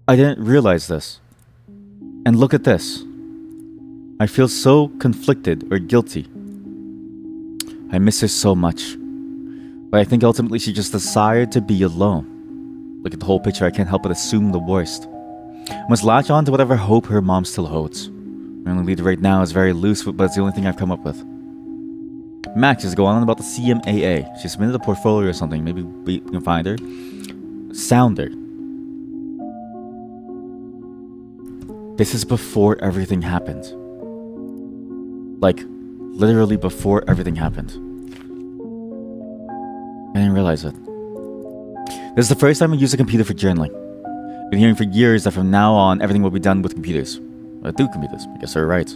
I didn't realize this. And look at this. I feel so conflicted or guilty. I miss her so much. But I think ultimately she just desired to be alone. Look at the whole picture, I can't help but assume the worst. Must latch on to whatever hope her mom still holds. My only lead right now is very loose, but it's the only thing I've come up with. Max is going on about the CMAA. She submitted a portfolio or something. Maybe we can find her. Sounder. This is before everything happened. Like, literally before everything happened. I didn't realize it. This is the first time I use a computer for journaling. Been hearing for years that from now on, everything will be done with computers. Through computers. I guess they're right.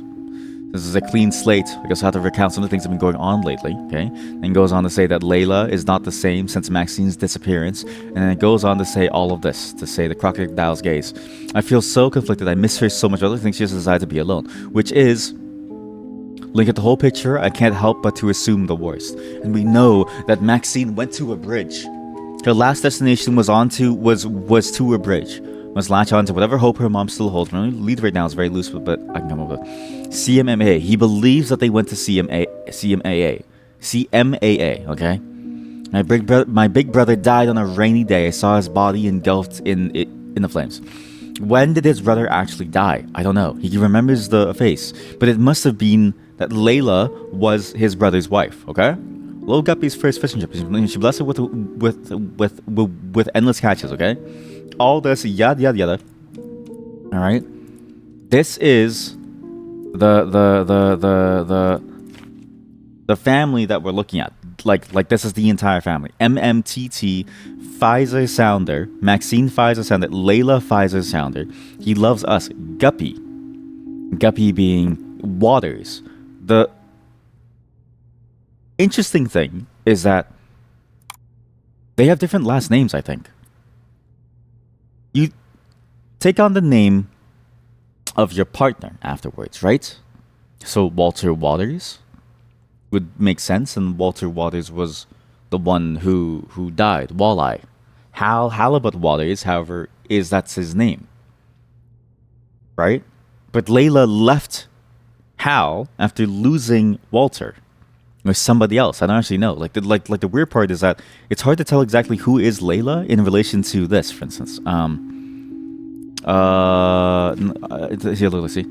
This is a clean slate. I guess I have to recount some of the things that have been going on lately, okay? Then goes on to say that Layla is not the same since Maxine's disappearance. And then it goes on to say all of this, to say the crocodile's gaze. I feel so conflicted. I miss her so much. I don't think she just decided to be alone. Which is, look at the whole picture, I can't help but to assume the worst. And we know that Maxine went to a bridge. Her last destination was to a bridge. Must latch on to whatever hope her mom still holds. My only lead right now is very loose, but I can come up with it. CMAA. He believes that they went to CMAA. CMAA, okay? My big brother died on a rainy day. I saw his body engulfed in the flames. When did his brother actually die? I don't know. He remembers the face, but it must have been that Layla was his brother's wife, okay? Lil Guppy's first fishing trip. She blessed it with endless catches, okay? All this yada yada yada. All right. This is the family that we're looking at. Like this is the entire family. MMTT Pfizer Sounder, Maxine Pfizer Sounder, Layla Pfizer Sounder. He loves us. Guppy. Guppy being Waters. The interesting thing is that they have different last names, I think. You take on the name of your partner afterwards, right? So Walter Waters would make sense, and Walter Waters was the one who died. Walleye. Hal Halibut Waters, however, that's his name, right? But Layla left Hal after losing Walter or somebody else. I don't actually know. Like the weird part is that it's hard to tell exactly who is Layla in relation to this, for instance. Here, let's see.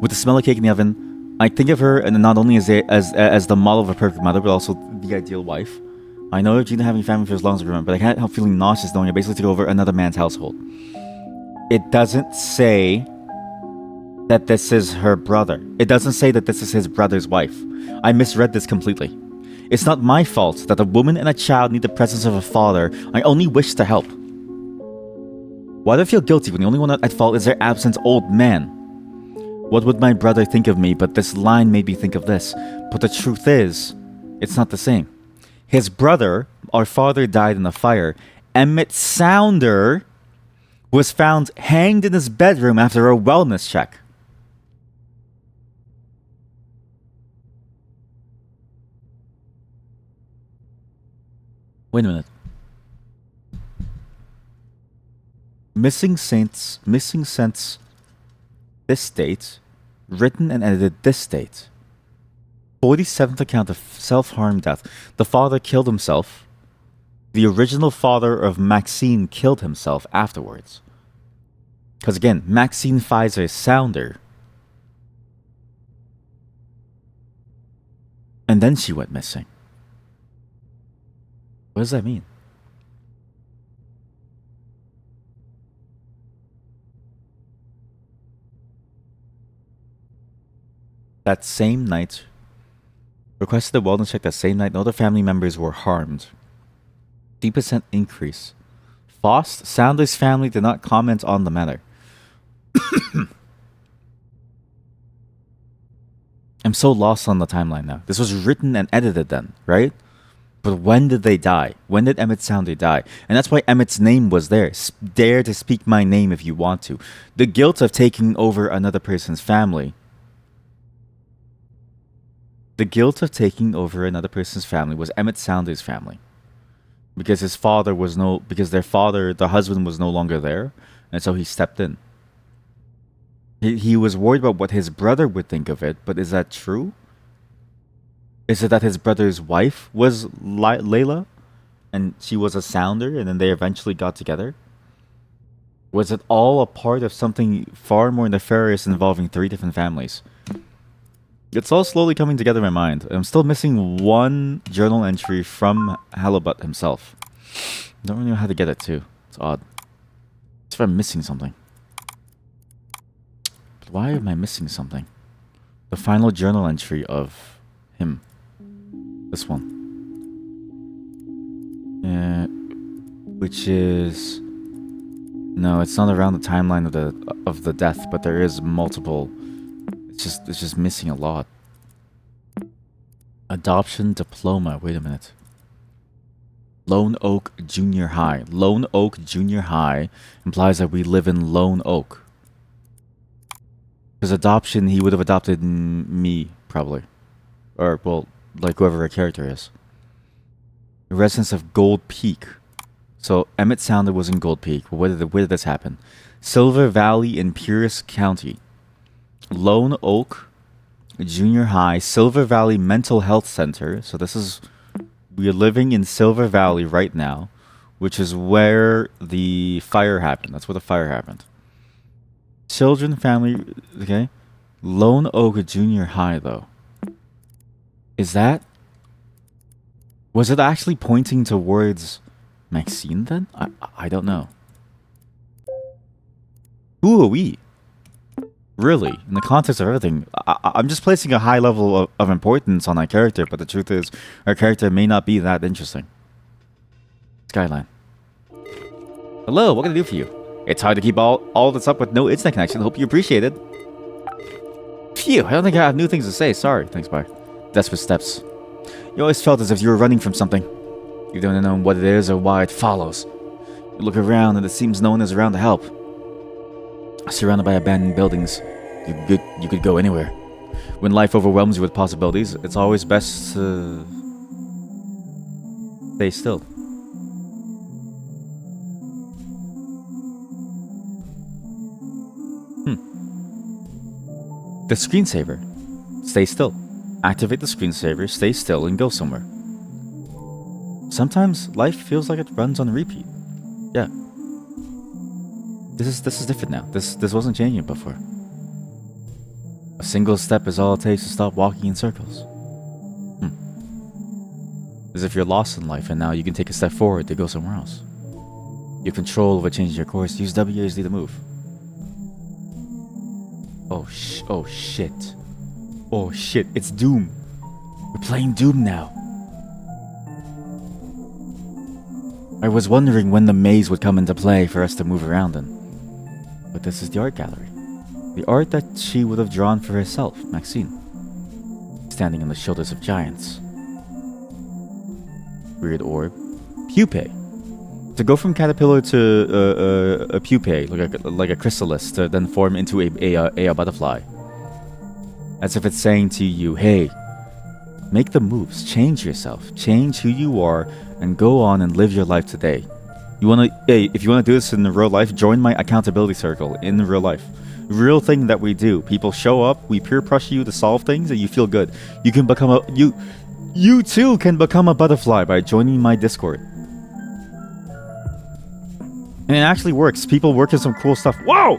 With the smell of cake in the oven, I think of her and not only as the model of a perfect mother, but also the ideal wife. I know Gina having family for as long as I remember, but I can't help feeling nauseous knowing I basically took over another man's household. It doesn't say that this is her brother. It doesn't say that this is his brother's wife. I misread this completely. It's not my fault that a woman and a child need the presence of a father. I only wish to help. Why do I feel guilty when the only one at fault is their absent old man? What would my brother think of me? But this line made me think of this. But the truth is, it's not the same. His brother, our father, died in a fire. Emmett Sounder was found hanged in his bedroom after a wellness check. Wait a minute. Missing Sense this date, written and edited this date. 47th account of self-harm death. The father killed himself. The original father of Maxine killed himself afterwards. Because again, Maxine Pfizer Sounder. And then she went missing. What does that mean? That same night, requested a wellness check that same night, no other family members were harmed. 3% increase. Faust, Sounder's family did not comment on the matter. I'm so lost on the timeline now. This was written and edited then, right? But when did they die? When did Emmett Soundey die? And that's why Emmett's name was there. Dare to speak my name if you want to. The guilt of taking over another person's family. The guilt of taking over another person's family was Emmett Soundey's family. Because his father was because their father, the husband, was no longer there. And so he stepped in. He was worried about what his brother would think of it, but is that true? Is it that his brother's wife was Layla, and she was a sounder, and then they eventually got together? Was it all a part of something far more nefarious involving 3 different families? It's all slowly coming together in my mind. I'm still missing one journal entry from Halibut himself. Don't really know how to get it to. It's odd. It's if I'm missing something. But why am I missing something? The final journal entry of him. This one. Which is... No, it's not around the timeline of the death, but there is multiple. It's just missing a lot. Adoption diploma. Wait a minute. Lone Oak Junior High. Lone Oak Junior High implies that we live in Lone Oak. Because adoption, he would have adopted me, probably. Or, well, like whoever our character is. The residence of Gold Peak. So Emmett Soundey was in Gold Peak. Where did this happen? Silver Valley in Pierce County. Lone Oak Junior High, Silver Valley Mental Health Center. So this is... We are living in Silver Valley right now, which is where the fire happened. That's where the fire happened. Children, family... Okay. Lone Oak Junior High, though. Is that... Was it actually pointing towards Maxine, then? I don't know. Who are we? Really, in the context of everything, I'm just placing a high level of importance on our character, but the truth is, our character may not be that interesting. Skyline. Hello, what can I do for you? It's hard to keep all this up with no internet connection. Hope you appreciate it. Phew, I don't think I have new things to say. Sorry. Thanks, bye. Desperate steps. You always felt as if you were running from something. You don't know what it is or why it follows. You look around and it seems no one is around to help. Surrounded by abandoned buildings, you could go anywhere. When life overwhelms you with possibilities, it's always best to stay still. The screensaver. Stay still. Activate the screensaver, stay still, and go somewhere. Sometimes life feels like it runs on repeat. Yeah. This is different now. This wasn't changing before. A single step is all it takes to stop walking in circles. As if you're lost in life and now you can take a step forward to go somewhere else. You have control over changing your course. Use WASD to move. Oh shit. Oh shit, it's Doom. We're playing Doom now. I was wondering when the maze would come into play for us to move around in. But this is the art gallery. The art that she would have drawn for herself, Maxine. Standing on the shoulders of giants. Weird orb. Pupae. To go from caterpillar to a pupae, like a chrysalis, to then form into a butterfly. As if it's saying to you, hey, make the moves, change yourself, change who you are, and go on and live your life today. If you wanna do this in real life, join my accountability circle in real life. Real thing that we do. People show up, we peer pressure you to solve things, and you feel good. You can become you too can become a butterfly by joining my Discord. And it actually works. People work on some cool stuff. Whoa!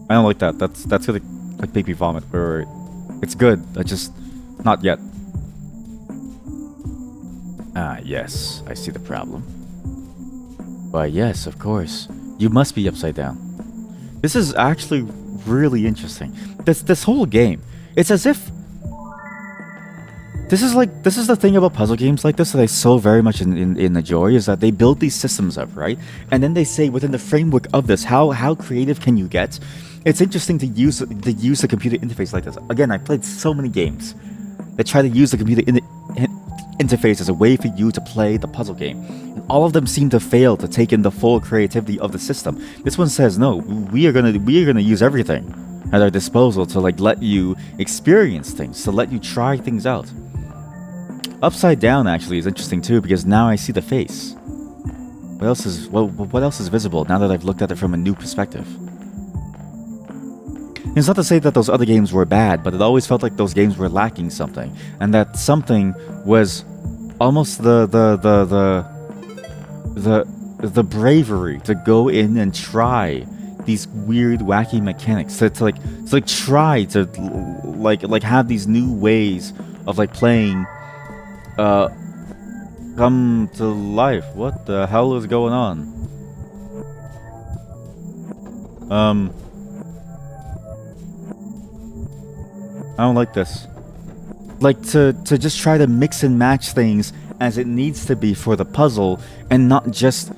I don't like that. That's gonna like make me vomit. Wait. It's good. I just not yet. Ah, yes. I see the problem. Why, yes, of course. You must be upside down. This is actually really interesting. This whole game. It's as if this is the thing about puzzle games like this that I so very much enjoy, is that they build these systems up, right? And then they say within the framework of this, how creative can you get? it's interesting to use the computer interface like this. Again, I played so many games that try to use the computer interface as a way for you to play the puzzle game, and all of them seem to fail to take in the full creativity of the system. This one says no, we are gonna use everything at our disposal to like let you experience things, to let you try things out. Upside down actually is interesting too, because now I see the face. What else is visible now that I've looked at it from a new perspective? It's not to say that those other games were bad, but it always felt like those games were lacking something, and that something was almost the bravery to go in and try these weird, wacky mechanics, to try to like have these new ways of like playing come to life. What the hell is going on? I don't like this. Like to just try to mix and match things as it needs to be for the puzzle, and not just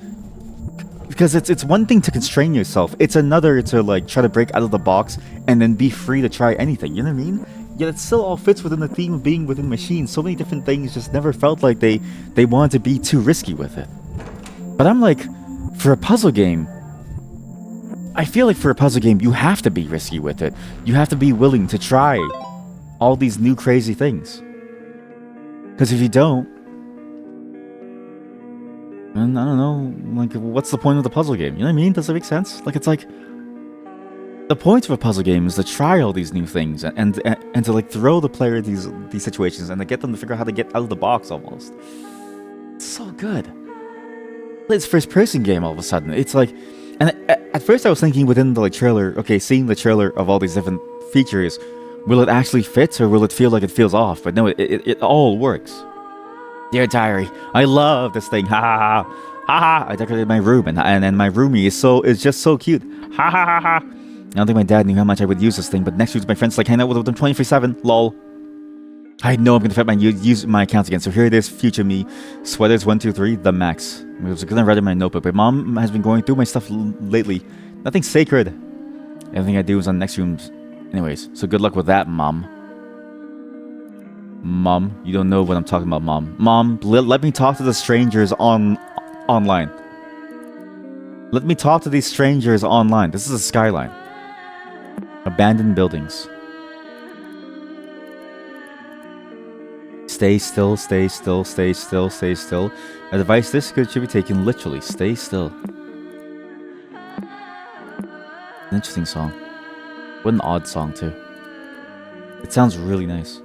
because it's one thing to constrain yourself. It's another to like try to break out of the box and then be free to try anything. You know what I mean? Yet it still all fits within the theme of being within machines. So many different things just never felt like they wanted to be too risky with it. But I'm like, for a puzzle game, I feel like for a puzzle game, you have to be risky with it. You have to be willing to try all these new crazy things. Because if you don't, then I don't know, like, what's the point of the puzzle game? You know what I mean? Does that make sense? Like, it's like, the point of a puzzle game is to try all these new things and to like throw the player these situations and to get them to figure out how to get out of the box almost. It's so good. It's first person game all of a sudden. It's like, and at first I was thinking within the like trailer, okay, seeing the trailer of all these different features, will it actually fit or will it feel like it feels off? But no, it all works. Dear Diary, I love this thing. Ha ha ha. Ha ha. I decorated my room and my roomie is just so cute. Ha ha ha ha. I don't think my dad knew how much I would use this thing, but next week my friends like hang out with them 24/7. Lol. I know I'm gonna fit use my accounts again. So here it is, future me. Sweaters 123, the max. I was gonna write in my notebook, but mom has been going through my stuff lately. Nothing sacred. Everything I do is on next rooms. Anyways, so good luck with that, mom. Mom, you don't know what I'm talking about, mom. Mom, let me talk to the strangers online. Let me talk to these strangers online. This is a skyline. Abandoned buildings. Stay still, stay still, stay still, stay still. A device this good should be taken literally. Stay still. An interesting song. What an odd song, too. It sounds really nice.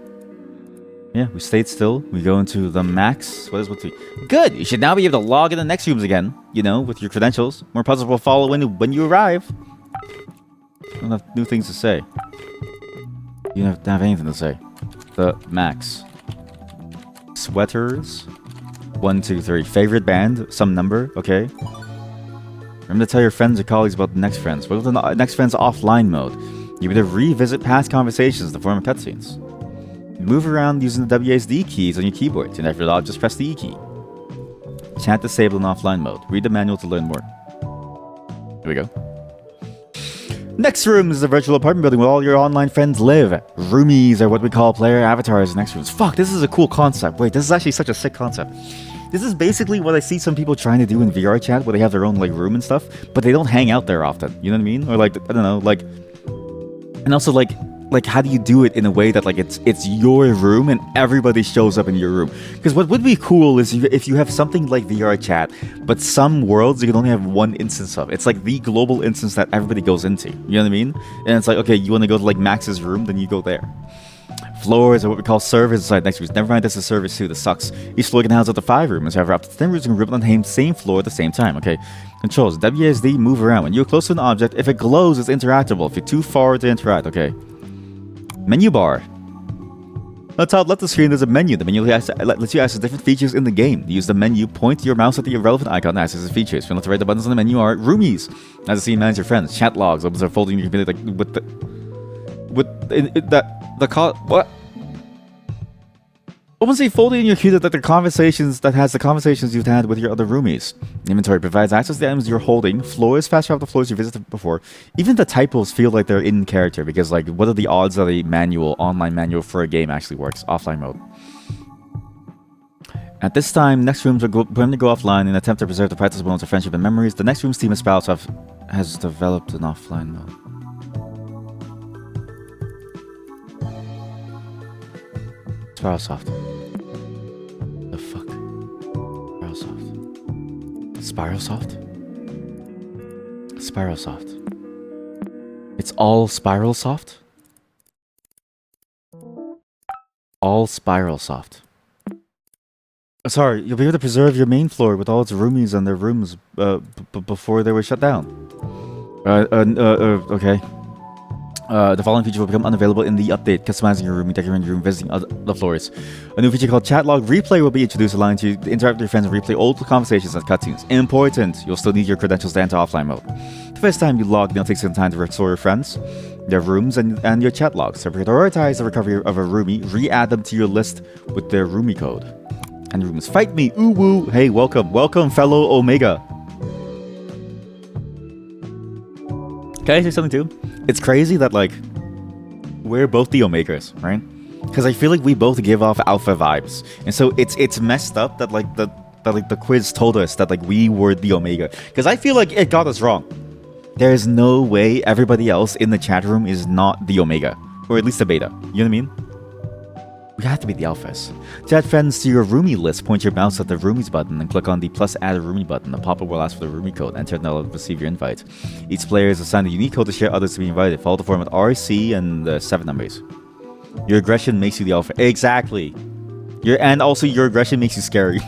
Yeah, we stayed still. We go into the max. What is what's good? You should now be able to log in the next rooms again. You know, with your credentials. More puzzles will follow when you arrive. I don't have new things to say. You don't have anything to say. The max. Sweaters. 1, 2, 3. Favorite band. Some number. Okay. Remember to tell your friends or colleagues about the next friends. What if the next friends offline mode? You better revisit past conversations in the form of cutscenes. Move around using the WASD keys on your keyboard. To never log, just press the E key. Chat disabled in offline mode. Read the manual to learn more. Here we go. Next room is a virtual apartment building where all your online friends live. Roomies are what we call player avatars in next rooms. Fuck, this is a cool concept. Wait, this is actually such a sick concept. This is basically what I see some people trying to do in VR chat, where they have their own like room and stuff, but they don't hang out there often. You know what I mean? Or like, I don't know, like, and also like how do you do it in a way that like it's your room and everybody shows up in your room? Because what would be cool is if you have something like VR chat, but some worlds you can only have one instance of. It's like the global instance that everybody goes into. You know what I mean? And it's like, okay, you want to go to like Max's room, then you go there. Floors are what we call servers inside next rooms. Never mind, this is service 2. This sucks. Each floor can house up to 5 rooms. However, up to 10 rooms can group on the same floor at the same time. Okay. Controls. WSD, move around. When you're close to an object, if it glows, it's interactable. If you're too far to interact, okay. Menu bar. On the top left of the screen, there's a menu. The menu lets you access different features in the game. Use the menu, point your mouse at the relevant icon to access the features. If you want to write the buttons on the menu are roomies. As I see, manage your friends. Chat logs. Opens a folder in your computer like what? OpenSea folded in your queue that the conversations you've had with your other roomies. Inventory provides access to the items you're holding. Floors fast travel the floors you visited before. Even the typos feel like they're in character because, like, what are the odds that a online manual for a game actually works offline mode? At this time, next rooms are going to go offline in an attempt to preserve the practice moments of friendship and memories. The next room's team of spouts has developed an offline mode. Spiralsoft. The fuck? Spiralsoft? Spiralsoft. It's all Spiralsoft? All Spiralsoft. Sorry, you'll be able to preserve your main floor with all its roomies and their rooms before they were shut down. Okay. The following feature will become unavailable in the update. Customizing your room, decorating your room, visiting the floors. A new feature called Chat Log Replay will be introduced, allowing you to interact with your friends and replay old conversations and cutscenes. Important! You'll still need your credentials to enter offline mode. The first time you log, it'll take some time to restore your friends, their rooms, and your chat logs. So prioritize the recovery of a roomie, re-add them to your list with their roomie code. And rooms fight me, ooh woo. Hey, welcome, fellow Omega. Can I say something too? It's crazy that, like, we're both the Omegas, right? Because I feel like we both give off alpha vibes, and so it's messed up that the quiz told us that, like, we were the Omega. Because I feel like it got us wrong. There is no way everybody else in the chat room is not the Omega, or at least the Beta. You know what I mean? We have to be the alphas. To add friends to your roomie list, point your mouse at the roomies button and click on the plus add a roomie button. The pop-up will ask for the roomie code. Enter and they'll receive your invite. Each player is assigned a unique code to share others to be invited. Follow the format RC and 7 numbers. Your aggression makes you the alpha. Exactly. And also your aggression makes you scary.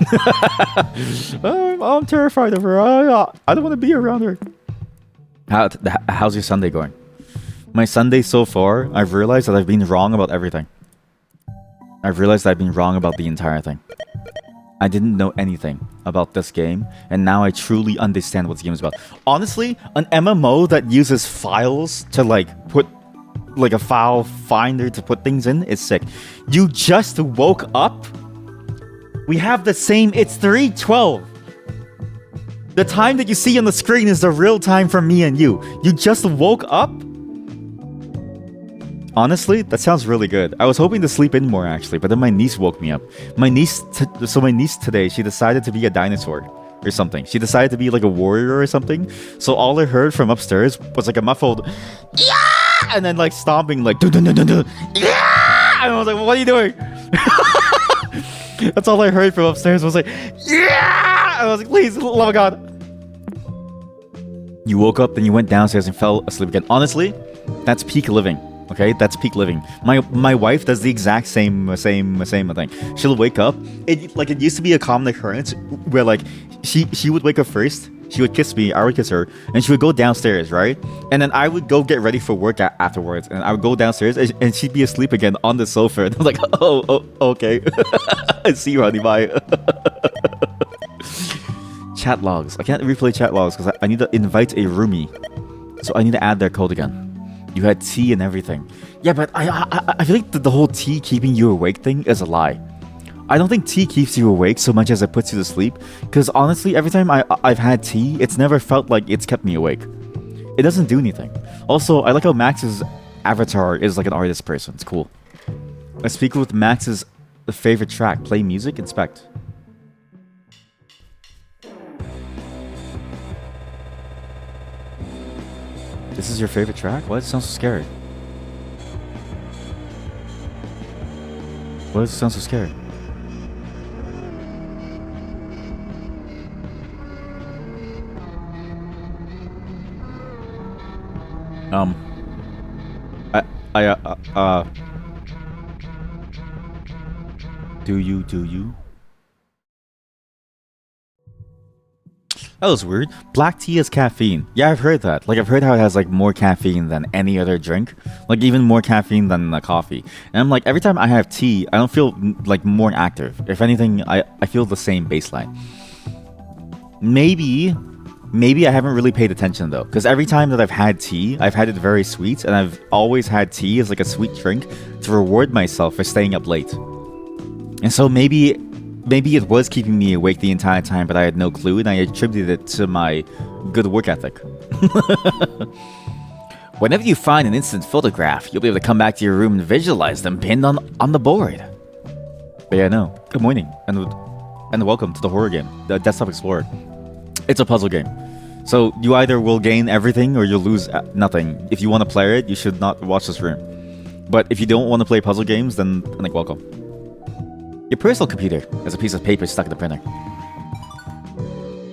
I'm terrified of her. I don't want to be around her. How's your Sunday going? My Sunday so far, I've realized that I've been wrong about everything. I've realized I've been wrong about the entire thing. I didn't know anything about this game, and now I truly understand what this game is about. Honestly, an MMO that uses files to, like, put, like, a file finder to put things in is sick. You just woke up? We have the same, it's 3:12. The time that you see on the screen is the real time for me and you. You just woke up? Honestly, that sounds really good. I was hoping to sleep in more, actually, but then my niece woke me up. My niece today, she decided to be a dinosaur or something. She decided to be like a warrior or something. So all I heard from upstairs was like a muffled, yeah, and then like stomping, like, dun, dun, dun, dun, dun, yeah, and I was like, what are you doing? That's all I heard from upstairs. Was like, yeah, and I was like, please, love of God. You woke up, then you went downstairs and fell asleep again. Honestly, that's peak living. Okay, that's peak living. My wife does the exact same thing. She'll wake up. It used to be a common occurrence where, like, she would wake up first. She would kiss me. I would kiss her, and she would go downstairs, right? And then I would go get ready for work afterwards, and I would go downstairs, and she'd be asleep again on the sofa. And I was like, oh, okay. I see you, honey. Bye. Chat logs. I can't replay chat logs because I need to invite a roomie, so I need to add their code again. You had tea and everything. Yeah, but I feel like the whole tea keeping you awake thing is a lie. I don't think tea keeps you awake so much as it puts you to sleep. Because honestly, every time I've had tea, it's never felt like it's kept me awake. It doesn't do anything. Also, I like how Max's avatar is like an artist person. It's cool. I speak with Max's favorite track. Play music, inspect. This is your favorite track? What? It sounds so scary. Why does it sound so scary? Do you? That was weird. Black tea has caffeine. Yeah, I've heard that. Like, I've heard how it has, like, more caffeine than any other drink. Like, even more caffeine than coffee. And I'm like, every time I have tea, I don't feel, like, more active. If anything, I feel the same baseline. Maybe I haven't really paid attention, though. Because every time that I've had tea, I've had it very sweet. And I've always had tea as, like, a sweet drink to reward myself for staying up late. And And so maybe it was keeping me awake the entire time, but I had no clue, and I attributed it to my good work ethic. Whenever you find an instant photograph, you'll be able to come back to your room and visualize them pinned on the board. But yeah, no. Good morning, and welcome to the horror game, the Desktop Explorer. It's a puzzle game. So you either will gain everything or you'll lose nothing. If you want to play it, you should not watch this room. But if you don't want to play puzzle games, then like welcome. Your personal computer is a piece of paper stuck in the printer.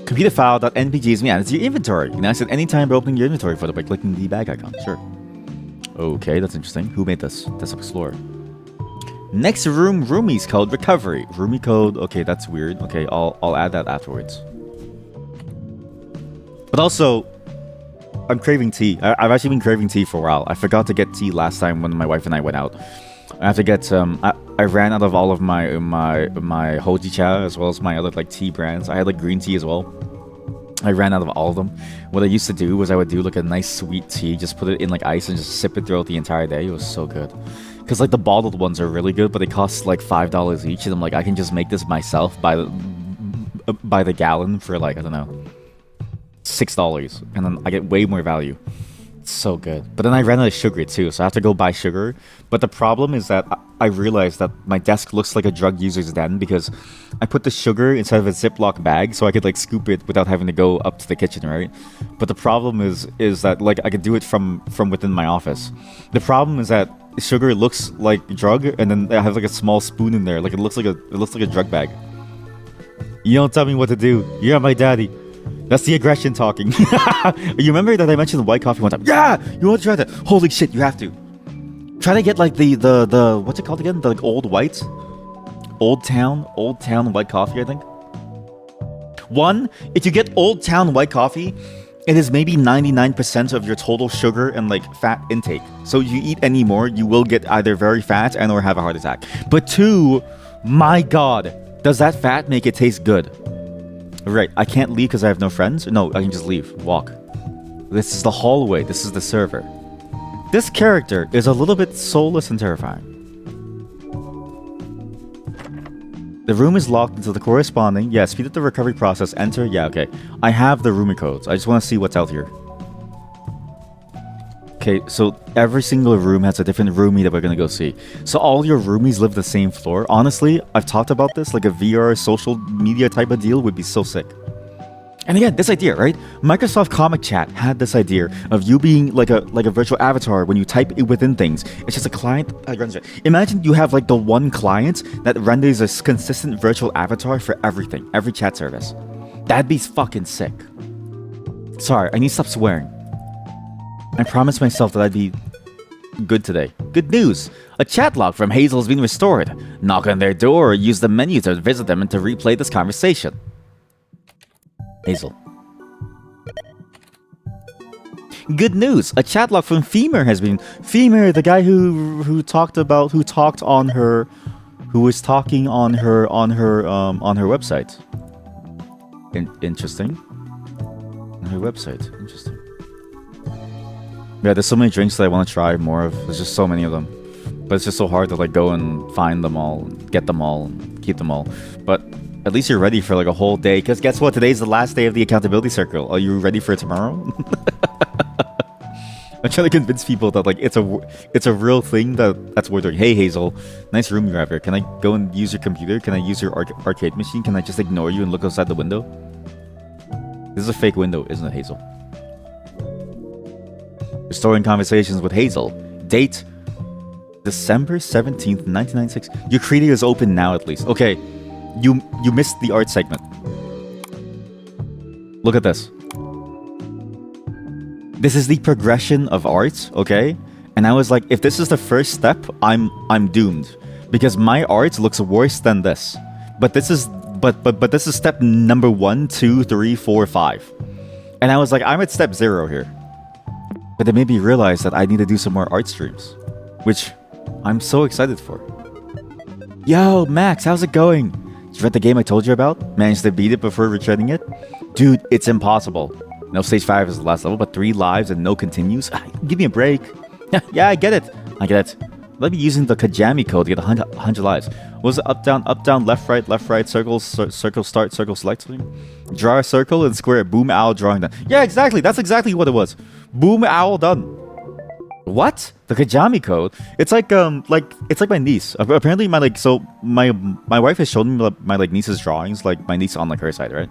Computer file.npg is added to your inventory. You can access it anytime by opening your inventory photo by clicking the bag icon. Sure. Okay, that's interesting. Who made this? Desktop Explorer. Next room, roomies code recovery. Roomie code. Okay, that's weird. Okay, I'll add that afterwards. But also, I'm craving tea. I've actually been craving tea for a while. I forgot to get tea last time when my wife and I went out. I have to get I ran out of all of my Hojicha as well as my other like tea brands. I had like green tea as well. I ran out of all of them. What I used to do was I would do like a nice sweet tea, just put it in like ice and just sip it throughout the entire day. It was so good. Because like the bottled ones are really good, but they cost like $5 each, and I'm like, I can just make this myself by the gallon for like, I don't know, $6, and then I get way more value. It's so good. But then I ran out of sugar too, so I have to go buy sugar. But the problem is that I realized that my desk looks like a drug user's den because I put the sugar inside of a Ziploc bag so I could like scoop it without having to go up to the kitchen, right? But the problem is that like I could do it from within my office. The problem is that sugar looks like drug, and then I have like a small spoon in there, like it looks like a drug bag. You don't tell me what to do. You're my daddy. That's the aggression talking. You remember that I mentioned white coffee one time? Yeah! You want to try that? Holy shit, you have to. Try to get like the what's it called again? The like old white? Old Town white coffee, I think. One, if you get Old Town white coffee, it is maybe 99% of your total sugar and like fat intake. So if you eat any more, you will get either very fat and or have a heart attack. But two, my god, does that fat make it taste good? Right, I can't leave because I have no friends? No, I can just leave. Walk. This is the hallway. This is the server. This character is a little bit soulless and terrifying. The room is locked until the corresponding... Yeah, speed up the recovery process. Enter. Yeah, okay. I have the roomie codes. I just want to see what's out here. Okay, so every single room has a different roomie that we're gonna go see. So all your roomies live the same floor. Honestly, I've talked about this, like a VR social media type of deal would be so sick. And again, this idea, right? Microsoft Comic Chat had this idea of you being like a virtual avatar when you type it within things. It's just a client that runs it. Imagine you have like the one client that renders a consistent virtual avatar for everything, every chat service. That'd be fucking sick. Sorry, I need to stop swearing. I promised myself that I'd be good today. Good news! A chat log from Hazel has been restored. Knock on their door or use the menu to visit them and to replay this conversation. Hazel. Good news! A chat log from Femur has been... Femur, the guy who was talking on her website. Interesting. On her website. Interesting. Yeah, there's so many drinks that I want to try more of. There's just so many of them. But it's just so hard to like go and find them all, get them all, and keep them all. But at least you're ready for like a whole day. Because guess what? Today's the last day of the accountability circle. Are you ready for tomorrow? I'm trying to convince people that like it's a real thing that's worth doing. Hey Hazel, nice room you have here. Can I go and use your computer? Can I use your arcade machine? Can I just ignore you and look outside the window? This is a fake window, isn't it, Hazel? Restoring conversations with Hazel. Date December 17th, 1996. Your creator is open now at least. Okay, you missed the art segment. Look at this. This is the progression of art, okay? And I was like, if this is the first step, I'm doomed. Because my art looks worse than this. But this is this is step number 1, 2, 3, 4, 5. And I was like, I'm at step 0 here. But it made me realize that I need to do some more art streams, which I'm so excited for. Yo, Max, how's it going? Did you read the game I told you about? Managed to beat it before returning it? Dude, it's impossible. No, stage 5 is the last level, but 3 lives and no continues? Give me a break. Yeah, I get it. Let me using the Kajami code to get 100 lives. Was it up, down, left, right, circle, circle, start, circle, select? Draw a circle and square. Boom, owl, drawing done. Yeah, exactly. That's exactly what it was. Boom, owl, done. What? The Kajami code? It's like it's like my niece. Apparently, my wife has shown me my niece's drawings. Like my niece on like her side, right?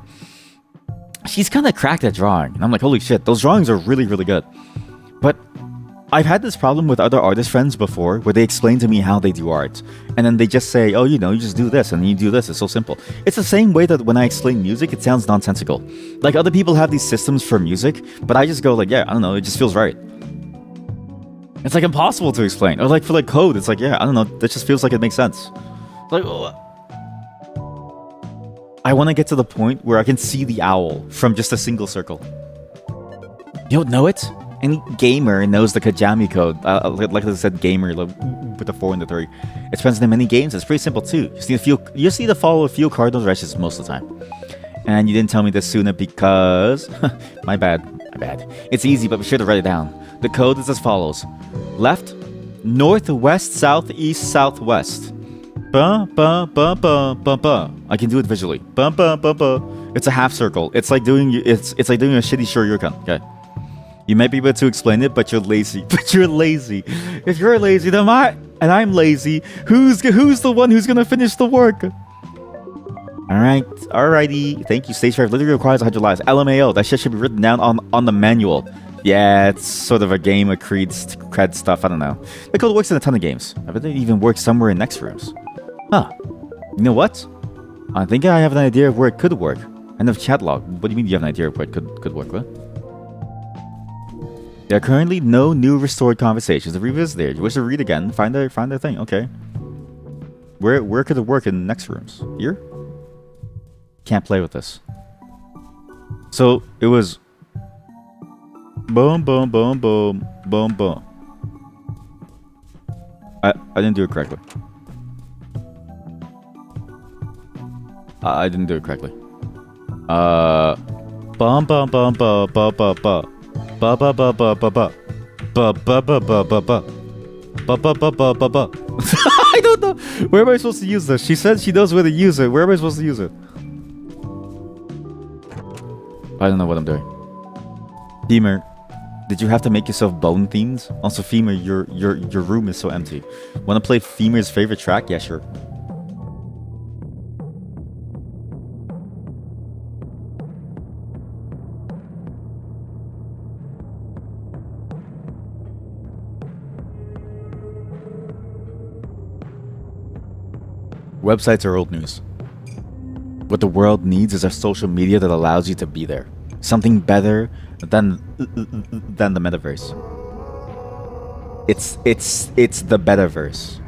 She's kind of cracked at drawing, and I'm like, holy shit, those drawings are really, really good. But I've had this problem with other artist friends before where they explain to me how they do art. And then they just say, oh, you just do this and you do this. It's so simple. It's the same way that when I explain music, it sounds nonsensical. Like other people have these systems for music, but I just go like, yeah, I don't know, it just feels right. It's like impossible to explain. Or like for like code, it's like, yeah, I don't know, that just feels like it makes sense. Like, I want to get to the point where I can see the owl from just a single circle. You don't know it? Any gamer knows the Kajami code. Like I said, gamer with the 4 and the 3. It's present in many games. It's pretty simple too. You just need to follow a few cardinal directions most of the time. And you didn't tell me this sooner because my bad. It's easy, but be sure to write it down. The code is as follows: left, north, west, south, east, southwest. Ba ba ba ba ba ba. I can do it visually. Ba ba ba ba. It's a half circle. It's like doing a shitty Shoryuken. Okay. You might be able to explain it, but you're lazy. If you're lazy, then I'm lazy. Who's the one who's gonna finish the work? Alrighty. Thank you. Stage 5 literally requires 100 lives. LMAO. That shit should be written down on the manual. Yeah, it's sort of a game of cred stuff. I don't know. The code works in a ton of games. I bet it even works somewhere in next rooms. Huh. You know what? I think I have an idea of where it could work. End of chat log. What do you mean you have an idea of where it could work? What? There are currently no new restored conversations to revisit there. You wish to read again? Find the thing. Okay. Where could it work in the next rooms? Here? Can't play with this. So it was boom, boom, boom, boom, boom, boom. I didn't do it correctly. I didn't do it correctly. Bum bum bum bum bum bum bum. Ba ba ba ba ba ba. Ba ba ba ba ba ba. Ba ba ba ba ba ba. I don't know. Where am I supposed to use this? She said she knows where to use it. Where am I supposed to use it? I don't know what I'm doing. Femur, did you have to make yourself bone themes? Also, Femur, your room is so empty. Want to play Femur's favorite track? Yeah, sure. Websites are old news. What the world needs is a social media that allows you to be there. Something better than the metaverse. It's the betterverse.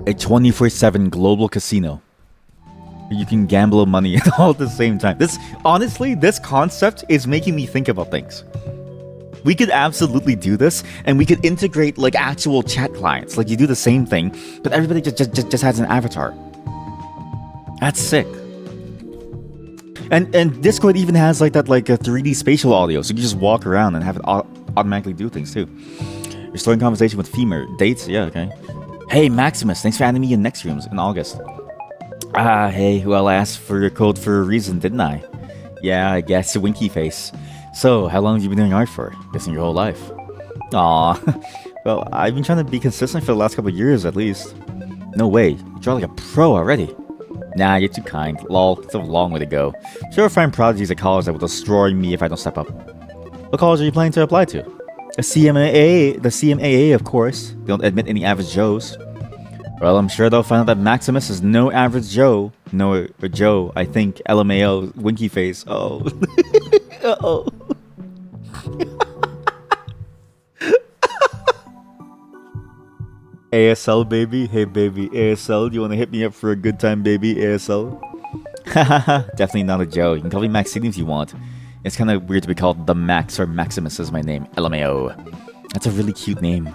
A 24/7 global casino. You can gamble money all at the same time. This concept is making me think about things. We could absolutely do this, and we could integrate like actual chat clients. Like you do the same thing, but everybody just has an avatar. That's sick. And Discord even has like that, like a 3D spatial audio, so you can just walk around and have it automatically do things too. Restoring conversation with Femur. Dates? Yeah, okay. Hey Maximus, thanks for adding me in next rooms in August. Hey, well, I asked for your code for a reason, didn't I? Yeah, I guess, winky face. So, how long have you been doing art for? Guessing your whole life. Aw. Well, I've been trying to be consistent for the last couple of years at least. No way, you draw like a pro already. Nah, you're too kind. Lol, it's a long way to go. Sure, I'll find prodigies at college that will destroy me if I don't step up. What college are you planning to apply to? The CMAA, of course. They don't admit any average Joes. Well, I'm sure they'll find out that Maximus is no average Joe. No, or Joe, I think. LMAO, winky face. Oh. Uh-oh. ASL, baby. Hey, baby. ASL, you want to hit me up for a good time, baby? ASL? Hahaha. Definitely not a Joe. You can call me Maxine if you want. It's kind of weird to be called the Max, or Maximus is my name. LMAO. That's a really cute name.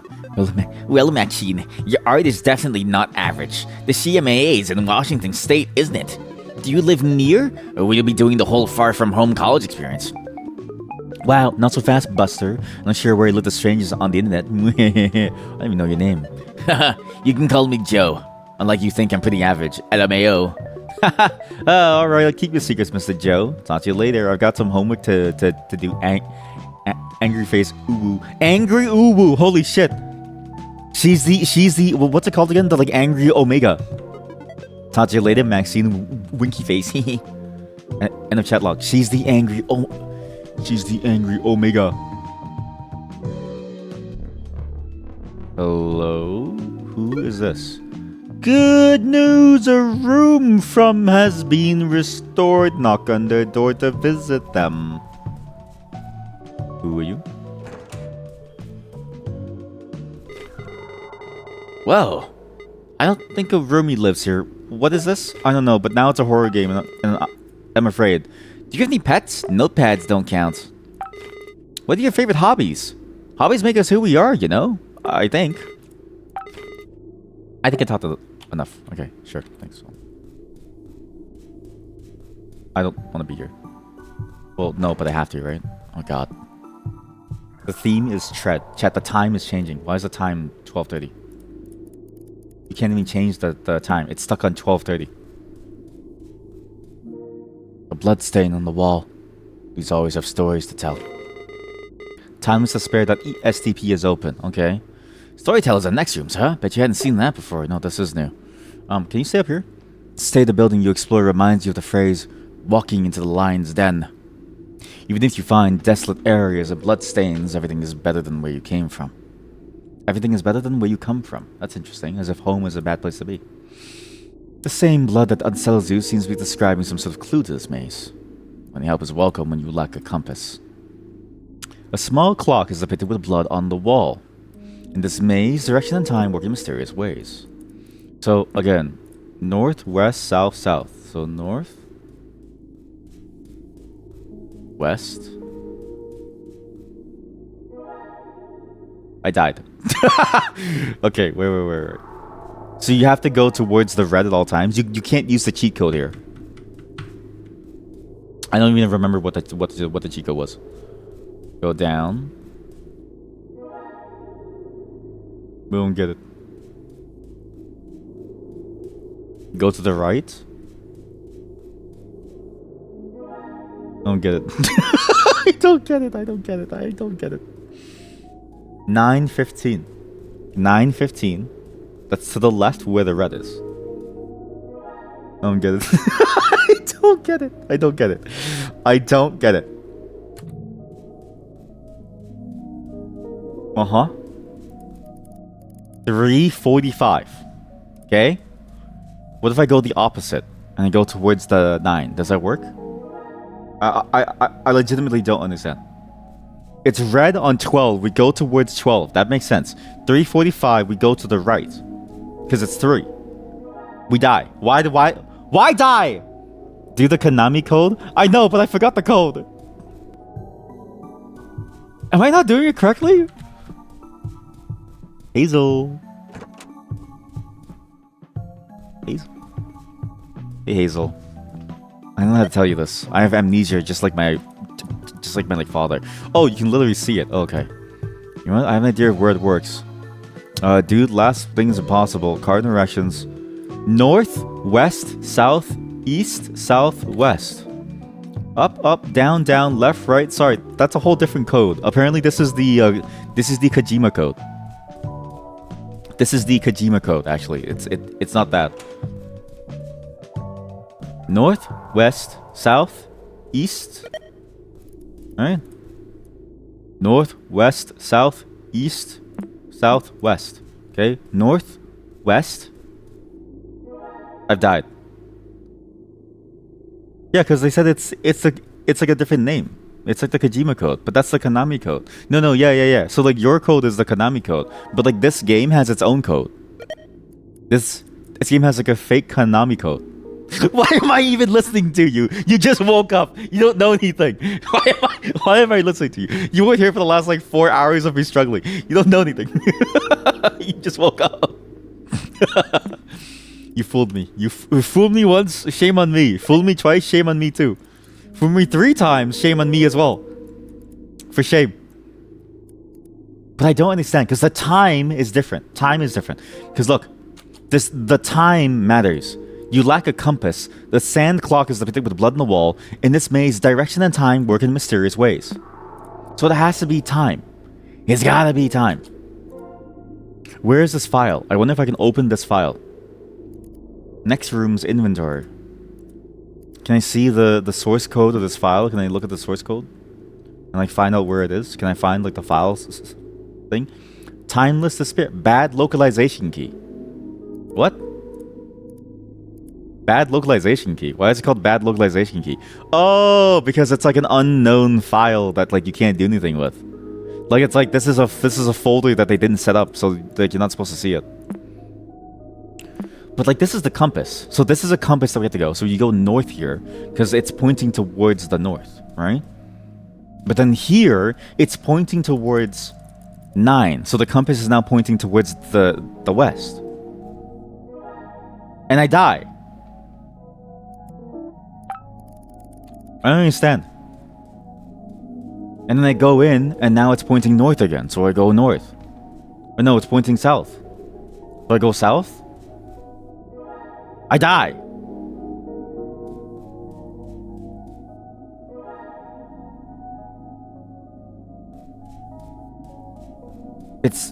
Well, Maxine, your art is definitely not average. The CMAA is in Washington State, isn't it? Do you live near, or will you be doing the whole far-from-home college experience? Wow, not so fast, Buster. Not sure where you lit the strangers on the internet. I don't even know your name. You can call me Joe. Unlike you think I'm pretty average. LMAO. Alright, I'll keep your secrets, Mr. Joe. Talk to you later. I've got some homework to do. Angry face uwu. Angry uwu. Holy shit. She's the what's it called again? The like angry Omega. Talk to you later, Maxine winky face. End of chat log. She's the angry Omega. Hello? Who is this? Good news! A room from has been restored. Knock on their door to visit them. Who are you? Whoa. I don't think a roomie lives here. What is this? I don't know, but now it's a horror game and I'm afraid. Do you have any pets? Notepads don't count. What are your favorite hobbies? Hobbies make us who we are, you know? I think I talked enough. Okay, sure, thanks. I don't want to be here. Well, no, but I have to, right? Oh god. The theme is tread. Chat, the time is changing. Why is the time 12:30? You can't even change the time. It's stuck on 12:30. A blood stain on the wall. These always have stories to tell. Time is to spare that STP is open, okay? Storytellers are next rooms, huh? Bet you hadn't seen that before. No, this is new. Can you stay up here? Stay the building you explore reminds you of the phrase, walking into the lion's den. Even if you find desolate areas of bloodstains, everything is better than where you came from. Everything is better than where you come from. That's interesting, as if home is a bad place to be. The same blood that unsettles you seems to be describing some sort of clue to this maze. Any help is welcome when you lack a compass. A small clock is depicted with blood on the wall. In this maze, direction and time work in mysterious ways. So, again, north, west, south, south. So, north, west. I died. Okay, wait. So you have to go towards the red at all times. You can't use the cheat code here. I don't even remember what the cheat code was. Go down. We don't get it. Go to the right. I don't get it. I don't get it. 9:15. 9:15. That's to the left where the red is. I don't get it. I don't get it. Uh-huh. 3:45. Okay? What if I go the opposite and I go towards the 9? Does that work? I legitimately don't understand. It's red on 12. We go towards 12. That makes sense. 3:45. We go to the right because it's 3. We die. Why die? Do the Konami code? I know, but I forgot the code. Am I not doing it correctly? Hazel. Hey, Hazel. I don't know how to tell you this. I have amnesia, just like my father. Oh, you can literally see it. Oh, okay. You know what? I have an idea of where it works. Dude, last thing's impossible. Cardinal directions: north, west, south, east, south, west. Up, down, left, right. Sorry, that's a whole different code. Apparently, this is the Kojima code. This is the Kojima code. Actually, it's not that. North, west, south, east. All right. North, west, south, east, south, west. Okay. North, west. I've died. Yeah, because they said it's like a different name. It's like the Kojima code, but that's the Konami code. No, yeah. So like your code is the Konami code, but like this game has its own code. This game has like a fake Konami code. Why am I even listening to you? You just woke up. You don't know anything. Why am I listening to you? You weren't here for the last like 4 hours of me struggling. You don't know anything. You just woke up. You fooled me. You fooled me once, shame on me. Fooled me twice, shame on me too. Fooled me 3 times, shame on me as well. For shame. But I don't understand, because the time is different. Time is different. Because look, the time matters. You lack a compass. The sand clock is depicted with blood on the wall. In this maze, direction and time work in mysterious ways. So it has to be time. It's gotta be time. Where is this file? I wonder if I can open this file. Next room's inventory. Can I see the source code of this file? Can I look at the source code? And like find out where it is? Can I find like the files thing? Timeless Despair. Bad localization key. What? Bad localization key. Why is it called bad localization key? Oh, because it's like an unknown file that like you can't do anything with. Like it's like this is a folder that they didn't set up, so like you're not supposed to see it. But like this is the compass. So this is a compass that we have to go. So you go north here because it's pointing towards the north, right? But then here it's pointing towards 9. So the compass is now pointing towards the west. And I die. I don't understand. And then I go in, and now it's pointing north again, so I go north. But no, it's pointing south. So I go south? I die!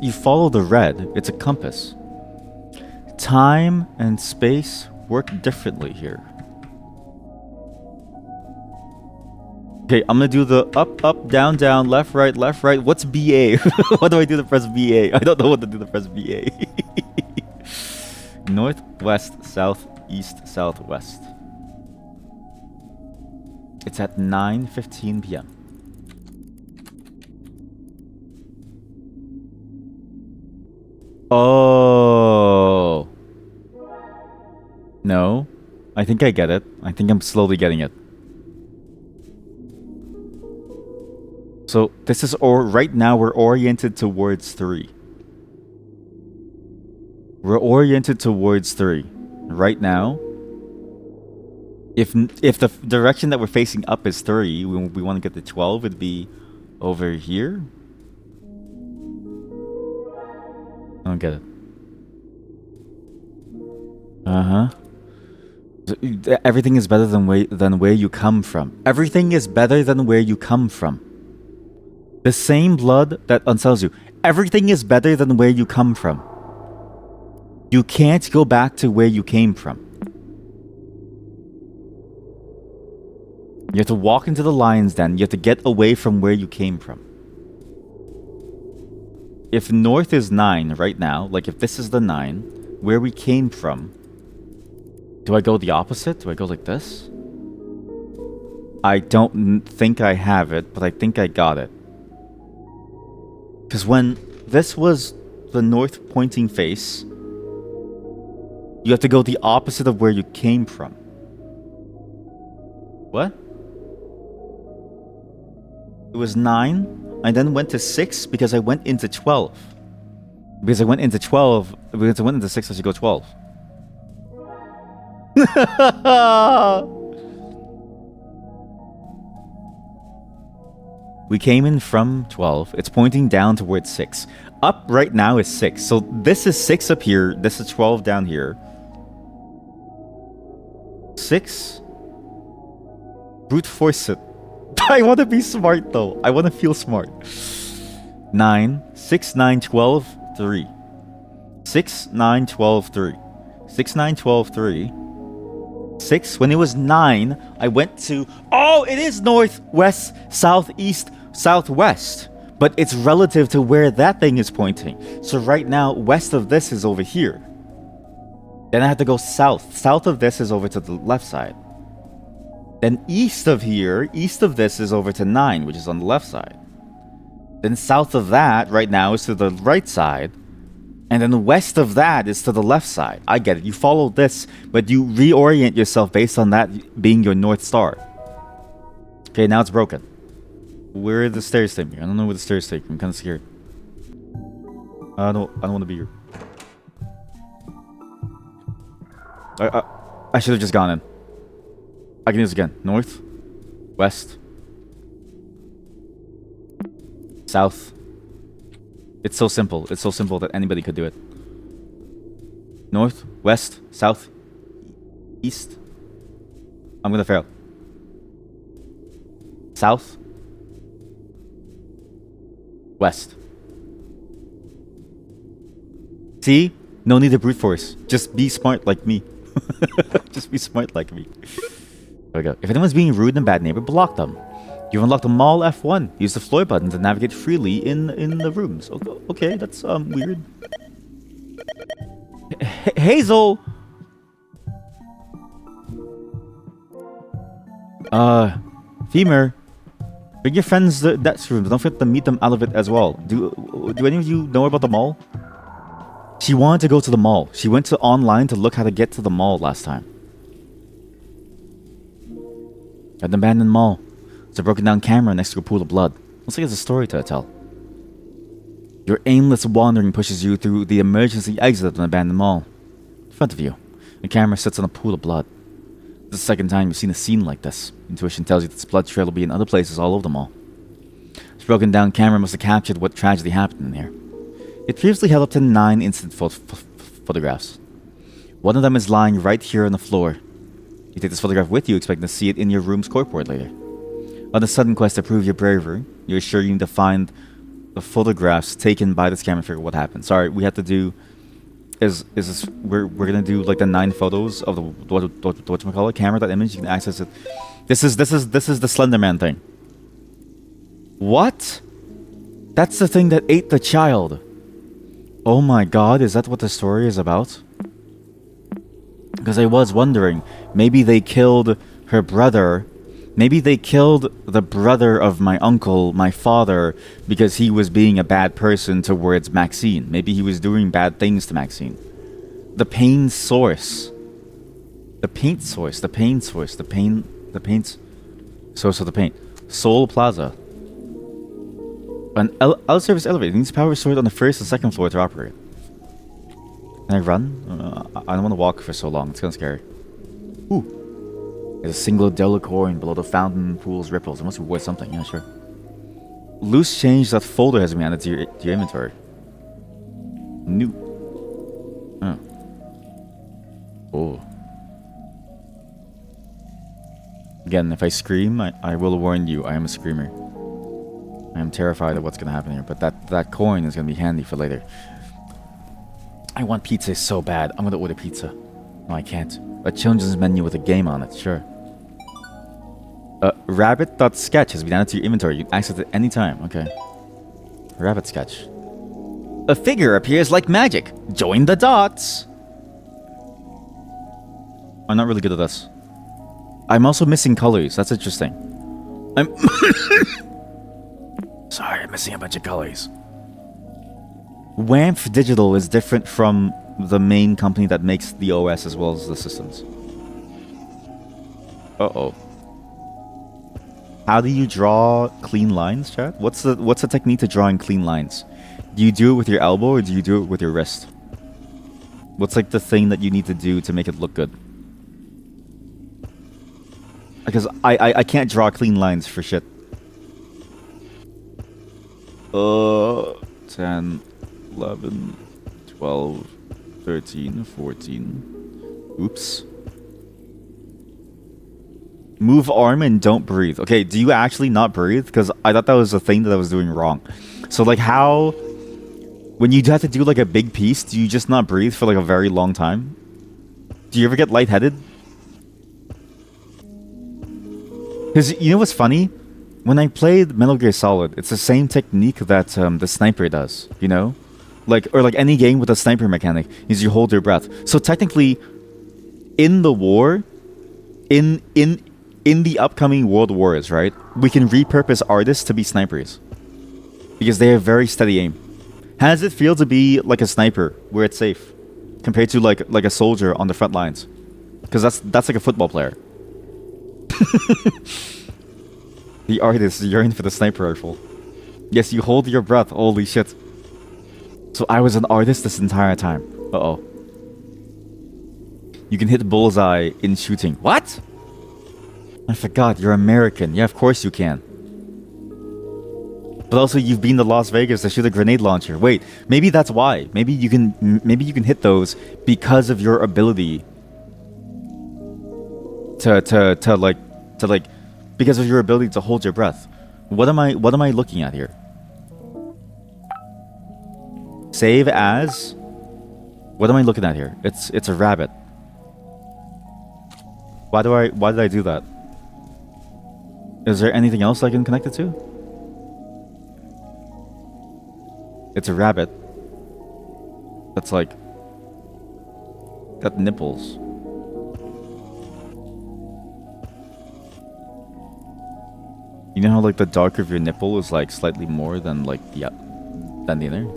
You follow the red, it's a compass. Time and space work differently here. Okay, I'm gonna do the up, up, down, down, left, right, left, right. What's BA? What do I do to press BA? I don't know what to do to press BA. North, west, south, east, southwest. It's at 9:15 p.m. Oh. No. I think I get it. I think I'm slowly getting it. So this is right now we're oriented towards 3. We're oriented towards 3 right now. If the direction that we're facing up is 3, we want to get to 12, it'd be over here. I don't get it. Everything is better than where you come from. Everything is better than where you come from. The same blood that unsettles you. Everything is better than where you come from. You can't go back to where you came from. You have to walk into the lion's den. You have to get away from where you came from. If north is 9 right now, like if this is the 9, where we came from, do I go the opposite? Do I go like this? I don't think I have it, but I think I got it. Because when this was the north pointing face, you have to go the opposite of where you came from. What? It was 9. I then went to 6 because I went into 12. Because I went into 12. Because I went into 6, I should go 12. We came in from 12. It's pointing down towards 6. Up right now is 6. So this is 6 up here. This is 12 down here. 6. Brute force it. I want to be smart though. I want to feel smart. 9. 6, 9, 12, 3. 6, 9, 12, 3. 6, 9, 12, 3. 6. When it was 9, I went to... Oh, it is north, west, south, east, southwest. But it's relative to where that thing is pointing. So right now, west of this is over here. Then I have to go south. South of this is over to the left side. Then east of here, east of this is over to 9, which is on the left side. Then south of that, right now, is to the right side. And then west of that is to the left side. I get it. You follow this, but you reorient yourself based on that being your North Star. Okay, now it's broken. Where are the stairs take me? I don't know where the stairs take me. I'm kind of scared. I don't want to be here. I should have just gone in. I can do this again. North. West. South. It's so simple. It's so simple that anybody could do it. North, west, south, east. I'm gonna fail. South. West. See? No need to brute force. Just be smart like me. Just be smart like me. There we go. If anyone's being rude and bad neighbor, block them. You've unlocked the mall F1. Use the floor button to navigate freely in the rooms. Okay, that's weird. Hazel. Femur. Bring your friends to that room. Don't forget to meet them out of it as well. Do any of you know about the mall? She wanted to go to the mall. She went to online to look how to get to the mall last time. An abandoned mall. There's a broken down camera next to a pool of blood. Looks like it's a story to tell. Your aimless wandering pushes you through the emergency exit of an abandoned mall. In front of you, the camera sits on a pool of blood. This is the second time you've seen a scene like this. Intuition tells you that this blood trail will be in other places all over the mall. This broken down camera must have captured what tragedy happened in here. It previously held up to 9 instant photographs. One of them is lying right here on the floor. You take this photograph with you, expecting to see it in your room's corkboard later. On a sudden quest to prove your bravery, you're sure you need to find the photographs taken by this camera to figure out what happened. Sorry, we have to do... Is this... We're gonna do like the 9 photos of the... Whatchamacallit? Camera.image, you can access it. This is the Slenderman thing. What? That's the thing that ate the child. Oh my god, is that what the story is about? Because I was wondering, maybe they killed her brother. Maybe they killed the brother of my uncle, my father, because he was being a bad person towards Maxine. Maybe he was doing bad things to Maxine. The pain source. The paint source. The pain source. The paint source of the paint. Seoul Plaza. An L-service elevator needs power stored on the first and second floor to operate. Can I run? I don't want to walk for so long. It's kind of scary. Ooh. There's a single dollar coin below the fountain pool's ripples. It must be worth something. Yeah, sure. Loose change that folder has been added to your inventory. New. Oh. Again, if I scream, I will warn you. I am a screamer. I am terrified of what's going to happen here, but that coin is going to be handy for later. I want pizza so bad. I'm going to order pizza. No, I can't. A children's menu with a game on it, sure. Rabbit.sketch has been added to your inventory. You can access it anytime. Okay. Rabbit sketch. A figure appears like magic. Join the dots. I'm not really good at this. I'm also missing colors. That's interesting. I'm... Sorry, I'm missing a bunch of colors. WAMP Digital is different from the main company that makes the OS as well as the systems. Uh-oh. How do you draw clean lines, chat? What's the technique to drawing clean lines? Do you do it with your elbow or do you do it with your wrist? What's like the thing that you need to do to make it look good? Because I can't draw clean lines for shit. 10, 11, 12, 13, 14. Oops. Move arm and don't breathe. Okay, do you actually not breathe? Because I thought that was a thing that I was doing wrong. So like how... When you have to do like a big piece, do you just not breathe for like a very long time? Do you ever get lightheaded? Because you know what's funny? When I played Metal Gear Solid, it's the same technique that the sniper does, you know? Or like any game with a sniper mechanic, is you hold your breath. So technically, in the war, in the upcoming world wars, right? We can repurpose artists to be snipers. Because they have very steady aim. How does it feel to be like a sniper, where it's safe? Compared to like a soldier on the front lines? Because that's like a football player. The artist yearn for the sniper rifle. Yes, you hold your breath. Holy shit. So I was an artist this entire time. Uh-oh. You can hit bullseye in shooting. What? I forgot, you're American. Yeah, of course you can. But also, you've been to Las Vegas to shoot a grenade launcher. Wait, maybe that's why. Maybe you can hit those because of your ability to like because of your ability to hold your breath. What am I looking at here? Save as. What am I looking at here? It's a rabbit. Why did I do that? Is there anything else I can connect it to? It's a rabbit. That's like got nipples. You know how like the darker of your nipple is like slightly more than like the other?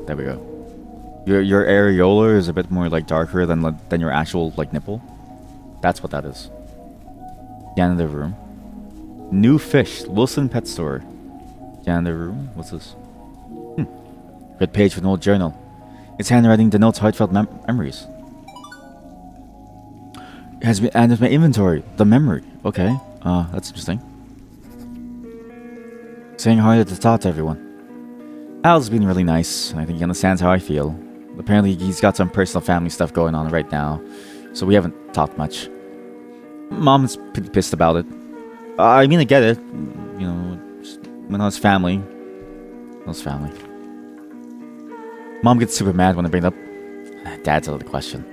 There we go. Your areola is a bit more like darker than your actual like nipple. That's what that is. Janitor room. New fish. Wilson Pet Store. Janitor room. What's this? Red page with an old journal. Its handwriting denotes heartfelt memories. It has been added to my inventory. The memory. Okay. That's interesting. Saying hi to talk to everyone. Al's been really nice. I think he understands how I feel. Apparently, he's got some personal family stuff going on right now, so we haven't talked much. Mom's pretty pissed about it. I mean, I get it. You know, when I was family. Mom gets super mad when I bring it up. Dad's out of the question.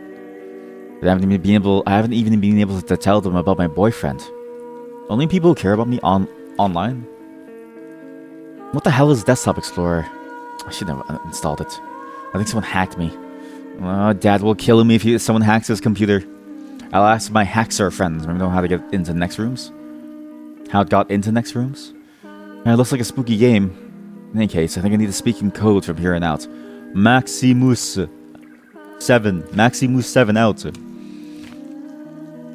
But I haven't even been able to tell them about my boyfriend. Only people who care about me online. What the hell is Desktop Explorer? I should have installed it. I think someone hacked me. Dad will kill me if someone hacks his computer. I'll ask my hacker friends. Maybe know how to get into next rooms. How it got into next rooms. It looks like a spooky game. In any case, I think I need to speak in code from here on out. Maximus 7 out.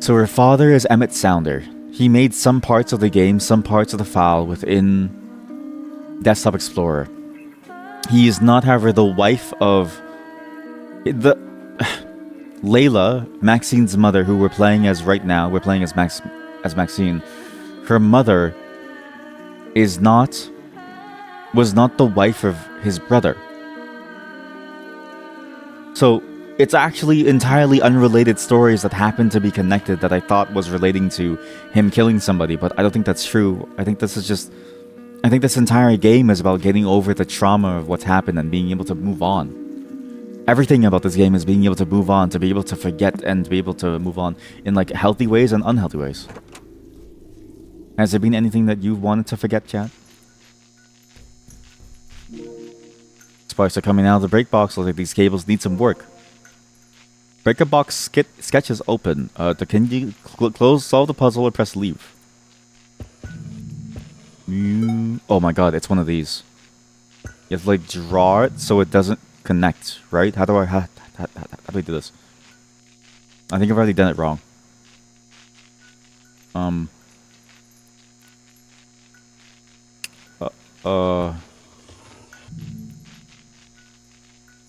So her father is Emmett Sounder. He made some parts of the game, some parts of the file within Desktop Explorer. He is not, however, the wife of the Layla, Maxine's mother, who we're playing as right now. We're playing as Maxine. Her mother was not the wife of his brother. So it's actually entirely unrelated stories that happen to be connected that I thought was relating to him killing somebody, but I don't think that's true. I think this entire game is about getting over the trauma of what's happened and being able to move on. Everything about this game is being able to move on, to be able to forget and to be able to move on in like healthy ways and unhealthy ways. Has there been anything that you wanted to forget, chat? Sparks are coming out of the break box. Looks like these cables need some work. Breaker box sketch is open. Can you solve the puzzle or press leave? Oh my god, it's one of these. You have to like draw it so it doesn't connect, right? How do I do this? I think I've already done it wrong.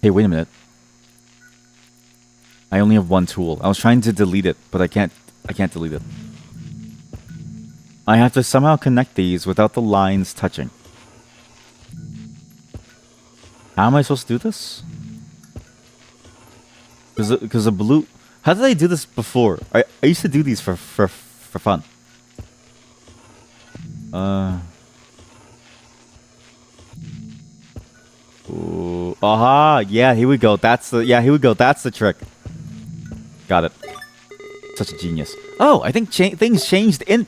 Hey, wait a minute. I only have one tool. I was trying to delete it, but I can't delete it. I have to somehow connect these without the lines touching. How am I supposed to do this? Because the blue... How did I do this before? I used to do these for fun. Ooh, aha! Yeah, here we go. That's the trick. Got it. Such a genius. Oh, I think things changed in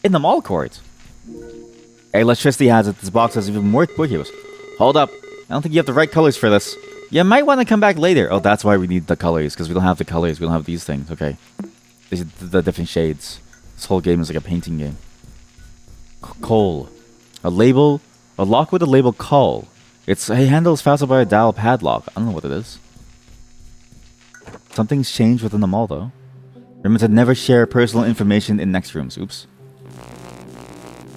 the mall court. Electricity has it. This box has even more heroes. Hold up. I don't think you have the right colors for this. You might want to come back later. Oh, that's why we need the colors, because we don't have the colors. We don't have these things. Okay. These are the different shades. This whole game is like a painting game. Coal. A lock with a label coal. A handle is fastened by a dial padlock. I don't know what it is. Something's changed within the mall, though. Remember to never share personal information in next rooms. Oops.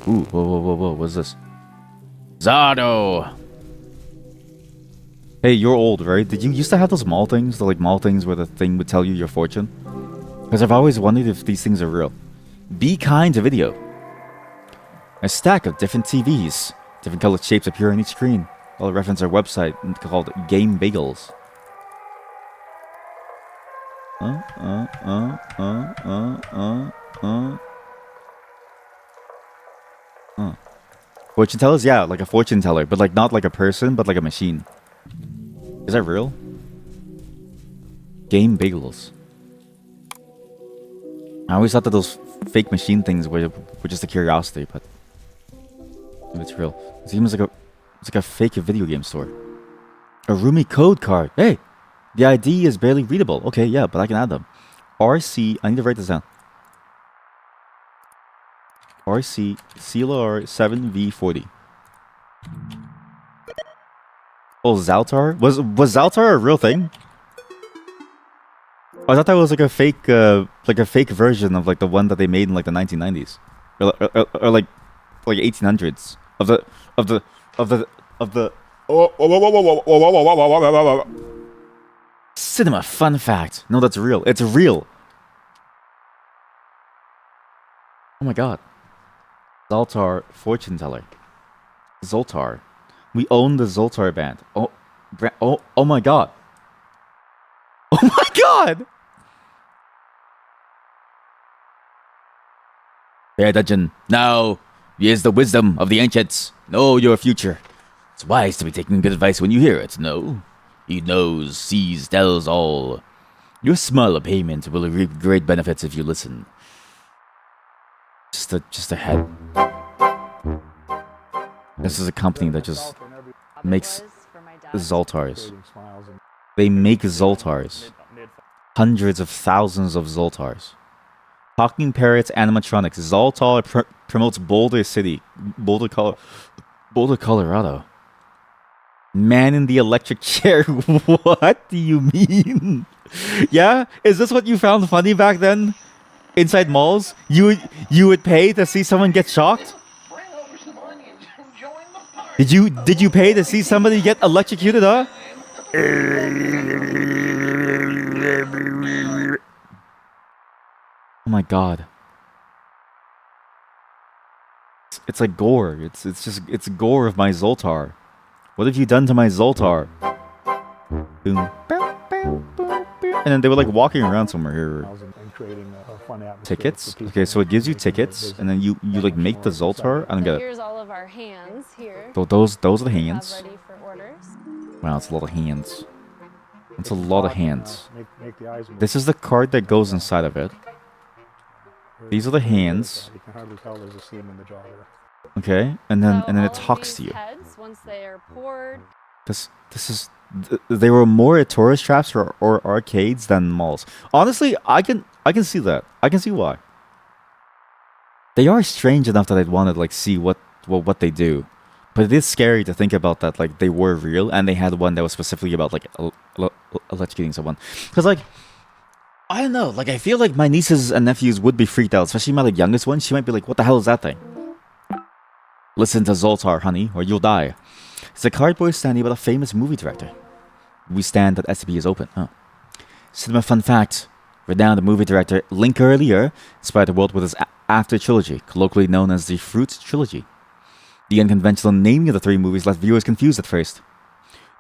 Ooh, whoa. What's this? Zardo! Hey, you're old, right? Did you used to have those mall things? The mall things where the thing would tell you your fortune? Because I've always wondered if these things are real. Be kind to video. A stack of different TVs. Different colored shapes appear on each screen. I'll reference our website called Game Bagels. Fortune tellers? Yeah, like a fortune teller, but like not like a person, but like a machine. Is that real? Game Bagels. I always thought that those fake machine things were just a curiosity, but if it's real. It seems like it's like a fake video game store. A Rumi code card. Hey, the ID is barely readable. Okay, yeah, but I can add them. RC. I need to write this down. RC CLR 7V40. Oh, Zaltar? Was Zaltar a real thing? I thought that was like a fake version of like the one that they made in like the 1990s, or like 1800s of the. Cinema fun fact. No, that's real. It's real. Oh my god. Zoltar fortune teller. Zoltar. We own the Zoltar band. Oh my god. Oh my god. Pay attention. Now, here's the wisdom of the ancients. Know your future. It's wise to be taking good advice when you hear it. No. He knows, sees, tells all. Your small payment will reap great benefits if you listen. Just a head. This is a company that just makes Zoltars. They make Zoltars. Hundreds of thousands of Zoltars. Talking Parrots Animatronics. Zoltar promotes Boulder City. Boulder, Colorado. Man in the electric chair. What do you mean? Yeah? Is this what you found funny back then? Inside malls? You would pay to see someone get shocked? Did you pay to see somebody get electrocuted, huh? Oh my god. It's like gore. It's gore of my Zoltar. What have you done to my Zoltar? Boom. And then they were like walking around somewhere here. Tickets? Okay, so it gives you tickets, and then you like make the Zoltar. I don't get it. Here's all of our hands here. Those are the hands. Ready for orders. Wow, it's a lot of hands. It's a lot of hands. This is the card that goes inside of it. These are the hands. Okay, and then it talks to you. Heads, once they are poured. This is. They were more at tourist traps or arcades than malls. Honestly, I can see that. I can see why. They are strange enough that I'd want to like see what they do, but it is scary to think about that like they were real and they had one that was specifically about like electrocuting someone. Because like I don't know, like I feel like my nieces and nephews would be freaked out, especially my like youngest one. She might be like, "What the hell is that thing?" Listen to Zoltar, honey, or you'll die. It's a cardboard standee about a famous movie director. We stand that SCP is open. Oh. Cinema fun fact. Renowned movie director Linklater inspired the world with his After trilogy, colloquially known as the Fruit trilogy. The unconventional naming of the three movies left viewers confused at first.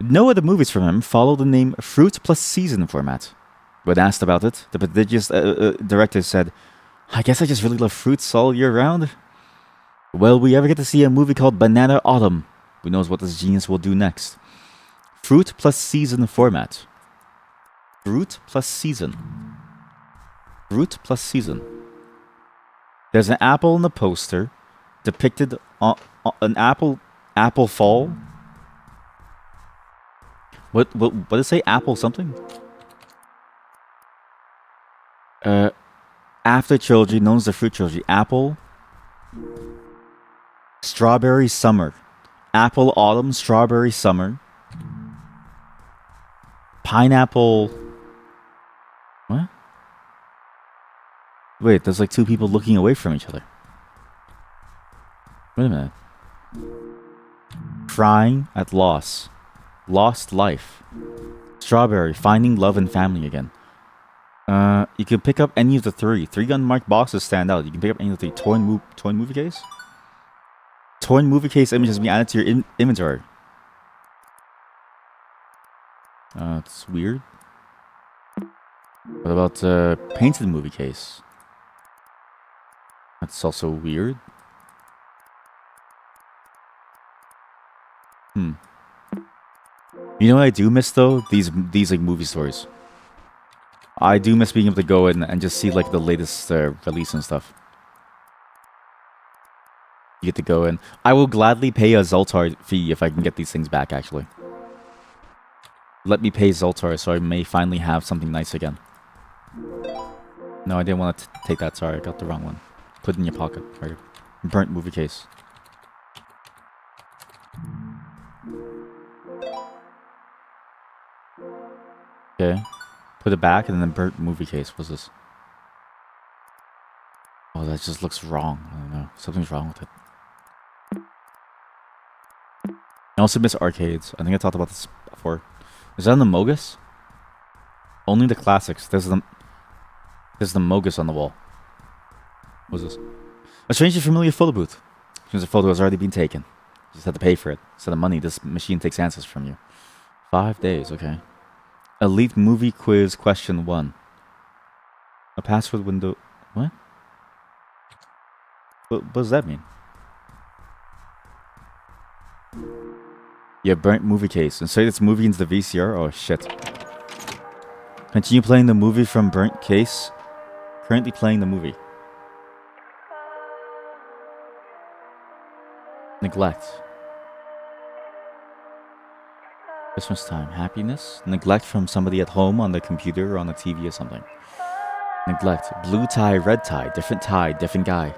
No other movies from him follow the name Fruit plus Season format. When asked about it, the prodigious director said, "I guess I just really love fruits all year round." Will we ever get to see a movie called Banana Autumn? Who knows what this genius will do next? Fruit plus Season format. Fruit plus Season. Fruit plus Season. There's an apple in the poster depicted on an apple fall. What did it say? Apple something? After trilogy, known as the Fruit trilogy. Apple. Strawberry Summer. Apple Autumn, Strawberry Summer. Pineapple. What? Wait, there's like two people looking away from each other. Wait a minute. Crying at loss. Lost life. Strawberry, finding love and family again. You can pick up any of the three. 3 unmarked boxes stand out. You can pick up any of the toy movie case. Torn movie case image has been added to your inventory. It's weird. What about painted movie case? That's also weird. You know what I do miss though? These like movie stores. I do miss being able to go in and just see like the latest release and stuff. You get to go in. I will gladly pay a Zoltar fee if I can get these things back, actually. Let me pay Zoltar so I may finally have something nice again. No, I didn't want to take that. Sorry, I got the wrong one. Put it in your pocket. Right. Burnt movie case. Okay. Put it back and then burnt movie case. What's this? Oh, that just looks wrong. I don't know. Something's wrong with it. I also miss arcades. I think I talked about this before. Is that in the Mogus? Only the classics. There's the Mogus on the wall. What's this? A strangely familiar photo booth. Since the photo has already been taken. You just have to pay for it. Instead of money, this machine takes answers from you. 5 days, okay. Elite movie quiz question 1. A password window. What? What does that mean? Yeah, burnt movie case. Insert this movie into the VCR. Oh shit. Continue playing the movie from burnt case. Currently playing the movie. Neglect. Christmas time. Happiness. Neglect from somebody at home on the computer or on the TV or something. Neglect. Blue tie, red tie. Different tie, different guy.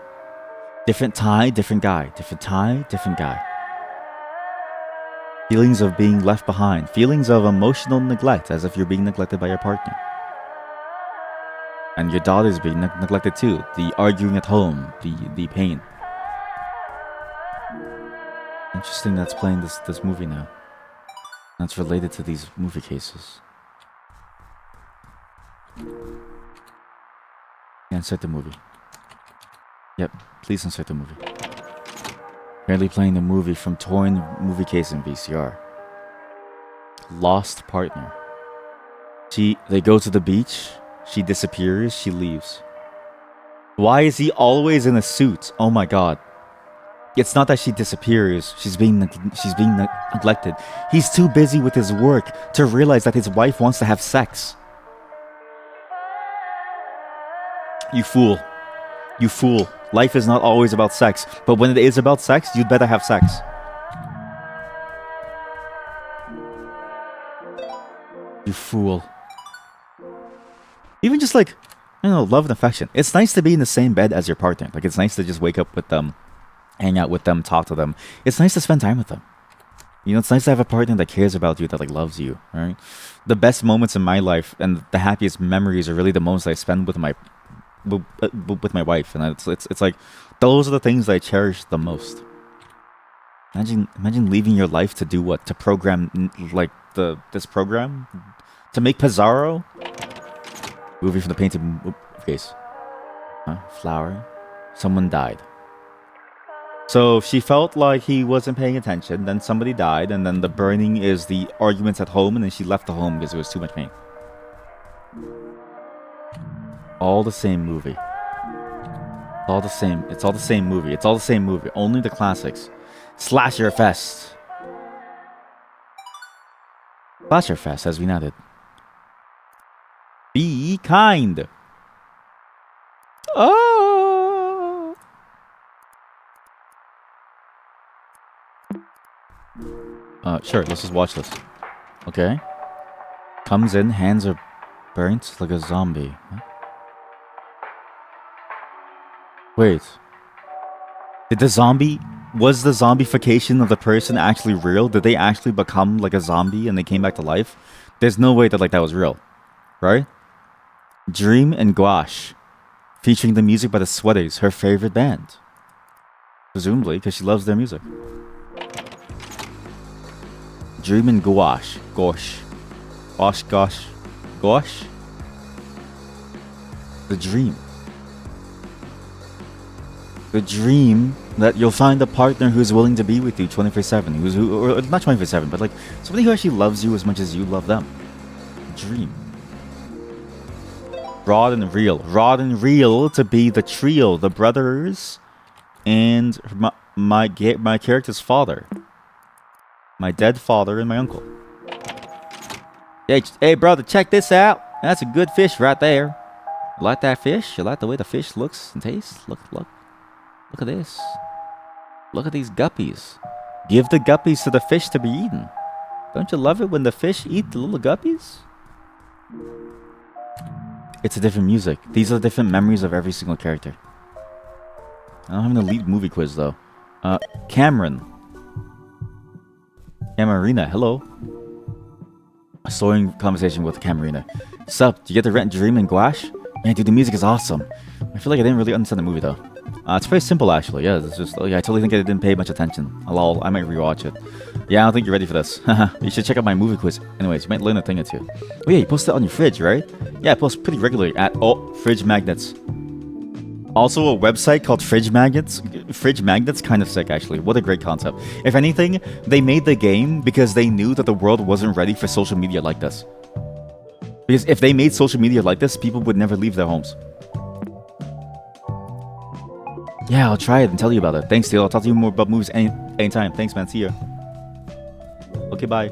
Different tie, different guy. Different tie, different guy. Feelings of being left behind. Feelings of emotional neglect, as if you're being neglected by your partner. And your daughter's being neglected too. The arguing at home. The pain. Interesting that's playing this movie now. That's related to these movie cases. Yeah, insert the movie. Yep, please insert the movie. Currently playing the movie from torn movie case in VCR. Lost partner. They go to the beach. She disappears. She leaves. Why is he always in a suit? Oh my god. It's not that she disappears. She's being neglected. He's too busy with his work to realize that his wife wants to have sex. You fool. You fool. Life is not always about sex, but when it is about sex, you'd better have sex. You fool. Even just like, I don't know, love and affection. It's nice to be in the same bed as your partner. Like, it's nice to just wake up with them, hang out with them, talk to them. It's nice to spend time with them. You know, it's nice to have a partner that cares about you, that like loves you, right? The best moments in my life and the happiest memories are really the moments I spend with my wife, and it's like those are the things that I cherish the most. Imagine leaving your life to do what? To program like this program to make Pizarro. Movie from the painted case. Huh? Flower. Someone died. So she felt like he wasn't paying attention. Then somebody died, and then the burning is the arguments at home, and then she left the home because it was too much pain. All the same movie. All the same. It's all the same movie. It's all the same movie. Only the classics. Slasher Fest. Slasher Fest has been added. Be kind. Oh. Sure. Let's just watch this. Okay. Comes in. Hands are burnt like a zombie. What? Wait. Was the zombification of the person actually real? Did they actually become like a zombie and they came back to life? There's no way that like that was real. Right? Dream and Gouache. Featuring the music by the Sweaters, her favorite band. Presumably, because she loves their music. Dream and Gouache. Gosh. Gosh. The Dream. The Dream that you'll find a partner who's willing to be with you 24/7, or not 24/7, but like somebody who actually loves you as much as you love them. Dream. Rod and Reel to be the trio, the brothers, and my character's father, my dead father, and my uncle. Hey, brother, check this out. That's a good fish right there. You like that fish? You like the way the fish looks and tastes? Look at this. Look at these guppies. Give the guppies to the fish to be eaten. Don't you love it when the fish eat the little guppies? It's a different music. These are different memories of every single character. I don't have an elite movie quiz though. Cameron. Camarina, hello. A soaring conversation with Camarina. Sup, do you get to rent Dream and Gouache? Man, dude, the music is awesome. I feel like I didn't really understand the movie though. It's very simple actually. Yeah, it's just I totally think I didn't pay much attention. I might rewatch it. Yeah, I don't think you're ready for this. You should check out my movie quiz. Anyways, you might learn a thing or two. Oh yeah, you post it on your fridge, right? Yeah, I post pretty regularly at Fridge Magnets. Also a website called Fridge Magnets. Fridge Magnets, kind of sick actually. What a great concept. If anything, they made the game because they knew that the world wasn't ready for social media like this. Because if they made social media like this, people would never leave their homes. Yeah, I'll try it and tell you about it. Thanks, Steele. I'll talk to you more about movies anytime. Thanks, man. See ya. Okay, bye.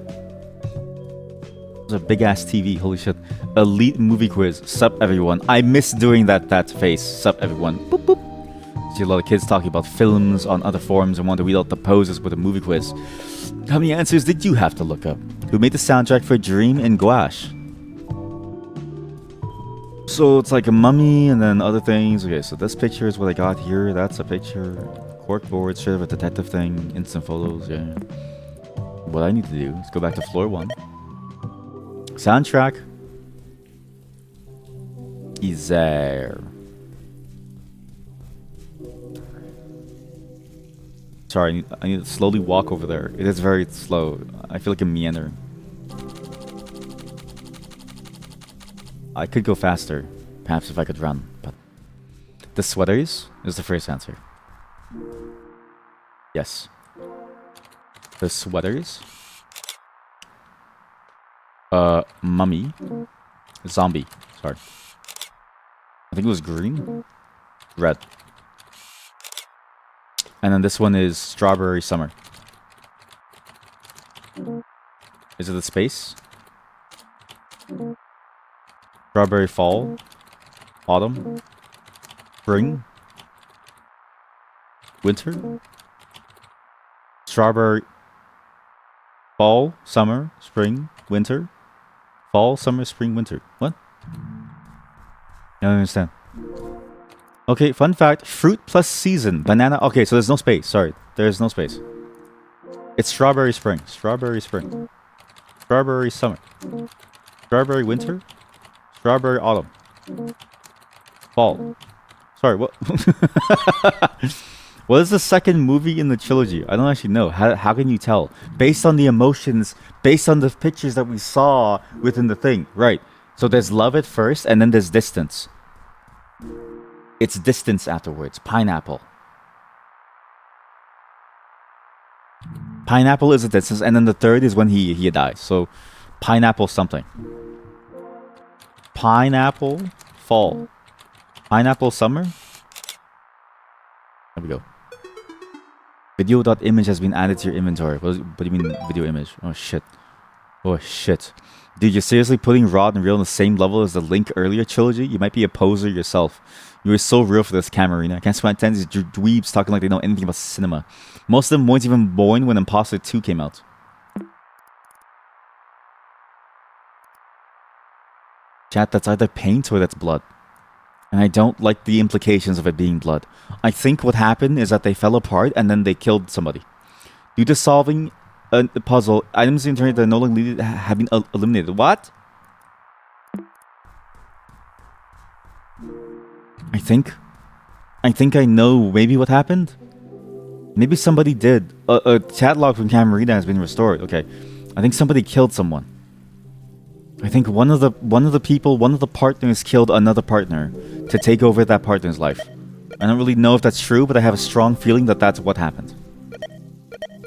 It's a big-ass TV. Holy shit. Elite movie quiz. Sup, everyone. I miss doing that face. Sup, everyone. Boop, boop. See a lot of kids talking about films on other forums and want to read out the poses with a movie quiz. How many answers did you have to look up? Who made the soundtrack for Dream and Gouache? So it's like a mummy and then other things. Okay, so this picture is what I got here. That's a picture. Corkboard, sort of a detective thing. Instant photos, yeah. What I need to do is go back to floor 1. Soundtrack is there. Sorry, I need to slowly walk over there. It is very slow. I feel like a meander. I could go faster, perhaps if I could run, but the sweaters is the first answer. Yes. The sweaters. Mummy. Zombie. Sorry. I think it was green. Red. And then this one is Strawberry Summer. Is it the space? Strawberry Fall, Autumn, Spring, Winter, Strawberry Fall, Summer, Spring, Winter, Fall, Summer, Spring, Winter. What? I don't understand. Okay, fun fact, fruit plus season, banana. Okay, so there's no space. Sorry, there's no space. It's Strawberry Spring, Strawberry Spring, Strawberry Summer, Strawberry Winter, Strawberry Autumn. Fall. Sorry, what? What is the second movie in the trilogy? I don't actually know. How can you tell? Based on the emotions, based on the pictures that we saw within the thing. Right. So there's love at first, and then there's distance. It's distance afterwards. Pineapple. Pineapple is a distance, and then the third is when he dies. So, pineapple something. Pineapple fall. Pineapple summer. There we go. Video.image has been added to your inventory. What do you mean video image? Oh shit. Oh shit. Dude, you're seriously putting Rod and Reel on the same level as the Link earlier trilogy? You might be a poser yourself. You were so real for this, Camarina. I can't stand these dweebs talking like they know anything about cinema. Most of them weren't even born when Imposter 2 came out. Chat, that's either paint or that's blood. And I don't like the implications of it being blood. I think what happened is that they fell apart and then they killed somebody. Due to solving a puzzle, items in the internet that no longer needed have been eliminated. What? I think I know maybe what happened. Maybe somebody did. A chat log from Camarina has been restored. Okay. I think somebody killed someone. I think one of the partners killed another partner to take over that partner's life. I don't really know if that's true, but I have a strong feeling that that's what happened.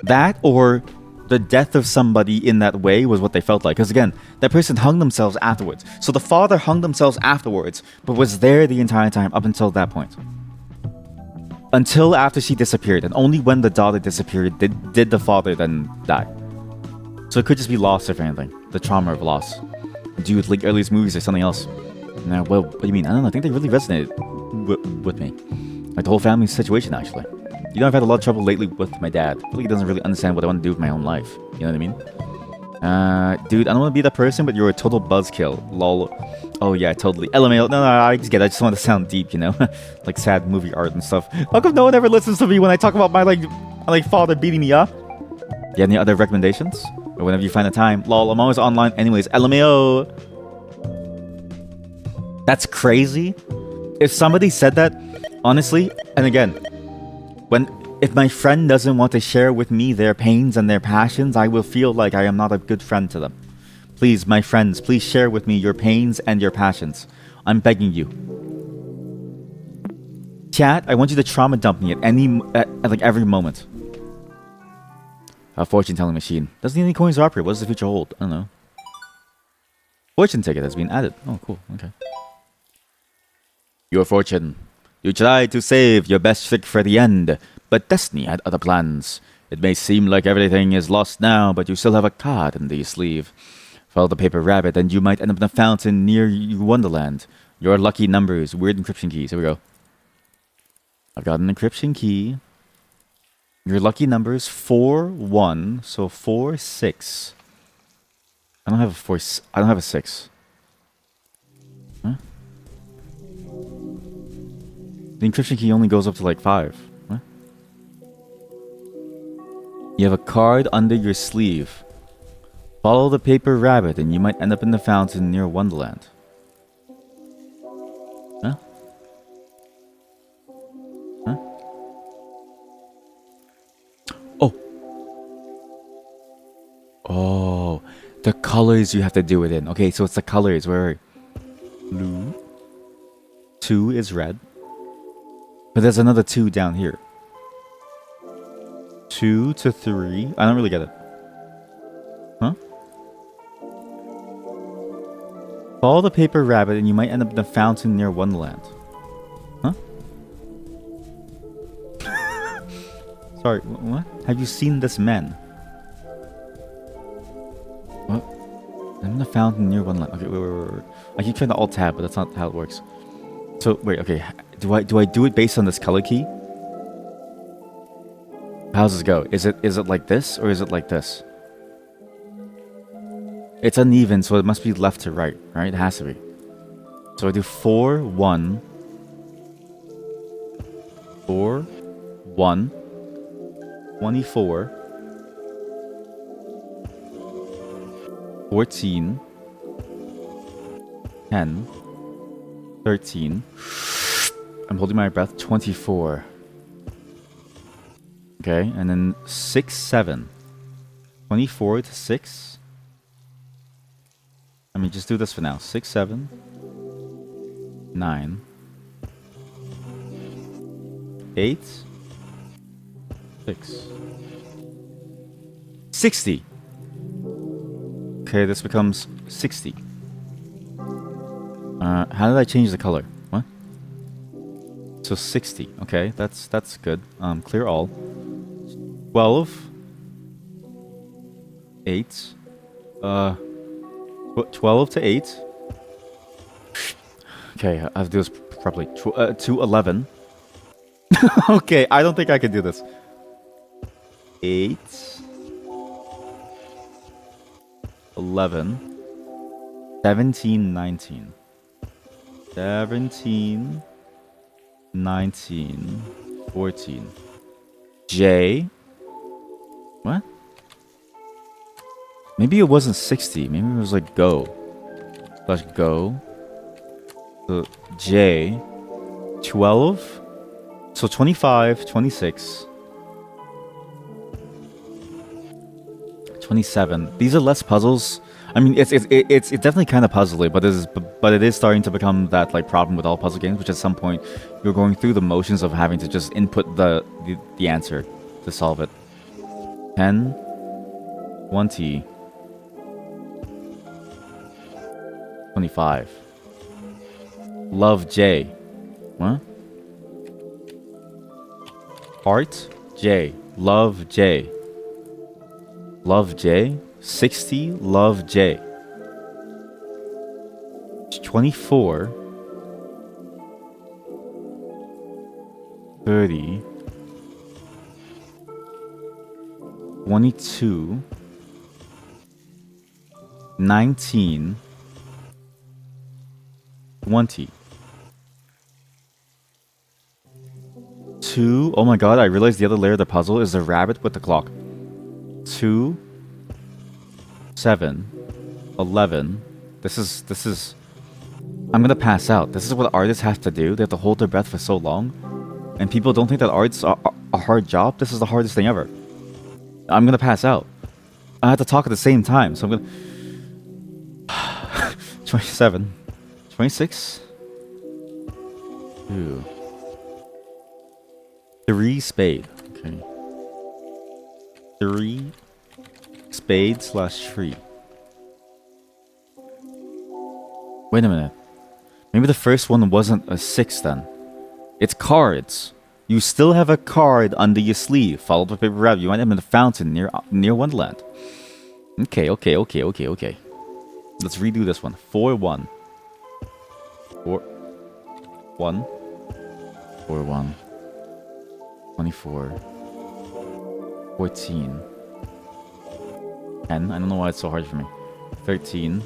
That or the death of somebody in that way was what they felt like. Because again, that person hung themselves afterwards. So the father hung themselves afterwards, but was there the entire time up until that point. Until after she disappeared, and only when the daughter disappeared did the father then die. So it could just be loss, if anything. The trauma of loss. Due with like earliest movies or something else. Now, well, what do you mean? I don't know. I think they really resonated with me. Like the whole family situation, actually. You know, I've had a lot of trouble lately with my dad. I feel like he doesn't really understand what I want to do with my own life. You know what I mean? Dude, I don't want to be that person, but you're a total buzzkill. Lol. Oh yeah, totally. LMAO. No, I just get it. I just want to sound deep, you know? Like sad movie art and stuff. How come no one ever listens to me when I talk about my father beating me up? You have any other recommendations? Or whenever you find the time. Lol, I'm always online anyways. LMAO. That's crazy. If somebody said that, honestly, and again, if my friend doesn't want to share with me their pains and their passions, I will feel like I am not a good friend to them. Please, my friends, please share with me your pains and your passions. I'm begging you. Chat, I want you to trauma dump me at every moment. A fortune telling machine. Doesn't need any coins or operate. What does the future hold? I don't know. Fortune ticket has been added. Oh, cool. Okay. Your fortune. You tried to save your best trick for the end, but destiny had other plans. It may seem like everything is lost now, but you still have a card in the sleeve. Follow the paper rabbit, and you might end up in a fountain near Wonderland. Your lucky numbers. Weird encryption keys. Here we go. I've got an encryption key. Your lucky numbers 4, 1, so 4, 6. I don't have a 4. I don't have a 6. Huh? The encryption key only goes up to like 5. Huh? You have a card under your sleeve. Follow the paper rabbit and you might end up in the fountain near Wonderland. Huh? Huh? Oh. Oh. The colors you have to do it in. Okay, so it's the colors. Where blue. 2 is red. But there's another 2 down here. 2 to 3. I don't really get it. Huh? Follow the paper rabbit and you might end up in a fountain near Wonderland. Huh? Sorry, what? Have you seen this man? What? I'm in a fountain near Wonderland. Okay, wait. I keep trying to alt tab, but that's not how it works. So, wait, okay. Do I do it based on this color key? How does this go? Is it like this or is it like this? It's uneven, so it must be left to right, right? It has to be. So I do 4, 1. 4, 1. 24. 14. 10. 13. I'm holding my breath. 24. Okay, and then 6, 7. 24 to 6. I mean, just do this for now. 6, 7. 9. 8. 6. 60. Okay, this becomes 60. How did I change the color? What? So 60. Okay, that's good. Clear all. 12. 8. 12 to 8. Okay, I have to do this properly. To 11. Okay, I don't think I can do this. 8. 11. 17, 19. 17, 19, 14. J. What? Maybe it wasn't 60. Maybe it was like go. Slash go. So J. 12. So 25, 26. 27. These are less puzzles. I mean, it's definitely kind of puzzly, but it is starting to become that like problem with all puzzle games, which at some point you're going through the motions of having to just input the answer to solve it. 10, 20, 25. Love J. What? Heart J. Love J. Love J. 60. Love J. 24. 30. 22. 19. 20. 2. Oh my god, I realized the other layer of the puzzle is the rabbit with the clock. 2. 7. 11. This is... I'm gonna pass out. This is what artists have to do. They have to hold their breath for so long. And people don't think that art's a hard job. This is the hardest thing ever. I'm gonna pass out. I have to talk at the same time, so I'm gonna... 27. 26? 2. 3 spade. Okay. 3 spade slash tree. Wait a minute. Maybe the first one wasn't a 6 then. It's cards. You still have a card under your sleeve, followed by paper wrap. You might have in a fountain near Wonderland. Okay. Let's redo this one. 4-1. 4-1. 4-1. 24. 14. 10. I don't know why it's so hard for me. 13.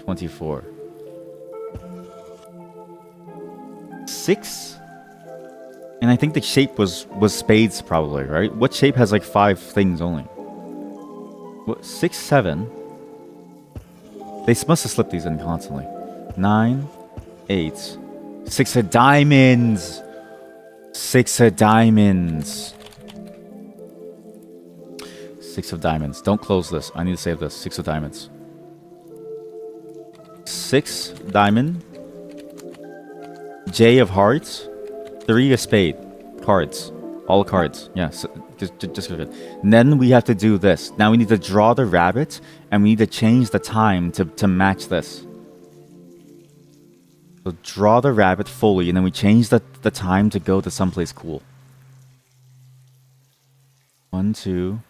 24. 6? And I think the shape was spades probably, right? What shape has like 5 things only? What, 6, 7? They must have slipped these in constantly. 9, 8. 6 of diamonds! 6 of diamonds. 6 of diamonds. Don't close this. I need to save this. 6 of diamonds. 6 diamond. J of hearts. 3 of spade. Cards. All cards. Yeah, so just go ahead. And then we have to do this. Now we need to draw the rabbit, and we need to change the time to match this. So draw the rabbit fully, and then we change the time to go to someplace cool. 1, 2.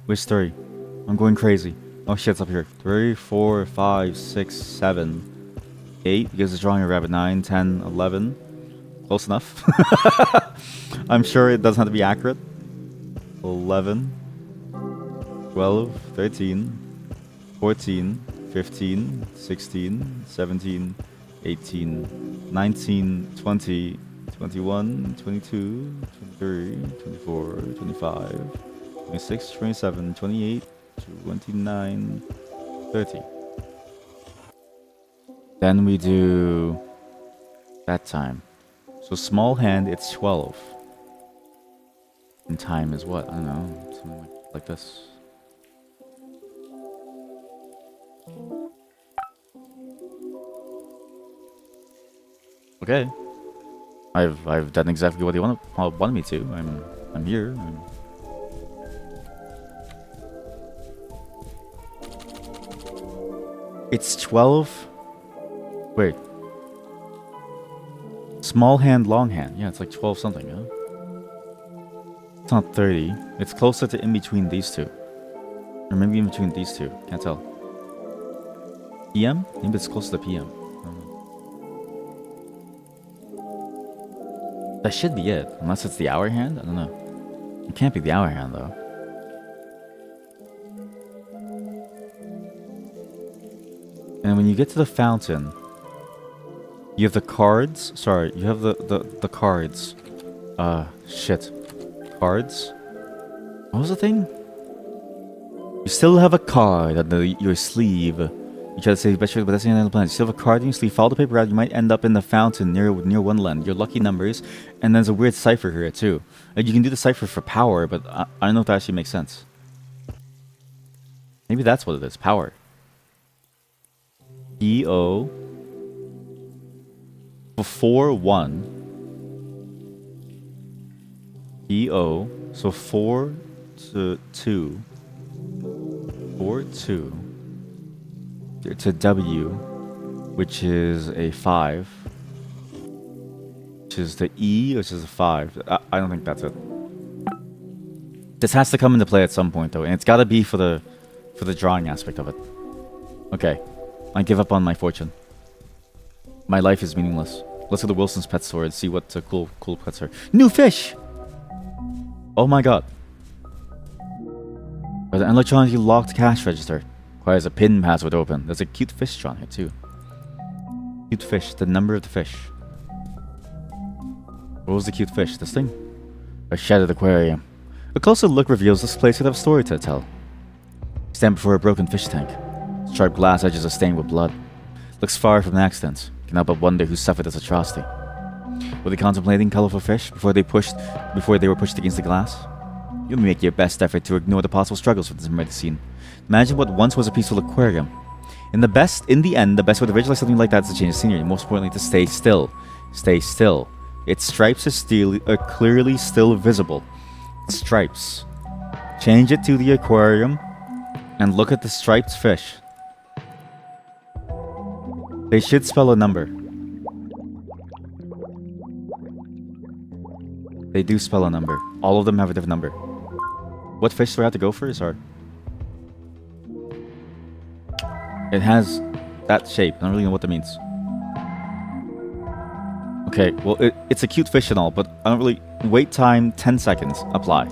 Which 3? I'm going crazy. Oh shit, it's up here. 3, 4, 5, 6, 7, 8. Because it's drawing a rabbit. 9, 10, 11. Close enough. I'm sure it doesn't have to be accurate. 11, 12, 13, 14, 15, 16, 17, 18, 19, 20, 21, 22, 23, 24, 25, 26, 27, 28, 29, 30. Then we do that time. So small hand, it's 12. And time is what? I don't know. Something like this. Okay. I've done exactly what he wanted me to. I'm here. It's 12. Wait. Small hand, long hand. Yeah, it's like 12 something, huh? It's not 30. It's closer to in between these two. Or maybe in between these two. Can't tell. PM? Maybe it's close to the PM. I don't know. That should be it. Unless it's the hour hand? I don't know. It can't be the hour hand, though. And when you get to the fountain, you have the cards. Sorry, you have the cards. Shit. Cards? What was the thing? You still have a card under your sleeve. You try to say better, but that's the end of the plan. You still have a card in your sleeve. Follow the paper route. You might end up in the fountain near Wonderland. Your lucky numbers. And there's a weird cipher here, too. Like, you can do the cipher for power, but I don't know if that actually makes sense. Maybe that's what it is. Power. PO before 1. PO, so 4 to 2. 4 2 to W, which is a 5. Which is the E, which is a 5. I don't think that's it. This has to come into play at some point though, and it's gotta be for the drawing aspect of it. Okay. I give up on my fortune. My life is meaningless. Let's go to Wilson's pet store and see what cool pets are. New fish! Oh my god. There's an electronically locked cash register. Requires a PIN password to open. There's a cute fish drawn here too. Cute fish. The number of the fish. What was the cute fish? This thing? A shattered aquarium. A closer look reveals this place could have a story to tell. Stand before a broken fish tank. Sharp glass edges are stained with blood. Looks far from an accident. Can help but wonder who suffered this atrocity. Were they contemplating colorful fish before they were pushed against the glass? You make your best effort to ignore the possible struggles with this murder scene. Imagine what once was a peaceful aquarium. In the end, the best way to visualize something like that is to change the scenery. And most importantly, to stay still. Stay still. Its stripes are clearly still visible. Stripes. Change it to the aquarium and look at the striped fish. They should spell a number. They do spell a number. All of them have a different number. What fish do I have to go for? Sorry. It has that shape. I don't really know what that means. Okay, well, it's a cute fish and all, but I don't really... Wait time, 10 seconds. Apply.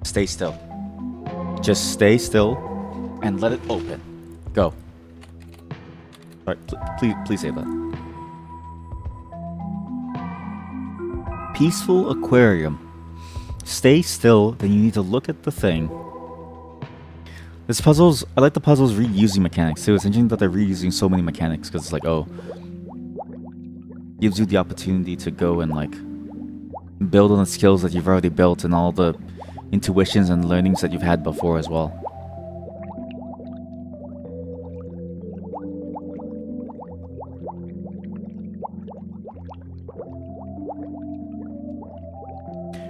Stay still. Just stay still and let it open. Go. Alright, please save that. Peaceful aquarium. Stay still, then you need to look at the thing. This puzzles... I like the puzzles reusing mechanics too. It's interesting that they're reusing so many mechanics, because it's like, oh... Gives you the opportunity to go and like build on the skills that you've already built and all the intuitions and learnings that you've had before as well.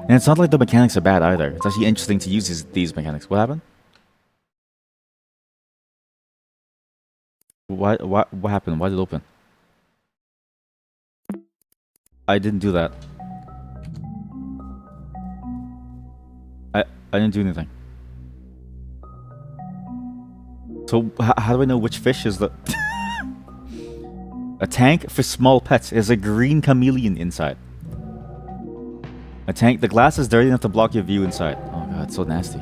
And it's not like the mechanics are bad either. It's actually interesting to use these mechanics. What happened? What happened? Why did it open? I didn't do that. I didn't do anything. So how do I know which fish is the... A tank for small pets. There's a green chameleon inside. A tank. The glass is dirty enough to block your view inside. Oh god, it's so nasty.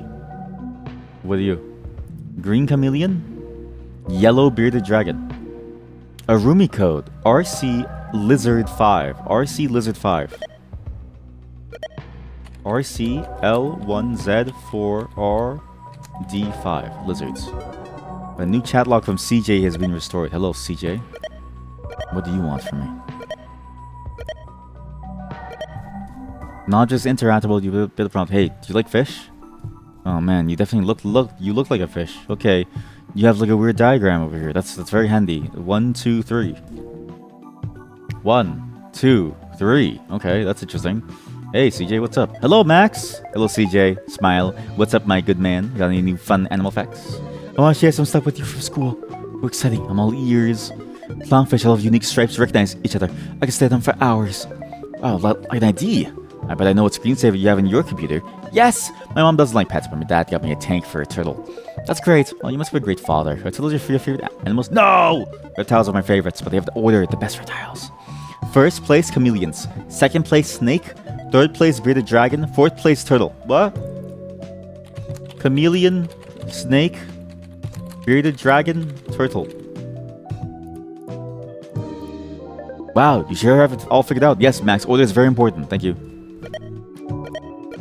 What are you? Green chameleon? Yellow bearded dragon. A roomie code. RC Lizard 5. RC Lizard 5. RC L1Z4RD5. Lizards. A new chat log from CJ has been restored. Hello, CJ. What do you want from me? Not just interactable, you bit of prompt. Hey, do you like fish? Oh man, you definitely look like a fish. Okay. You have like a weird diagram over here. That's very handy. 1, 2, 3. 1, 2, 3. Okay, that's interesting. Hey, CJ, what's up? Hello, Max. Hello, CJ. Smile. What's up, my good man? Got any new fun animal facts? I want to share some stuff with you from school. We're exciting. I'm all ears. Clownfish all have unique stripes recognize each other. I can stare at them for hours. Wow, like an ID. I bet I know what screensaver you have in your computer. Yes! My mom doesn't like pets, but my dad got me a tank for a turtle. That's great. Well, you must be a great father. Are turtles your favorite animals? No! Reptiles are my favorites, but they have to order the best reptiles. First place, chameleons. Second place, snake. Third place, bearded dragon. Fourth place, turtle. What? Chameleon, snake, bearded dragon, turtle. Wow, you sure have it all figured out. Yes, Max, order is very important. Thank you.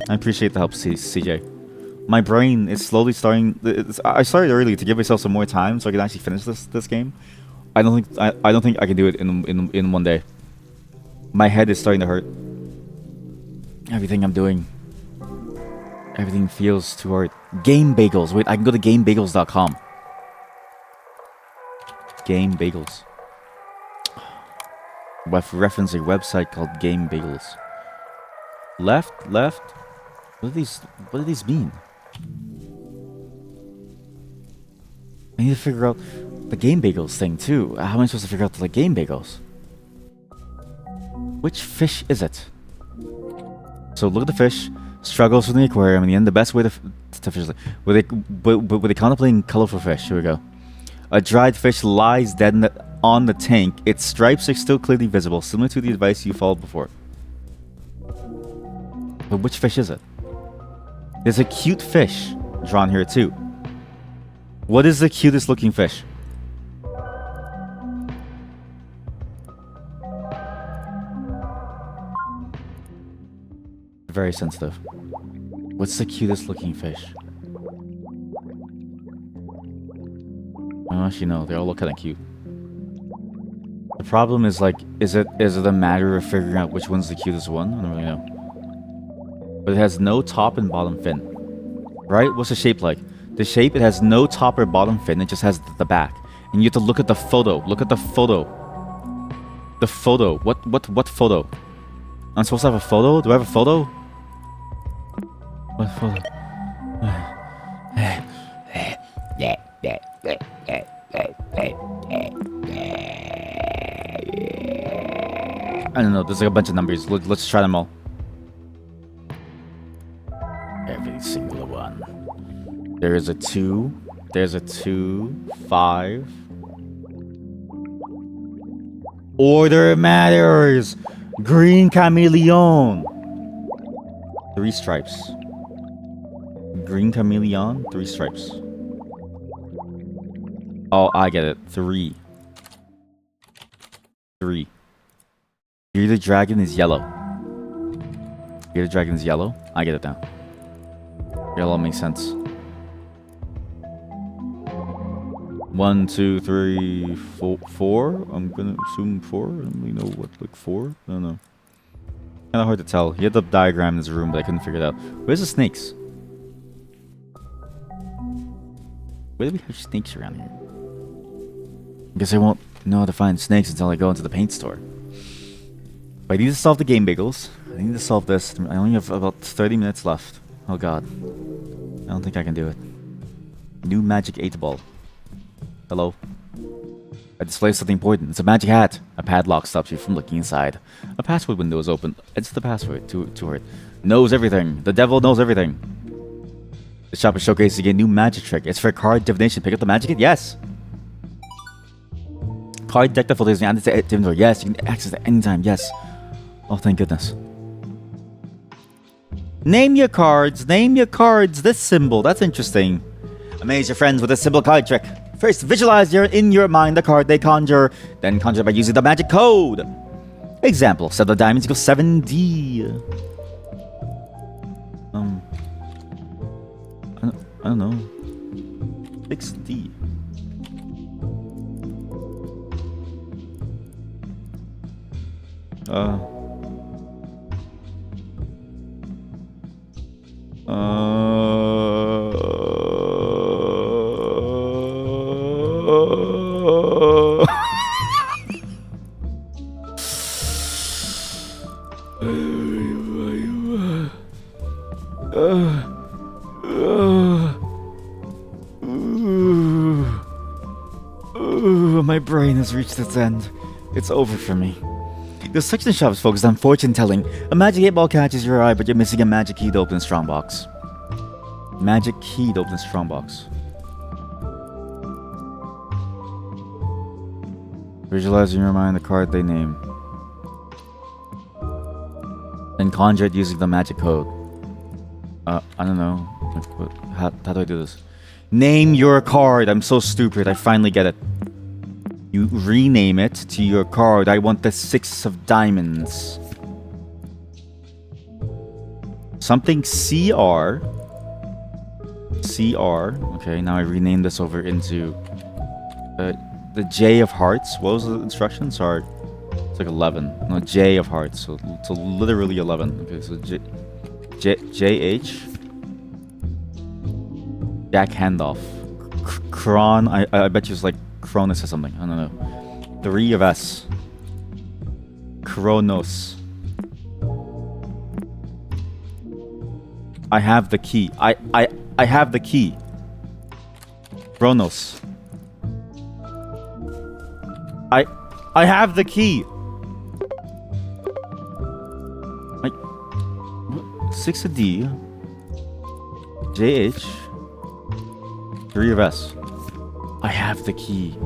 I appreciate the help, CJ. My brain is slowly starting... I started early to give myself some more time so I can actually finish this game. I don't think I can do it in one day. My head is starting to hurt. Everything I'm doing. Everything feels too hard. Game Bagels. Wait, I can go to GameBagels.com. Game Bagels. Reference a website called Game Bagels. Left. What do these mean? I need to figure out the Game Bagels thing too. How am I supposed to figure out the Game Bagels? Which fish is it? So look at the fish. Struggles from the aquarium. In the end, the best way to fish. Were they contemplating colorful fish? Here we go. A dried fish lies dead on the tank. Its stripes are still clearly visible, similar to the advice you followed before. But which fish is it? There's a cute fish drawn here too. What is the cutest looking fish? Very sensitive. What's the cutest looking fish? I don't actually know. They all look kind of cute. The problem is like, is it a matter of figuring out which one's the cutest one? I don't really know. But it has no top and bottom fin. Right? What's the shape like? The shape, it has no top or bottom fin. It just has the back. And you have to look at the photo. Look at the photo. The photo. What photo? I'm supposed to have a photo? Do I have a photo? What photo? I don't know. There's like a bunch of numbers. Let's try them all. Every single one. There is a 2. There's a 2, 5. Order matters. Green chameleon. 3 stripes. Green chameleon, 3 stripes. Oh, I get it. 3. 3. Here the dragon is yellow. Here the dragon is yellow. I get it now. Yellow makes sense. 1, 2, 3, 4. I'm gonna assume 4. I don't really know what, like 4? I don't know. Kinda hard to tell. He had the diagram in his room, but I couldn't figure it out. Where's the snakes? Where do we have snakes around here? I guess I won't know how to find snakes until I go into the paint store. But I need to solve the Game Bagels. I need to solve this. I only have about 30 minutes left. Oh god. I don't think I can do it. New magic 8 ball. Hello? I display something important. It's a magic hat. A padlock stops you from looking inside. A password window is open. It's the password to her. Knows everything. The devil knows everything. The shop is showcasing a new magic trick. It's for card divination. Pick up the magic kit? Yes. Card deck filters and add it to inventory. Yes. You can access it anytime. Yes. Oh, thank goodness. Name your cards. Name your cards. This symbol. That's interesting. Amaze your friends with a simple card trick. First, visualize in your mind the card they conjure. Then conjure by using the magic code. Example. 7 of diamonds equals 7D. I don't know. 6D. My brain has reached its end. It's over for me. This section of the shop is focused on fortune telling. A magic 8 ball catches your eye, but you're missing a magic key to open a strongbox. Magic key to open a strongbox. Visualize in your mind the card they name. Then conjure it using the magic code. I don't know. How do I do this? Name your card. I'm so stupid. I finally get it. You rename it to your card. I want the 6 of diamonds. Something CR. CR. Okay, now I rename this over into the J of hearts. What was the instruction? Sorry. It's like 11. No, J of hearts. So literally 11. Okay, so JH. Jack Handoff. Kron. I bet you it's like Cronus or something. I don't know. 3 of S. Kronos. I have the key. I have the key. Kronos. I have the key. 6 of D. JH. 3 of S. I have the key.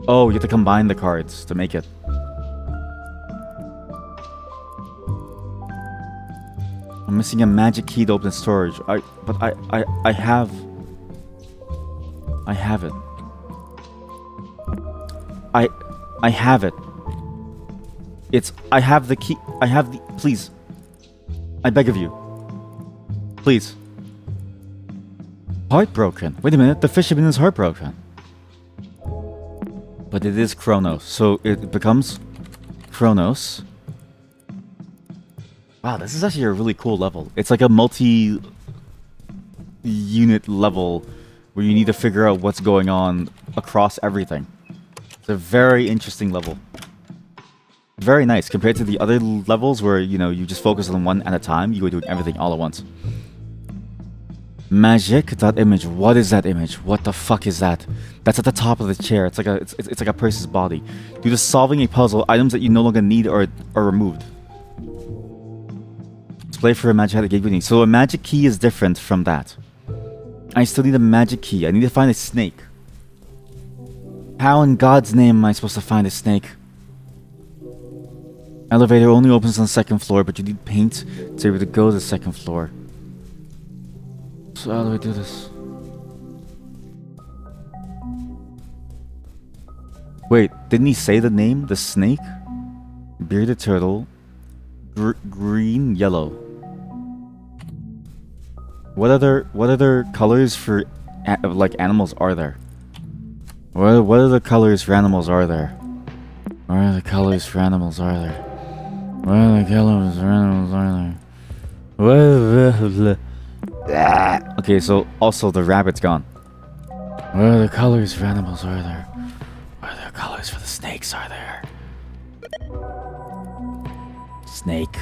Oh, you have to combine the cards to make it. I'm missing a magic key to open storage. I have it. I have it. I have the key. Please. I beg of you. Please. Heartbroken. Wait a minute, the fisherman is heartbroken. But it is Kronos, so it becomes Kronos. Wow, this is actually a really cool level. It's like a multi-unit level where you need to figure out what's going on across everything. It's a very interesting level. Very nice compared to the other levels where, you know, you just focus on one at a time. You go doing everything all at once. Magic.image. What is that image? What the fuck is that? That's at the top of the chair. It's like a person's body. Due to solving a puzzle, items that you no longer need are removed. Display for a magic key. So a magic key is different from that. I still need a magic key. I need to find a snake. How in God's name am I supposed to find a snake? Elevator only opens on the 2nd floor, but you need paint to be able to go to the 2nd floor. So how do I do this? Wait, didn't he say the name? The snake? Bearded turtle. Green, yellow. What other colors for like animals are there? What other colors for animals are there? What other colors for animals are there? What other colors for animals are there? Okay, so also the rabbit's gone. What other colors for animals are there? What other colors for the snakes are there? Snake.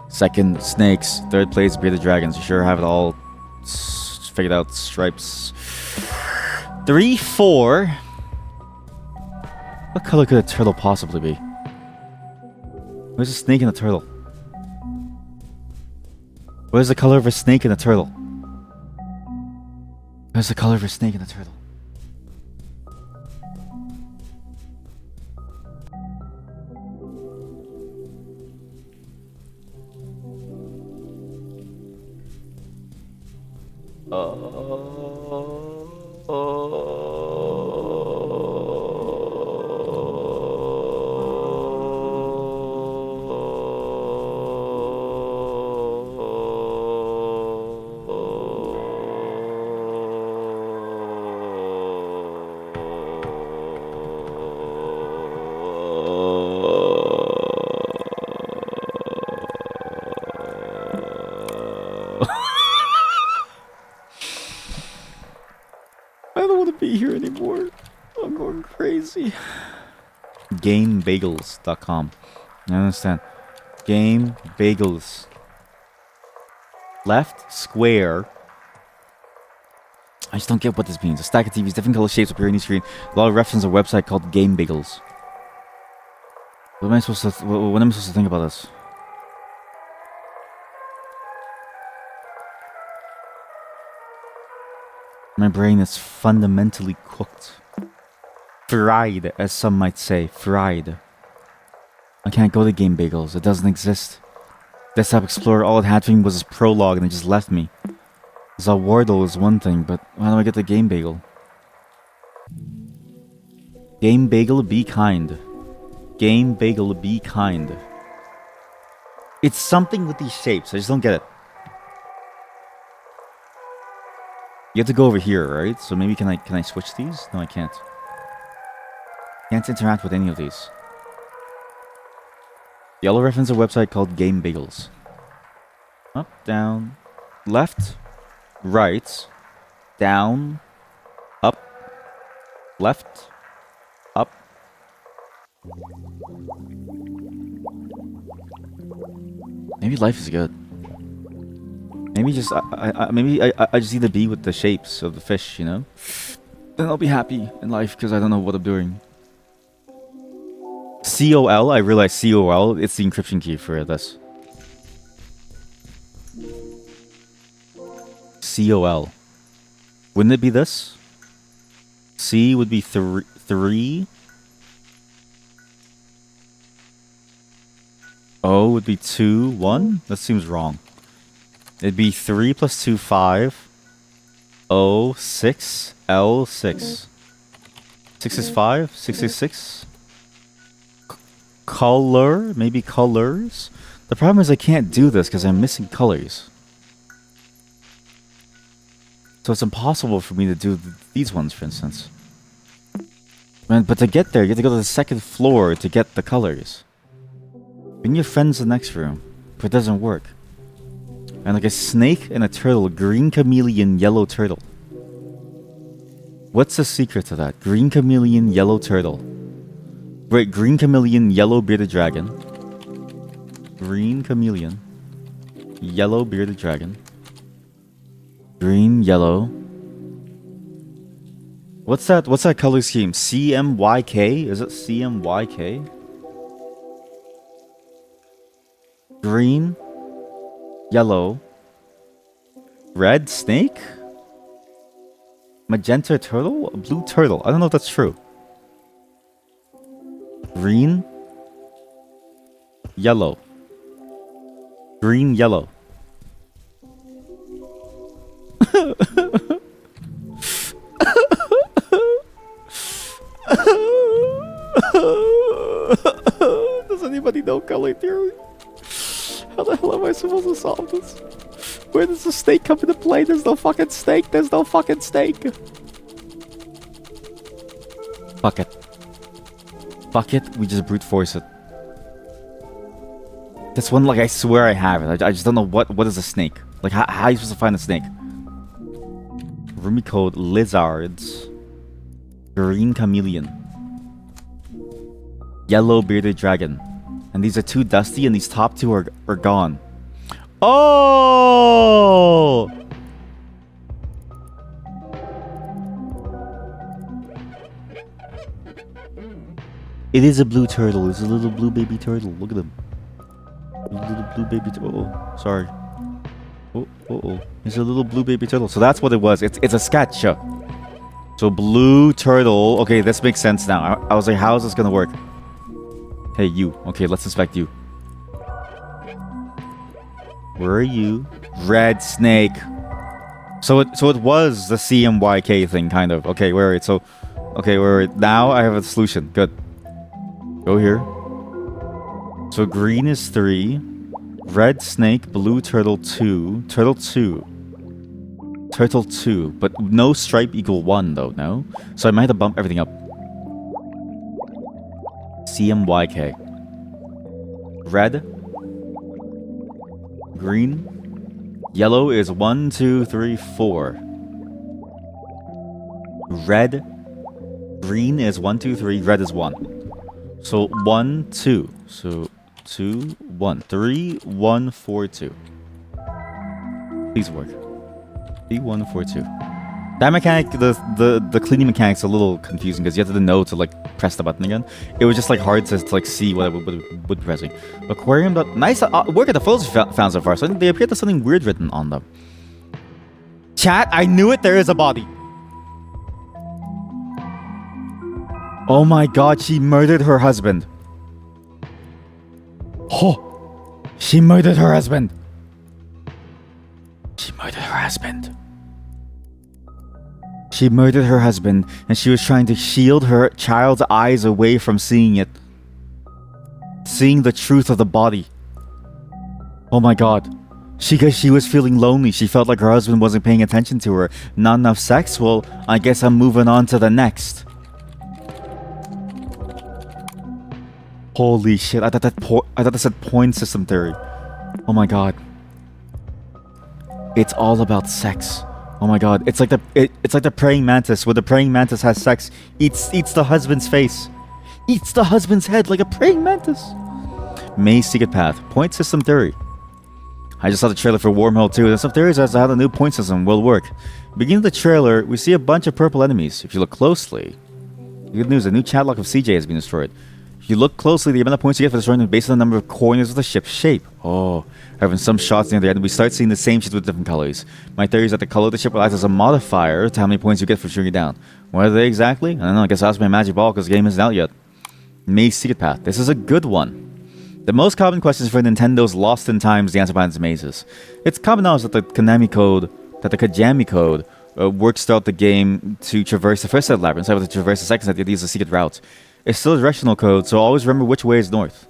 2nd, snakes. 3rd place, bearded dragons. You sure have it all figured out. Stripes. 3, 4. What color could a turtle possibly be? Where's a snake and a turtle? Where's the color of a snake and a turtle? Where's the color of a snake and a turtle? GameBagels.com. I understand. Game Bagels. Left square. I just don't get what this means. A stack of TVs, different color shapes appear on each screen. A lot of reference to a website called Game Bagels. What am I supposed to? What am I supposed to think about this? My brain is fundamentally cooked. Fried, as some might say. Fried. I can't go to Game Bagels. It doesn't exist. Desktop Explorer, all it had for me was this prologue and it just left me. Zawardle is one thing, but how do I get the Game Bagel? Game Bagel, be kind. Game Bagel, be kind. It's something with these shapes. I just don't get it. You have to go over here, right? So maybe can I switch these? No, I can't. Can't interact with any of these. Yellow reference a website called Game Bagels. Up, down, left, right, down, up, Left. Up. Maybe life is good. Maybe just I just need to be with the shapes of the fish, you know? Then I'll be happy in life because I don't know what I'm doing. COL, I realize COL, it's the encryption key for this. COL. Wouldn't it be this? C would be 3. O would be 2, 1? That seems wrong. It'd be 3 plus 2, 5. O, 6. L, 6. 6 is 5. 6 is 6. Color? Maybe colors? The problem is I can't do this because I'm missing colors. So it's impossible for me to do these ones, for instance. Man, but to get there, you have to go to the second floor to get the colors. Bring your friends to the next room. But it doesn't work. And like a snake and a turtle. Green chameleon, yellow turtle. What's the secret to that? Green chameleon, yellow turtle. Wait, green chameleon, yellow bearded dragon. Green chameleon. Yellow bearded dragon. Green, yellow. What's that color scheme? CMYK? Is it CMYK? Green, yellow, red snake, magenta turtle, a blue turtle. I don't know if that's true. Green, yellow, green, yellow. Does anybody know color theory? How the hell am I supposed to solve this? Where does the snake come into play? There's no fucking snake. There's no fucking snake. Fuck it. Fuck it. We just brute force it. This one, like, I swear I have it. I just don't know what is a snake. Like, how are you supposed to find a snake? Rumi code lizards. Green chameleon. Yellow bearded dragon. And these are 2 dusty, and these top 2 are gone. Oh! It is a blue turtle. It's a little blue baby turtle. Look at him. A little blue baby turtle. Oh, sorry. Oh. It's a little blue baby turtle. So that's what it was. It's a sketch. So blue turtle. Okay, this makes sense now. I was like, how is this gonna work? Hey, you. Okay, let's inspect you. Where are you? Red snake. So it was the CMYK thing, kind of. Okay, wait. So, okay, wait. Now I have a solution. Good. Go here. So green is 3. Red snake, blue turtle 2. Turtle 2. Turtle 2. But no stripe equal 1, though, no? So I might have to bump everything up. CMYK. Red. Green. Yellow is 1, 2, 3, 4. Red. Green is 1, 2, 3. Red is 1. So 1, 2. So 2, 1. 3, 1, 4, 2. Please work. 3, 1, 4, 2. That mechanic, the cleaning mechanic's a little confusing because you have to know to like press the button again. It was just like hard to like see what I would be pressing. Aquarium, nice work at the photos found so far. So I think they appear to have something weird written on them. Chat, I knew it. There is a body. Oh my god, she murdered her husband. Oh, she murdered her husband. She murdered her husband. She murdered her husband, and she was trying to shield her child's eyes away from seeing it. Seeing the truth of the body. Oh my god. Because she was feeling lonely. She felt like her husband wasn't paying attention to her. Not enough sex? Well, I guess I'm moving on to the next. Holy shit. I thought that said point system theory. Oh my god. It's all about sex. Oh my god, it's like the praying mantis. Where the praying mantis has sex, eats the husband's face, eats the husband's head like a praying mantis. Maze Secret Path. Point system theory. I just saw the trailer for Wormhole 2. There's some theories as to how the new point system will work. Beginning of the trailer, we see a bunch of purple enemies. If you look closely, good news, a new chat lock of CJ has been destroyed. If you look closely, the amount of points you get for destroying them based on the number of corners of the ship's shape. Oh, having some shots near the end, we start seeing the same ships with different colors. My theory is that the color of the ship will act as a modifier to how many points you get for shooting it down. What are they exactly? I don't know, I guess I'll ask my magic ball because the game isn't out yet. Maze Secret Path. This is a good one. The most common questions for Nintendo's Lost in Times, the answer behind the mazes. It's common knowledge that the Kajami code works throughout the game to traverse the first set of labyrinths. However, to traverse the second set, you have to use a secret route. It's still a directional code, so always remember which way is north.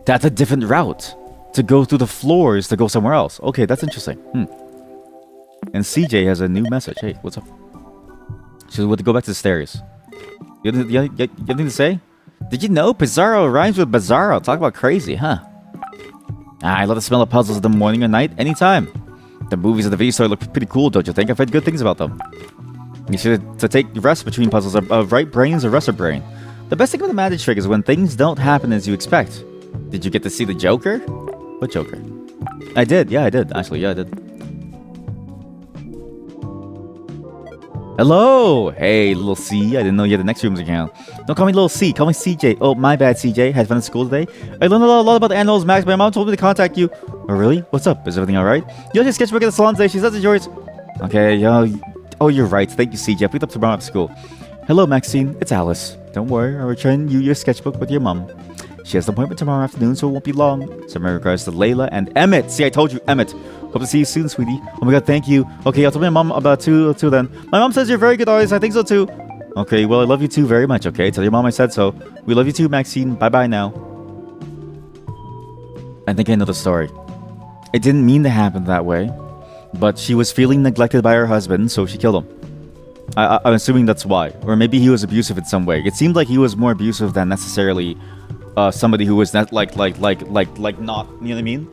That's a different route. To go through the floors to go somewhere else. Okay, that's interesting. And CJ has a new message. Hey, what's up? So we have to go back to the stairs. You have anything to say? Did you know Pizarro rhymes with Bizarro? Talk about crazy, huh? I love the smell of puzzles in the morning or night, anytime. The movies at the video store look pretty cool, don't you think? I've heard good things about them. You should to take rest between puzzles of right brains or rest of brain. The best thing about the magic trick is when things don't happen as you expect. Did you get to see the Joker? What Joker? I did, yeah, I did. Actually, yeah, I did. Hello! Hey, little C. I didn't know you had the next room's account. Don't call me little C. Call me CJ. Oh, my bad, CJ. Had fun at school today? I learned a lot about the animals, Max. My mom told me to contact you. Oh, really? What's up? Is everything alright? You just sketchbook at the salon today. She says it's yours. Okay, yo. Oh, you're right. Thank you, CJ. I picked up tomorrow after school. Hello, Maxine. It's Alice. Don't worry. I'll return you your sketchbook with your mom. She has an appointment tomorrow afternoon, so it won't be long. So my regards to Layla and Emmett. See, I told you, Emmett. Hope to see you soon, sweetie. Oh my god, thank you. Okay, I'll tell my mom about two then. My mom says you're very good artist. I think so too. Okay, well, I love you too very much, okay? Tell your mom I said so. We love you too, Maxine. Bye-bye now. I think I know the story. It didn't mean to happen that way, but she was feeling neglected by her husband, so she killed him. I'm assuming that's why. Or maybe he was abusive in some way. It seemed like he was more abusive than necessarily somebody who was not like not, you know what I mean?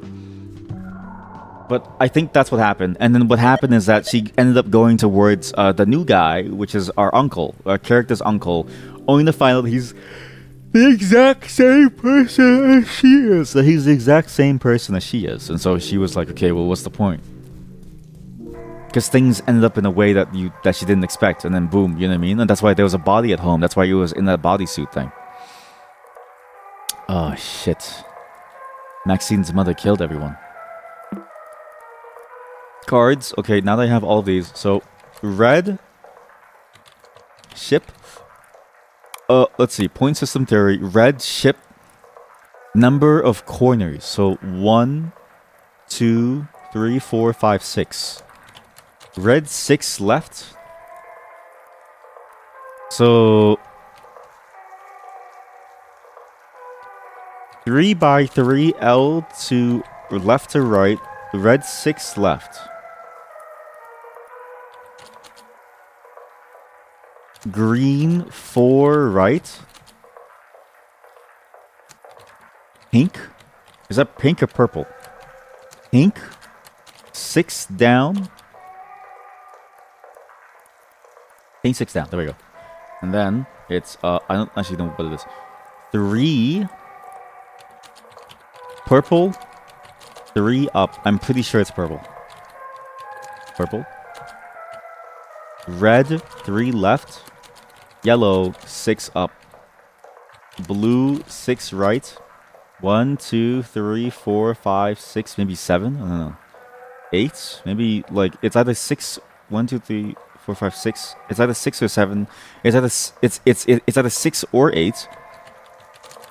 But I think that's what happened. And then what happened is that she ended up going towards the new guy, which is our uncle, our character's uncle, only to find out he's the exact same person as she is. So he's the exact same person as she is. And so she was like, okay, well, what's the point? Because things ended up in a way that she didn't expect. And then boom, you know what I mean? And that's why there was a body at home. That's why he was in that bodysuit thing. Oh, shit. Maxine's mother killed everyone. Cards. Okay, now that I have all of these. So, red. Ship. Let's see. Point system theory. Red ship. Number of corners. So, 1, 2, 3, 4, 5, 6. Red 6 left. So 3 by 3 L to left to right. Red 6 left. Green 4 right. Pink? Is that pink or purple? Pink 6 down. Pink 6 down. There we go. And then it's I don't actually know what it is. 3 purple. 3 up. I'm pretty sure it's purple. Purple. Red 3 left. Yellow 6 up. Blue 6 right. 1, 2, 3, 4, 5, 6, maybe 7. I don't know. 8. Maybe like it's either 6. 1, 2, 3, 4, 5, 6. It's either 6 or 7. It's either 6 or 8.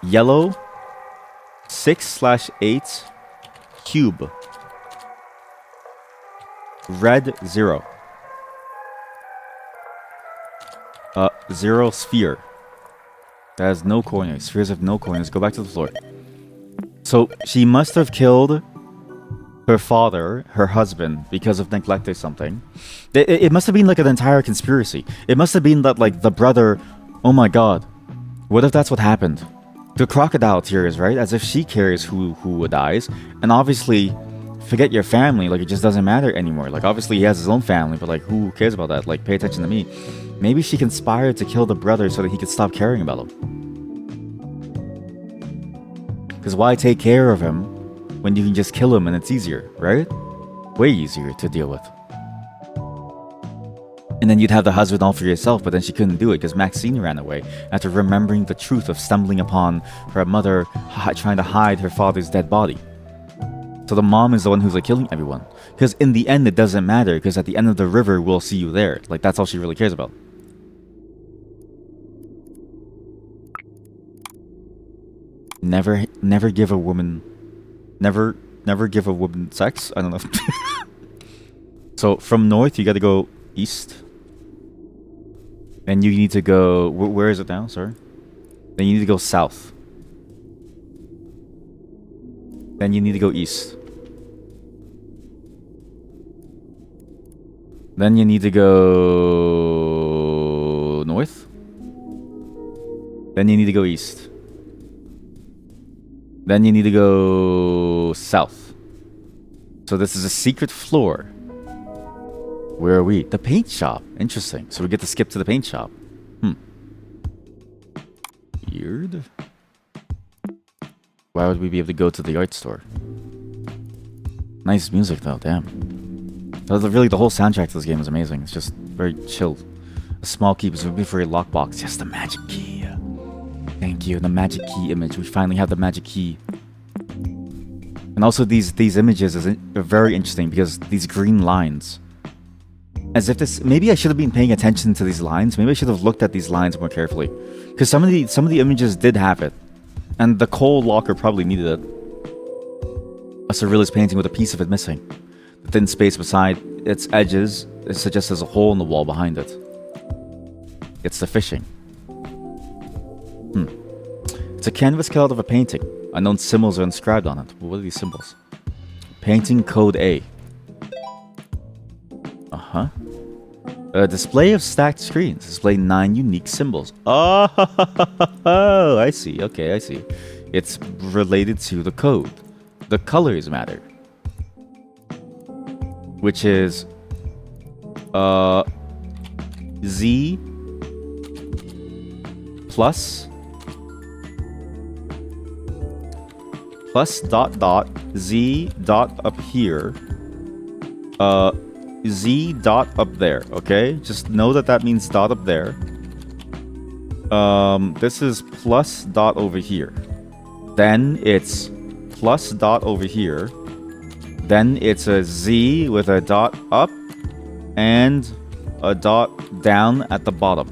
Yellow 6/8 cube. Red 0. 0 sphere. That has no corners. Spheres have no corners. Go back to the floor. So she must have killed her father, her husband, because of neglect or something. It must have been like an entire conspiracy. It must have been that like the brother, oh my god, what if that's what happened? The crocodile tears, right? As if she cares who dies. And obviously, forget your family. Like, it just doesn't matter anymore. Like, obviously he has his own family, but like, who cares about that? Like, pay attention to me. Maybe she conspired to kill the brother so that he could stop caring about him. Because why take care of him when you can just kill him and it's easier, right? Way easier to deal with. And then you'd have the husband all for yourself, but then she couldn't do it because Maxine ran away after remembering the truth of stumbling upon her mother trying to hide her father's dead body. So the mom is the one who's like killing everyone. Because in the end, it doesn't matter, because at the end of the river, we'll see you there. Like, that's all she really cares about. Never give a woman... Never give a woman sex? I don't know. So, from north, you gotta go east. Then you need to go... Where is it now? Sorry. Then you need to go south. Then you need to go east. Then you need to go... north. Then you need to go east. Then you need to go... south. So this is a secret floor. Where are we? The paint shop. Interesting. So we get to skip to the paint shop. Weird. Why would we be able to go to the art store? Nice music though, damn. Really, the whole soundtrack to this game is amazing. It's just very chilled. A small key, presumably for a lockbox. Yes, the magic key. Thank you. The magic key image. We finally have the magic key. And also these images are very interesting because these green lines. As if this... Maybe I should have been paying attention to these lines. Maybe I should have looked at these lines more carefully. Because some of the images did have it. And the coal locker probably needed it. A surrealist painting with a piece of it missing. The thin space beside its edges, it suggests there's a hole in the wall behind it. It's the fishing. It's a canvas cut out of a painting. Unknown symbols are inscribed on it. What are these symbols? Painting code A. A display of stacked screens display 9 unique symbols. Oh, I see. Okay, I see. It's related to the code. The colors matter. Which is Z plus dot dot Z dot up here. Z dot up there, okay? Just know that means dot up there. This is plus dot over here. Then it's plus dot over here. Then it's a Z with a dot up and a dot down at the bottom.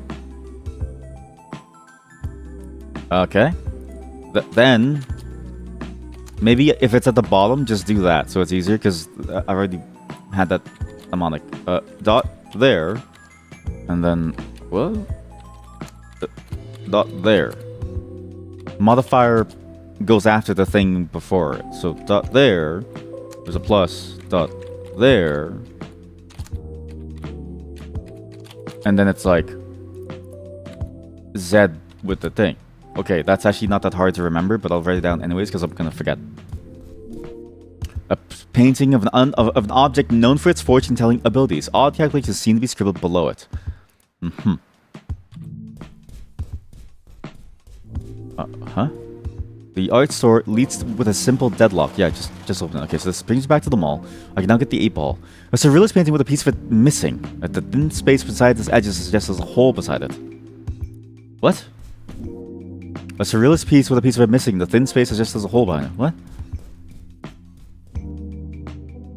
Okay. Then maybe if it's at the bottom, just do that so it's easier because I already had that mnemonic. Dot there, and then what? Dot there. Modifier goes after the thing before it. So dot there. There's a plus. Dot there. And then it's like Z with the thing. Okay, that's actually not that hard to remember, but I'll write it down anyways because I'm gonna forget. A painting of an object known for its fortune-telling abilities. Odd calculations seem to be scribbled below it. The art store leads with a simple deadlock. Yeah, just open it. Okay, so this brings me back to the mall. I can now get the 8-ball. A surrealist painting with a piece of it missing. At the thin space beside its edges suggests there's a hole beside it. What? A surrealist piece with a piece of it missing. The thin space suggests there's a hole behind it. What?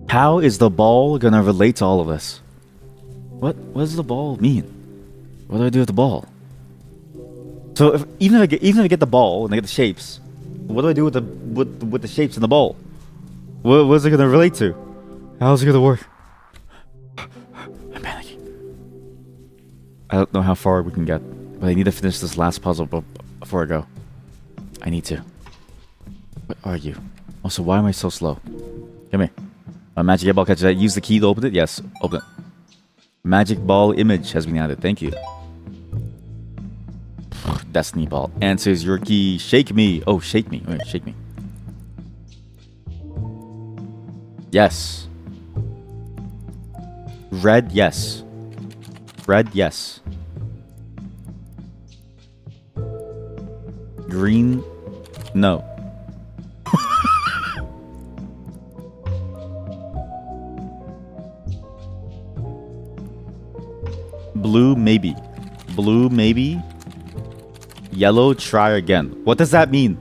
How is the ball gonna relate to all of this? What does the ball mean? What do I do with the ball? So even if I get the ball and I get the shapes, what do I do with the shapes in the ball? What is it gonna relate to? How is it gonna work? I'm panicking. I don't know how far we can get, but I need to finish this last puzzle before I go. I need to. What are you? Also, why am I so slow? Come here. A magic 8-ball catches that. Use the key to open it? Yes, open it. Magic ball image has been added. Thank you. Destiny ball. Answers your key. Shake me. Oh, shake me. Wait, shake me. Yes. Red, yes. Red, yes. Green, no. Blue, maybe. Blue, maybe. Yellow, try again. What does that mean?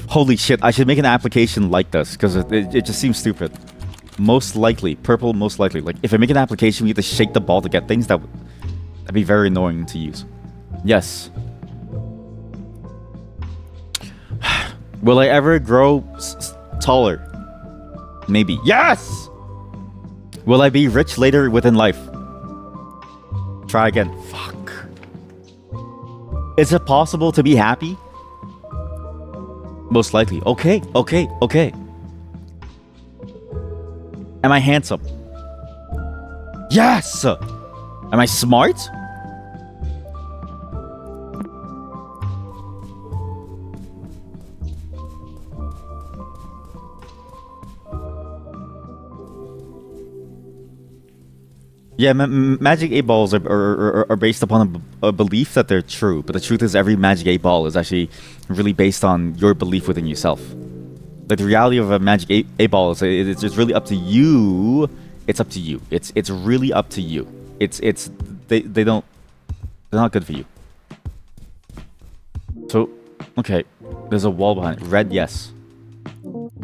Holy shit, I should make an application like this because it just seems stupid. Most likely. Purple, most likely. Like, if I make an application, we have to shake the ball to get things, that'd be very annoying to use. Yes. Will I ever grow taller? Maybe. Yes! Will I be rich later within life? Try again. Fuck. Is it possible to be happy? Most likely. Okay, okay, okay. Am I handsome? Yes! Am I smart? Yeah, Magic 8 balls are based upon a belief that they're true, but the truth is every Magic 8 ball is actually really based on your belief within yourself. Like, the reality of a Magic 8 ball is it's really up to you. It's up to you. It's really up to you. They're not good for you. So, okay, there's a wall behind it. Red, yes.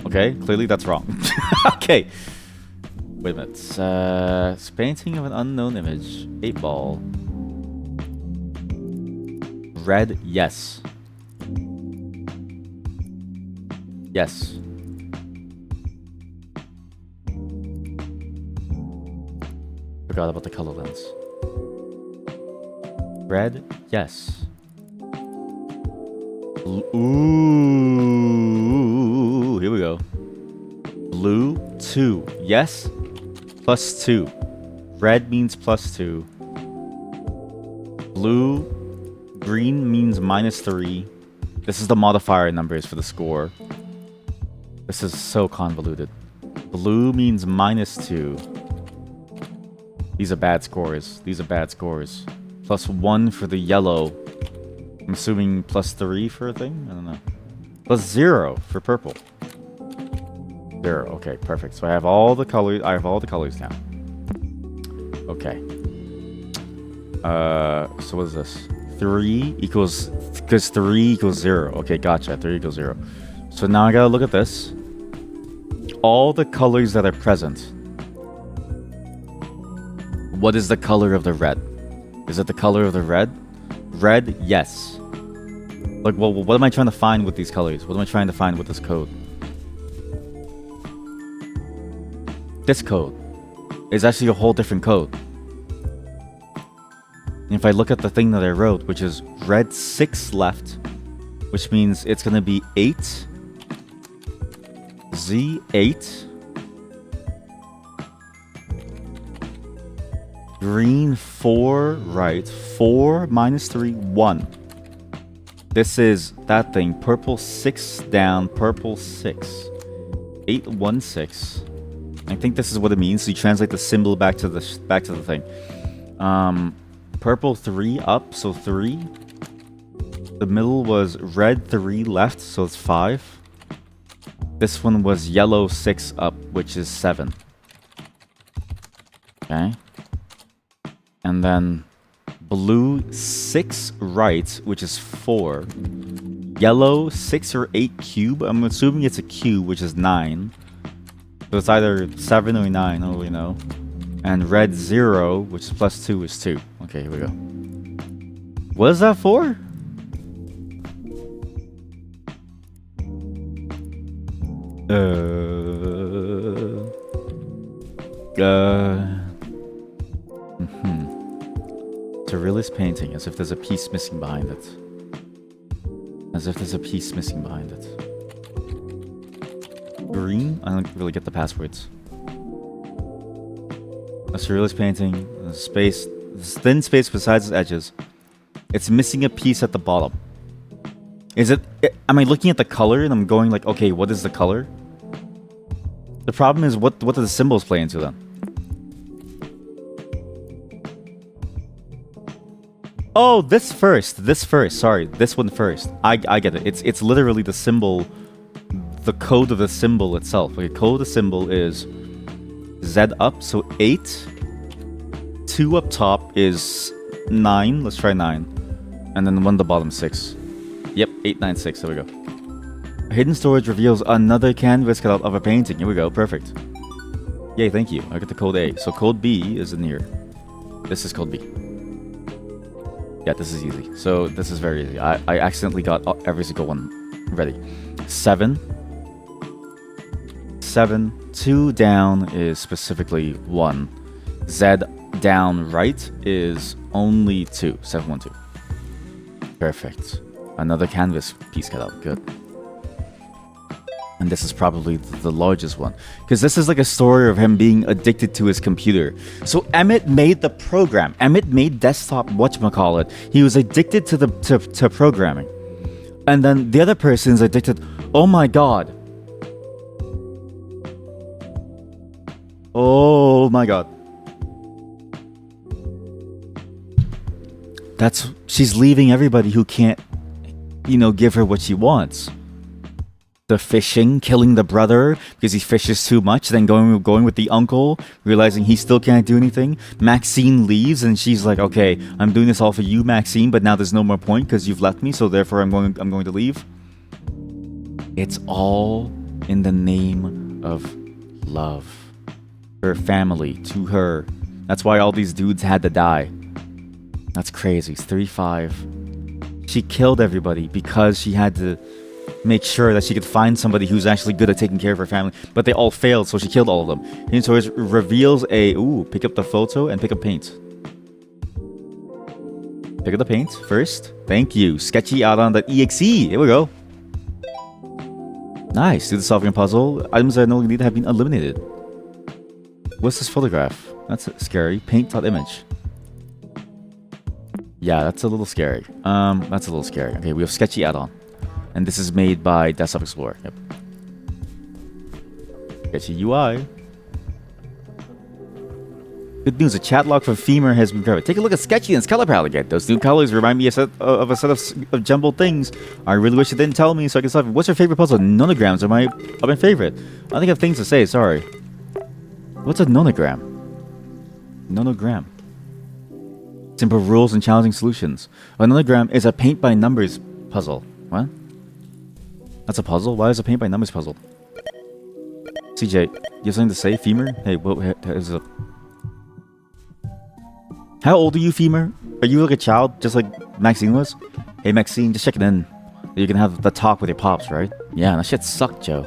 Okay, clearly that's wrong. Okay. Wait a minute. It's painting of an unknown image. 8 ball. Red, yes. Yes. Forgot about the color lens. Red, yes. Ooh, here we go. Blue, 2, yes. Plus 2. Red means plus 2. Blue, green means minus 3. This is the modifier numbers for the score. This is so convoluted. Blue means minus 2. These are bad scores. These are bad scores. Plus 1 for the yellow. I'm assuming plus 3 for a thing? I don't know. Plus 0 for purple. 0. Okay, perfect. So I have all the colors. I have all the colors now. Okay. So what is this? 3 equals, because 3 equals 0. Okay, gotcha. 3 equals 0. So now I gotta look at this. All the colors that are present. What is the color of the red? Is it the color of the red? Red, yes. Like, well, what am I trying to find with these colors? What am I trying to find with this code? This code is actually a whole different code. And if I look at the thing that I wrote, which is red 6 left, which means it's going to be 8, Z8, green 4 right, 4 minus 3, 1. This is that thing, purple 6 down, purple 6, 8, 1, 6. I think this is what it means. So you translate the symbol back to the thing. Purple 3 up, so 3. The middle was red 3 left, so it's 5. This one was yellow 6 up, which is 7. Okay. And then blue 6 right, which is 4. Yellow 6 or 8 cube. I'm assuming it's a cube, which is 9. So it's either 7 or 9, I don't really know. And red 0, which is plus 2, is 2. Okay, here we go. What is that for? Surrealist painting, as if there's a piece missing behind it. As if there's a piece missing behind it. Green? I don't really get the passwords. A surrealist painting, a space, thin space besides its edges. It's missing a piece at the bottom. Is it? Am I looking at the color and I'm going like, okay, what is the color? The problem is, what do the symbols play into then? Oh, this first. Sorry, this one first. I get it. It's literally the symbol, the code of the symbol itself. Okay, code of the symbol is Z up, so 8. 2 up top is 9. Let's try 9, and then 1 at the bottom 6. Yep, 8, 9, 6. There we go. Hidden storage reveals another canvas cutout of a painting. Here we go. Perfect. Yay, thank you. I got the code A. So code B is in here. This is code B. Yeah, this is easy. So this is very easy. I accidentally got every single one ready. 7. 7. 2 down is specifically 1. Z down right is only 2. 7, 1, 2. Perfect. Another canvas piece cut out. Good. And this is probably the largest one, because this is like a story of him being addicted to his computer. So Emmett made the program. Emmett made desktop whatchamacallit. He was addicted to programming. And then the other person is addicted. Oh my god. Oh my god. She's leaving everybody who can't, give her what she wants. The fishing, killing the brother because he fishes too much, then going with the uncle, realizing he still can't do anything. Maxine leaves and she's like, okay, I'm doing this all for you, Maxine, but now there's no more point because you've left me, so therefore I'm going to leave. It's all in the name of love. Her family, to her. That's why all these dudes had to die. That's crazy. It's 3-5. She killed everybody because she had to make sure that she could find somebody who's actually good at taking care of her family, but they all failed, so she killed all of them. And so it reveals pick up the photo and pick up paint. Pick up the paint first. Thank you. Sketchy out on the EXE. Here we go. Nice. Do the solving puzzle. Items that I no longer need have been eliminated. What's this photograph? That's scary. Paint.image. Yeah, that's a little scary. That's a little scary. Okay, we have sketchy add-on. And this is made by Desktop Explorer. Yep. Sketchy UI. Good news, a chat log from Femur has been covered. Take a look at Sketchy and its color palette again. Those new colors remind me of a set of jumbled things. I really wish it didn't tell me so I can solve it. What's your favorite puzzle? Nonograms are my favorite. I think I have things to say, sorry. What's a nonogram? Nonogram. Simple rules and challenging solutions. A nonogram is a paint by numbers puzzle. What? That's a puzzle? Why is a paint by numbers puzzle? CJ, you have something to say, Femur? Hey, what is up? How old are you, Femur? Are you like a child, just like Maxine was? Hey, Maxine, just checking in. You can have the talk with your pops, right? Yeah, that shit sucked, Joe.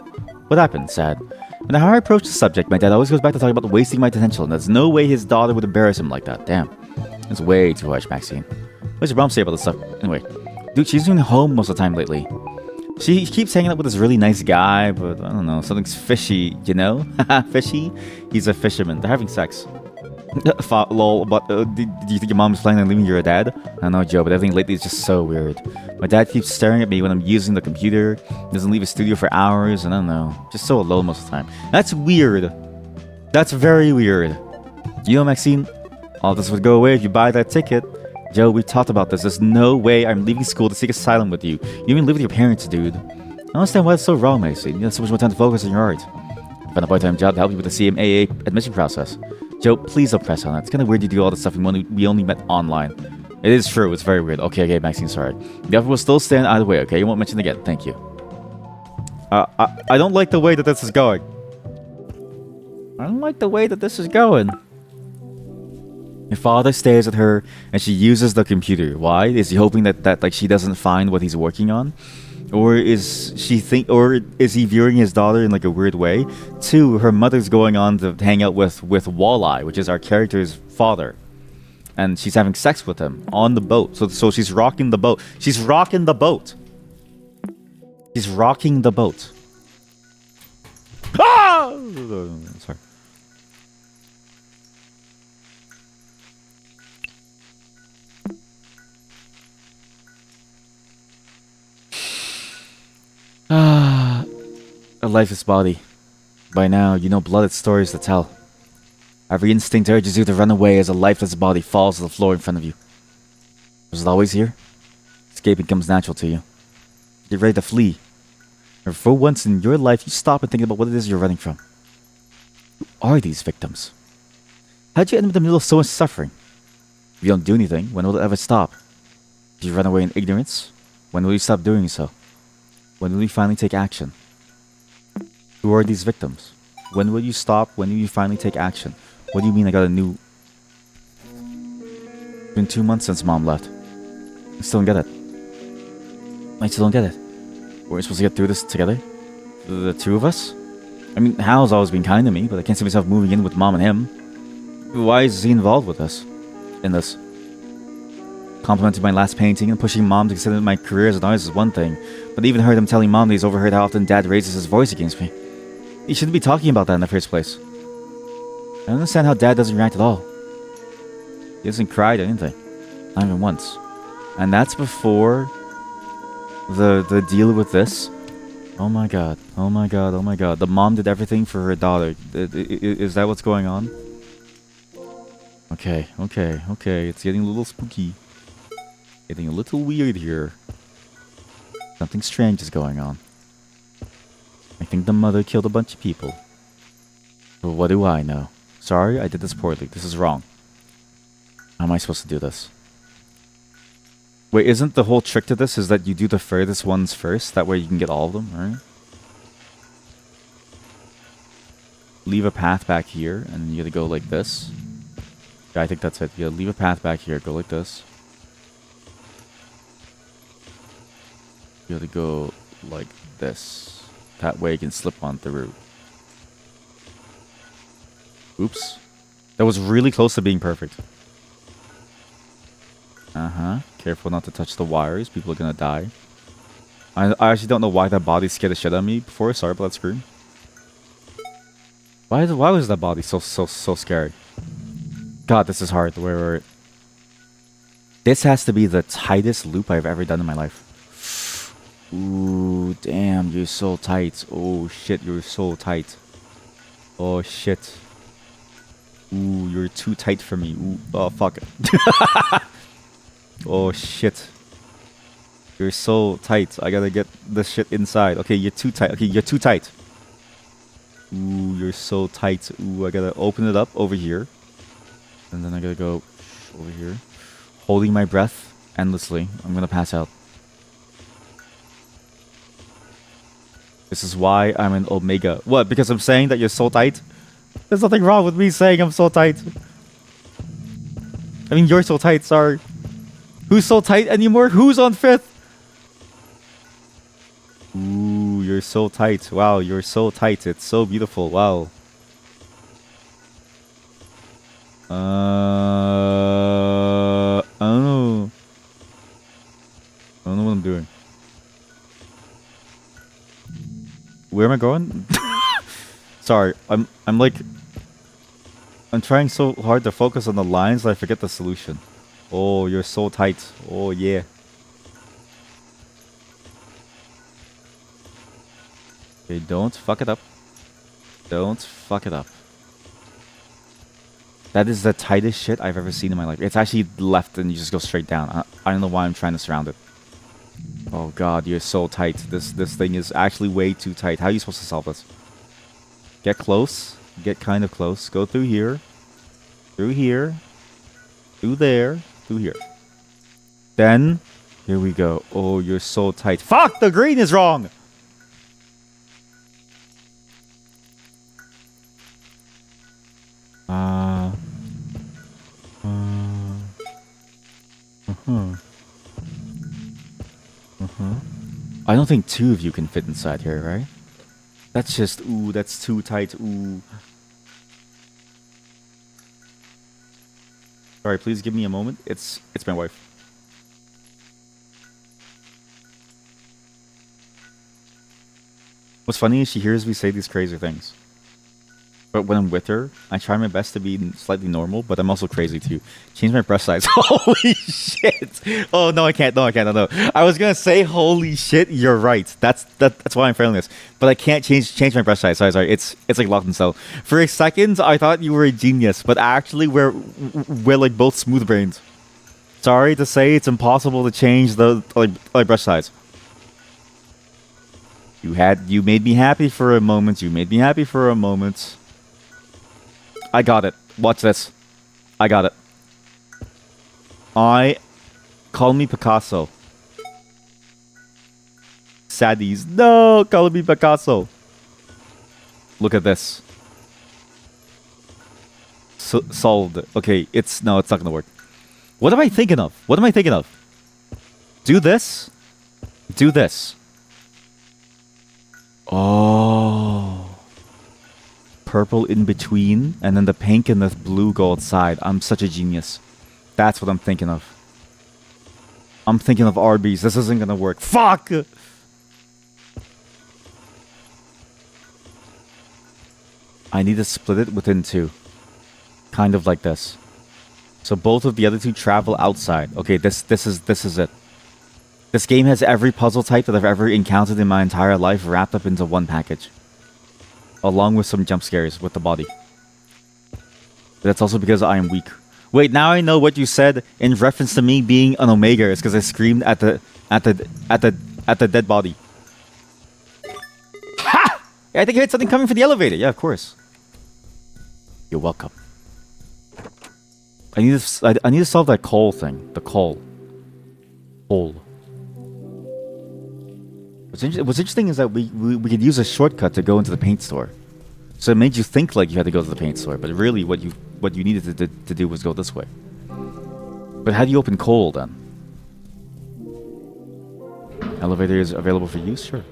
What happened? Sad. And how I approach the subject, my dad always goes back to talking about wasting my potential, and there's no way his daughter would embarrass him like that. Damn. It's way too harsh, Maxine. What's your mom say about this stuff? Anyway, dude, she's been home most of the time lately. She keeps hanging out with this really nice guy, but I don't know, something's fishy, you know? Fishy? He's a fisherman. They're having sex. Lol, but do you think your mom's planning on leaving your dad? I don't know, Joe, but everything lately is just so weird. My dad keeps staring at me when I'm using the computer, doesn't leave his studio for hours, and I don't know, just so alone most of the time. That's weird. That's very weird. You know, Maxine, all this would go away if you buy that ticket. Joe, we talked about this. There's no way I'm leaving school to seek asylum with you. You even live with your parents, dude. I don't understand why it's so wrong, Maxine. You have so much more time to focus on your art. Find a part-time job to help you with the CMAA admission process. Joe, please don't press on that. It's kind of weird you do all this stuff we only met online. It is true. It's very weird. Okay, Maxine, sorry. The offer will still stand either way, okay? You won't mention it again. Thank you. I don't like the way that this is going. I don't like the way that this is going. Your father stares at her and she uses the computer. Why? Is he hoping that like she doesn't find what he's working on? Or is he viewing his daughter in like a weird way? 2, her mother's going on to hang out with Walleye, which is our character's father. And she's having sex with him on the boat. So she's rocking the boat. She's rocking the boat. She's rocking the boat. Ah! Sorry. A lifeless body. By now, you know blooded stories to tell. Every instinct urges you to run away as a lifeless body falls to the floor in front of you. Was it always here? Escaping comes natural to you. You're ready to flee. Or for once in your life, you stop and think about what it is you're running from. Who are these victims? How'd you end up in the middle of so much suffering? If you don't do anything, when will it ever stop? If you run away in ignorance, when will you stop doing so? When will you finally take action? Who are these victims? When will you stop? When will you finally take action? What do you mean I got a new... It's been 2 months since Mom left. I still don't get it. I still don't get it. We're supposed to get through this together? The two of us? I mean, Hal's always been kind to me, but I can't see myself moving in with Mom and him. Why is he involved with us? In this? Complimenting my last painting and pushing Mom to consider my career as an artist is one thing, but I even heard him telling Mom that he's overheard how often Dad raises his voice against me. He shouldn't be talking about that in the first place. I don't understand how Dad doesn't react at all. He doesn't cry or anything. Not even once. And that's before the deal with this. Oh my god. Oh my god. Oh my god. The mom did everything for her daughter. Is that what's going on? Okay. Okay. Okay. It's getting a little spooky. Getting a little weird here. Something strange is going on. I think the mother killed a bunch of people. But what do I know? Sorry, I did this poorly. This is wrong. How am I supposed to do this? Wait, isn't the whole trick to this is that you do the furthest ones first? That way you can get all of them, right? Leave a path back here, and you gotta go like this. Yeah, I think that's it. You gotta leave a path back here, go like this. You gotta go like this. That way you can slip on through. Oops. That was really close to being perfect. Uh-huh. Careful not to touch the wires. People are gonna die. I actually don't know why that body scared the shit out of me before. Sorry about that scream. Why was that body so scary? God, this is hard. Wait. This has to be the tightest loop I've ever done in my life. Ooh, damn, you're so tight. Oh shit, you're so tight. Oh shit. Ooh, you're too tight for me. Ooh, oh fuck. Oh shit. You're so tight. I gotta get this shit inside. Okay, you're too tight. Okay, you're too tight. Ooh, you're so tight. Ooh, I gotta open it up over here. And then I gotta go over here. Holding my breath endlessly. I'm gonna pass out. This is why I'm an Omega. What? Because I'm saying that you're so tight? There's nothing wrong with me saying I'm so tight. I mean, you're so tight, sorry. Who's so tight anymore? Who's on 5th? Ooh, you're so tight. Wow, you're so tight. It's so beautiful. Wow. I don't know. I don't know what I'm doing. Where am I going? Sorry, I'm trying so hard to focus on the lines that I forget the solution. Oh, you're so tight. Oh yeah. Okay, don't fuck it up. Don't fuck it up. That is the tightest shit I've ever seen in my life. It's actually left and you just go straight down. I don't know why I'm trying to surround it. Oh god, you're so tight. This thing is actually way too tight. How are you supposed to solve this? Get close. Get kind of close. Go through here. Through here. Through there. Through here. Then, here we go. Oh, you're so tight. Fuck! The green is wrong! I don't think 2 of you can fit inside here, right? That's just, ooh, that's too tight, ooh. Sorry, please give me a moment. It's my wife. What's funny is she hears me say these crazy things. But when I'm with her, I try my best to be slightly normal, but I'm also crazy too. Change my breast size. Holy shit! Oh no, I can't. No, I can't. No. I was gonna say, holy shit. You're right. That's why I'm failing this. But I can't change my breast size. Sorry. It's like locked in cell. For a second, I thought you were a genius, but actually, we're like both smooth brains. Sorry to say, it's impossible to change the like breast size. You made me happy for a moment. I got it. Watch this. I got it. Call me Picasso. Saddies. No, call me Picasso. Look at this. Solved. Okay, it's not gonna work. What am I thinking of? Do this. Do this. Oh. Purple in between, and then the pink and the blue go outside. I'm such a genius. That's what I'm thinking of. I'm thinking of Arby's. This isn't gonna work. Fuck! I need to split it within two. Kind of like this. So both of the other two travel outside. Okay, this is it. This game has every puzzle type that I've ever encountered in my entire life wrapped up into one package. Along with some jump scares with the body. But that's also because I am weak. Wait, now I know what you said in reference to me being an Omega. It's because I screamed at the dead body. Ha! I think I heard something coming from the elevator. Yeah, of course. You're welcome. I need to solve that coal thing. The coal. What's interesting is that we could use a shortcut to go into the paint store. So it made you think like you had to go to the paint store, but really what you needed to do was go this way. But how do you open coal then? Elevator is available for use? Sure.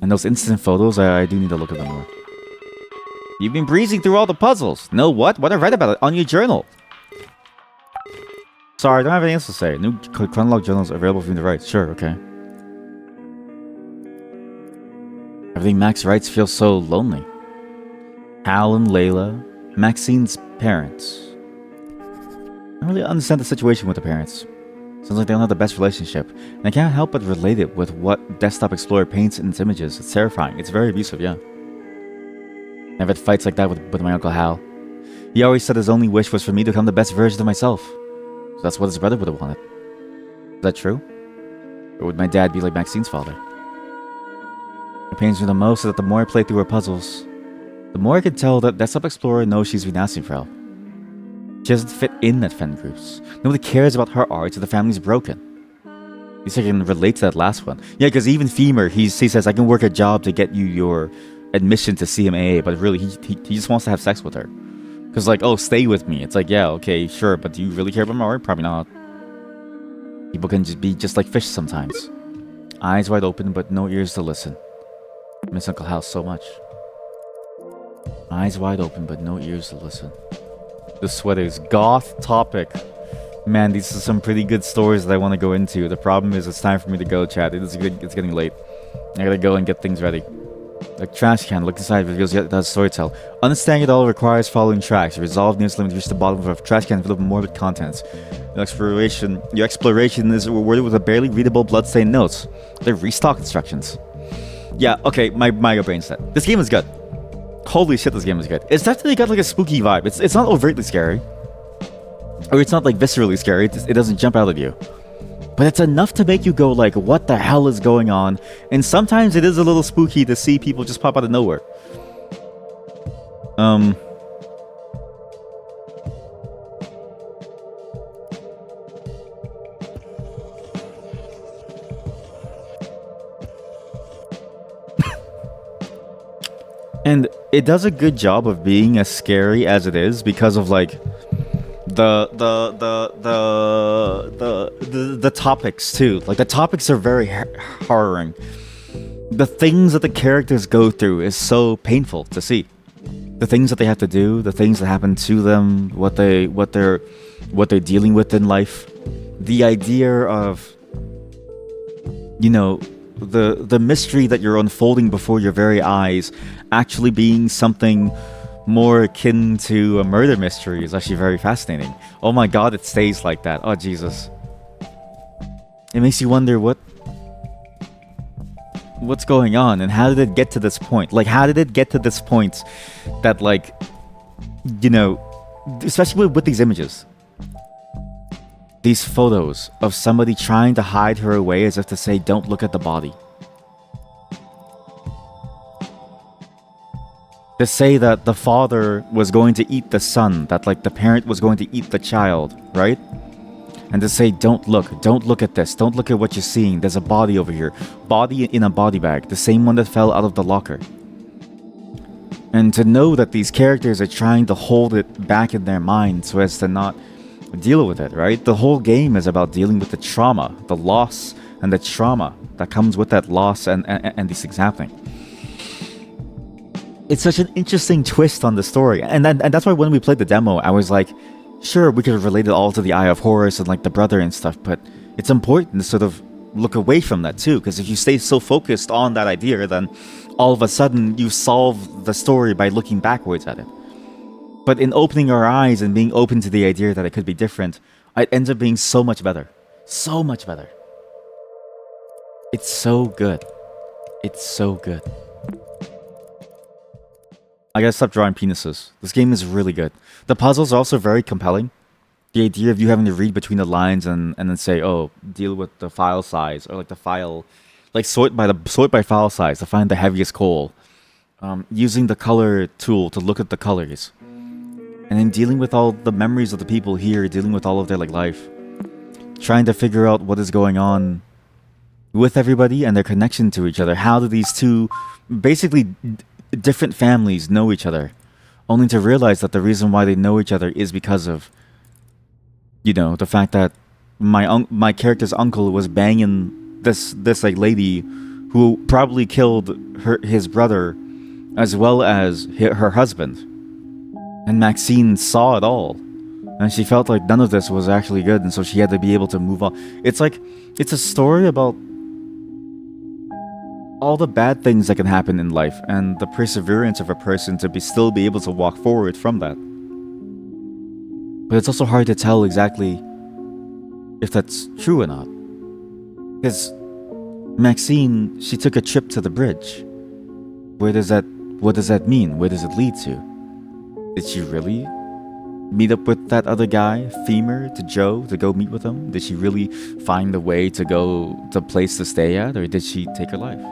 And those instant photos, I do need to look at them more. You've been breezing through all the puzzles. No, what? What I read about it on your journal. Sorry, I don't have anything else to say. New chronolog journals available from the right. Sure, okay. Everything Max writes feels so lonely. Hal and Layla, Maxine's parents. I don't really understand the situation with the parents. Sounds like they don't have the best relationship. And I can't help but relate it with what Desktop Explorer paints in its images. It's terrifying. It's very abusive, yeah. I've had fights like that with my Uncle Hal. He always said his only wish was for me to become the best version of myself. So that's what his brother would have wanted. Is that true? Or would my dad be like Maxine's father? What pains me the most is that the more I play through her puzzles, the more I can tell that Desktop Explorer knows she's been asking for help. She doesn't fit in at fan groups. Nobody cares about her art, so the family's broken. At least I can relate to that last one. Yeah, because even Femur, he says, I can work a job to get you your admission to CMAA, but really, he just wants to have sex with her. Because like, oh, stay with me. It's like, yeah, okay, sure, but do you really care about my art? Probably not. People can just be just like fish sometimes. Eyes wide open, but no ears to listen. I miss Uncle Hal so much. Eyes wide open, but no ears to listen. The sweaters. Goth topic. Man, these are some pretty good stories that I want to go into. The problem is it's time for me to go, chat. It's getting late. I gotta go and get things ready. Like trash can, look inside reveals yet does storytell. Understanding it all requires following tracks. Resolve needs limit to reach the bottom of a trash can filled with morbid contents. Your exploration is rewarded with a barely readable bloodstained notes. They're restock instructions. Yeah, okay, my brain set. This game is good. Holy shit, this game is good. It's definitely got like a spooky vibe. It's not overtly scary. Or it's not like viscerally scary. It doesn't jump out at you. But it's enough to make you go like, what the hell is going on? And sometimes it is a little spooky to see people just pop out of nowhere. And it does a good job of being as scary as it is because of like the topics too. Like the topics are very harrowing. The things that the characters go through is so painful to see. The things that they have to do, the things that happen to them, what they're dealing with in life. The idea of, you know, the mystery that you're unfolding before your very eyes actually being something more akin to a murder mystery is actually very fascinating. Oh my god, it stays like that. Oh Jesus. It makes you wonder what's going on and how did it get to this point? Like, how did it get to this point that, like, you know, especially with these images, these photos of somebody trying to hide her away as if to say, don't look at the body. To say that the father was going to eat the son, that like the parent was going to eat the child, right? And to say, don't look at this, don't look at what you're seeing, there's a body over here. Body in a body bag, the same one that fell out of the locker. And to know that these characters are trying to hold it back in their mind so as to not deal with it, right? The whole game is about dealing with the trauma, the loss, and the trauma that comes with that loss and these things happening. It's such an interesting twist on the story, and that's why when we played the demo, I was like, sure, we could have related all to the Eye of Horus and like the brother and stuff, but it's important to sort of look away from that too, because if you stay so focused on that idea, then all of a sudden you solve the story by looking backwards at it. But in opening our eyes and being open to the idea that it could be different, it ends up being so much better. So much better. It's so good. It's so good. I gotta stop drawing penises. This game is really good. The puzzles are also very compelling. The idea of you having to read between the lines and then say, oh, deal with the file size, or like the file, like sort by file size to find the heaviest coal. Using the color tool to look at the colors. And then dealing with all the memories of the people here, dealing with all of their like life. Trying to figure out what is going on with everybody and their connection to each other. How do these two basically different families know each other, only to realize that the reason why they know each other is because of, you know, the fact that my character's uncle was banging this like lady who probably killed his brother as well as her husband, and Maxine saw it all, and she felt like none of this was actually good, and so she had to be able to move on. It's like, it's a story about all the bad things that can happen in life and the perseverance of a person to still be able to walk forward from that. But it's also hard to tell exactly if that's true or not. Because Maxine, she took a trip to the bridge. What does that mean? Where does it lead to? Did she really meet up with that other guy, Femur, to Joe, to go meet with him? Did she really find a way to go to a place to stay at, or did she take her life?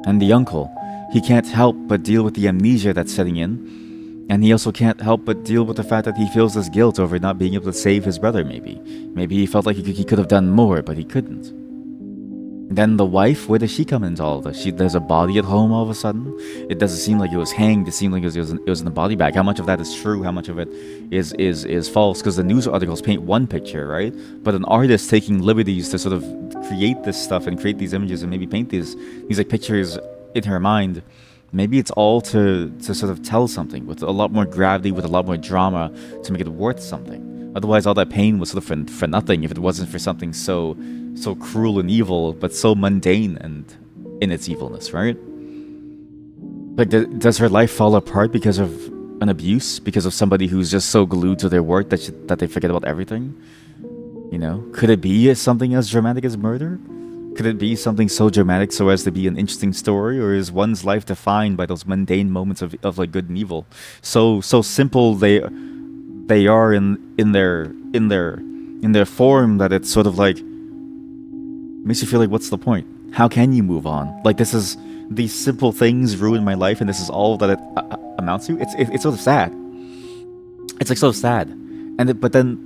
And the uncle, he can't help but deal with the amnesia that's setting in, and he also can't help but deal with the fact that he feels this guilt over not being able to save his brother, maybe. Maybe he felt like he could have done more, but he couldn't. Then the wife, where does she come into all of this? There's a body at home all of a sudden. It doesn't seem like it was hanged. It seemed like it was in a body bag. How much of that is true? How much of it is false? Because the news articles paint one picture, right? But an artist taking liberties to sort of create this stuff and create these images and maybe paint these like pictures in her mind. Maybe it's all to sort of tell something with a lot more gravity, with a lot more drama to make it worth something. Otherwise, all that pain was sort of for nothing if it wasn't for something so cruel and evil, but so mundane and in its evilness, right? Like, does her life fall apart because of an abuse? Because of somebody who's just so glued to their work that they forget about everything? You know, could it be something as dramatic as murder? Could it be something so dramatic so as to be an interesting story, or is one's life defined by those mundane moments of like good and evil? So simple they are in their form that it's sort of like makes you feel like, what's the point? How can you move on? Like, these simple things ruin my life, and this is all that it amounts to. It's sort of sad. It's like so sad, but then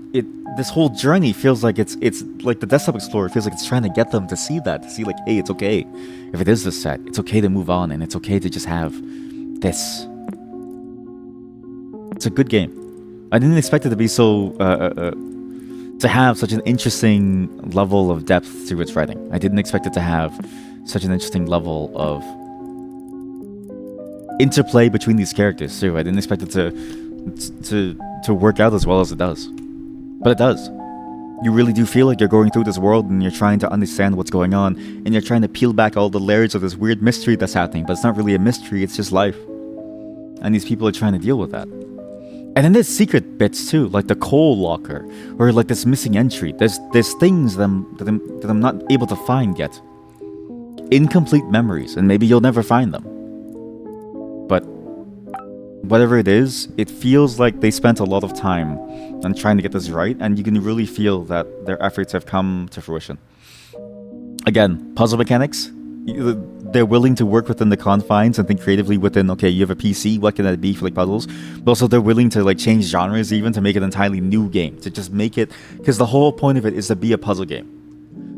this whole journey feels like it's like the Desktop Explorer feels like it's trying to get them to see like, hey, it's okay if it is this sad. It's okay to move on, and it's okay to just have this. It's a good game. I didn't expect it to be so to have such an interesting level of depth to its writing. I didn't expect it to have such an interesting level of interplay between these characters too. I didn't expect it to work out as well as it does. But it does. You really do feel like you're going through this world and you're trying to understand what's going on, and you're trying to peel back all the layers of this weird mystery that's happening, but it's not really a mystery, it's just life. And these people are trying to deal with that. And then there's secret bits too, like the coal locker, or like this missing entry. There's things that I'm not able to find yet. Incomplete memories, and maybe you'll never find them. But whatever it is, it feels like they spent a lot of time on trying to get this right, and you can really feel that their efforts have come to fruition. Again, puzzle mechanics, they're willing to work within the confines and think creatively within, okay, you have a PC, what can that be for like puzzles? But also they're willing to like change genres even to make an entirely new game, to just make it, because the whole point of it is to be a puzzle game.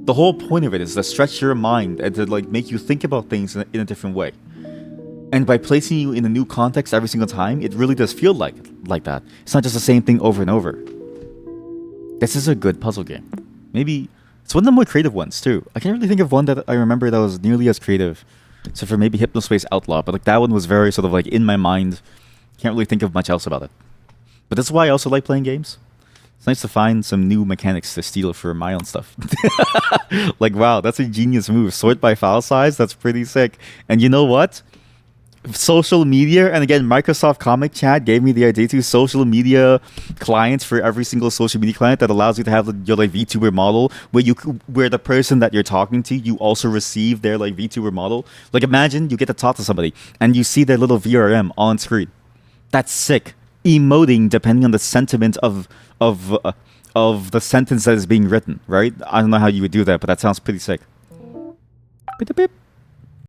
The whole point of it is to stretch your mind and to like make you think about things in a different way. And by placing you in a new context every single time, it really does feel like that. It's not just the same thing over and over. This is a good puzzle game. Maybe it's one of the more creative ones too. I can't really think of one that I remember that was nearly as creative. So for maybe Hypnospace Outlaw, but like that one was very sort of like in my mind. Can't really think of much else about it. But that's why I also like playing games. It's nice to find some new mechanics to steal for my own stuff. Like, wow, that's a genius move. Sort by file size, that's pretty sick. And you know what? Social media, and again, Microsoft Comic Chat gave me the idea to social media clients for every single social media client that allows you to have your like VTuber model where the person that you're talking to, you also receive their like VTuber model. Like imagine you get to talk to somebody and you see their little VRM on screen. That's sick. Emoting depending on the sentiment of the sentence that is being written, right? I don't know how you would do that, but that sounds pretty sick. Beep, beep.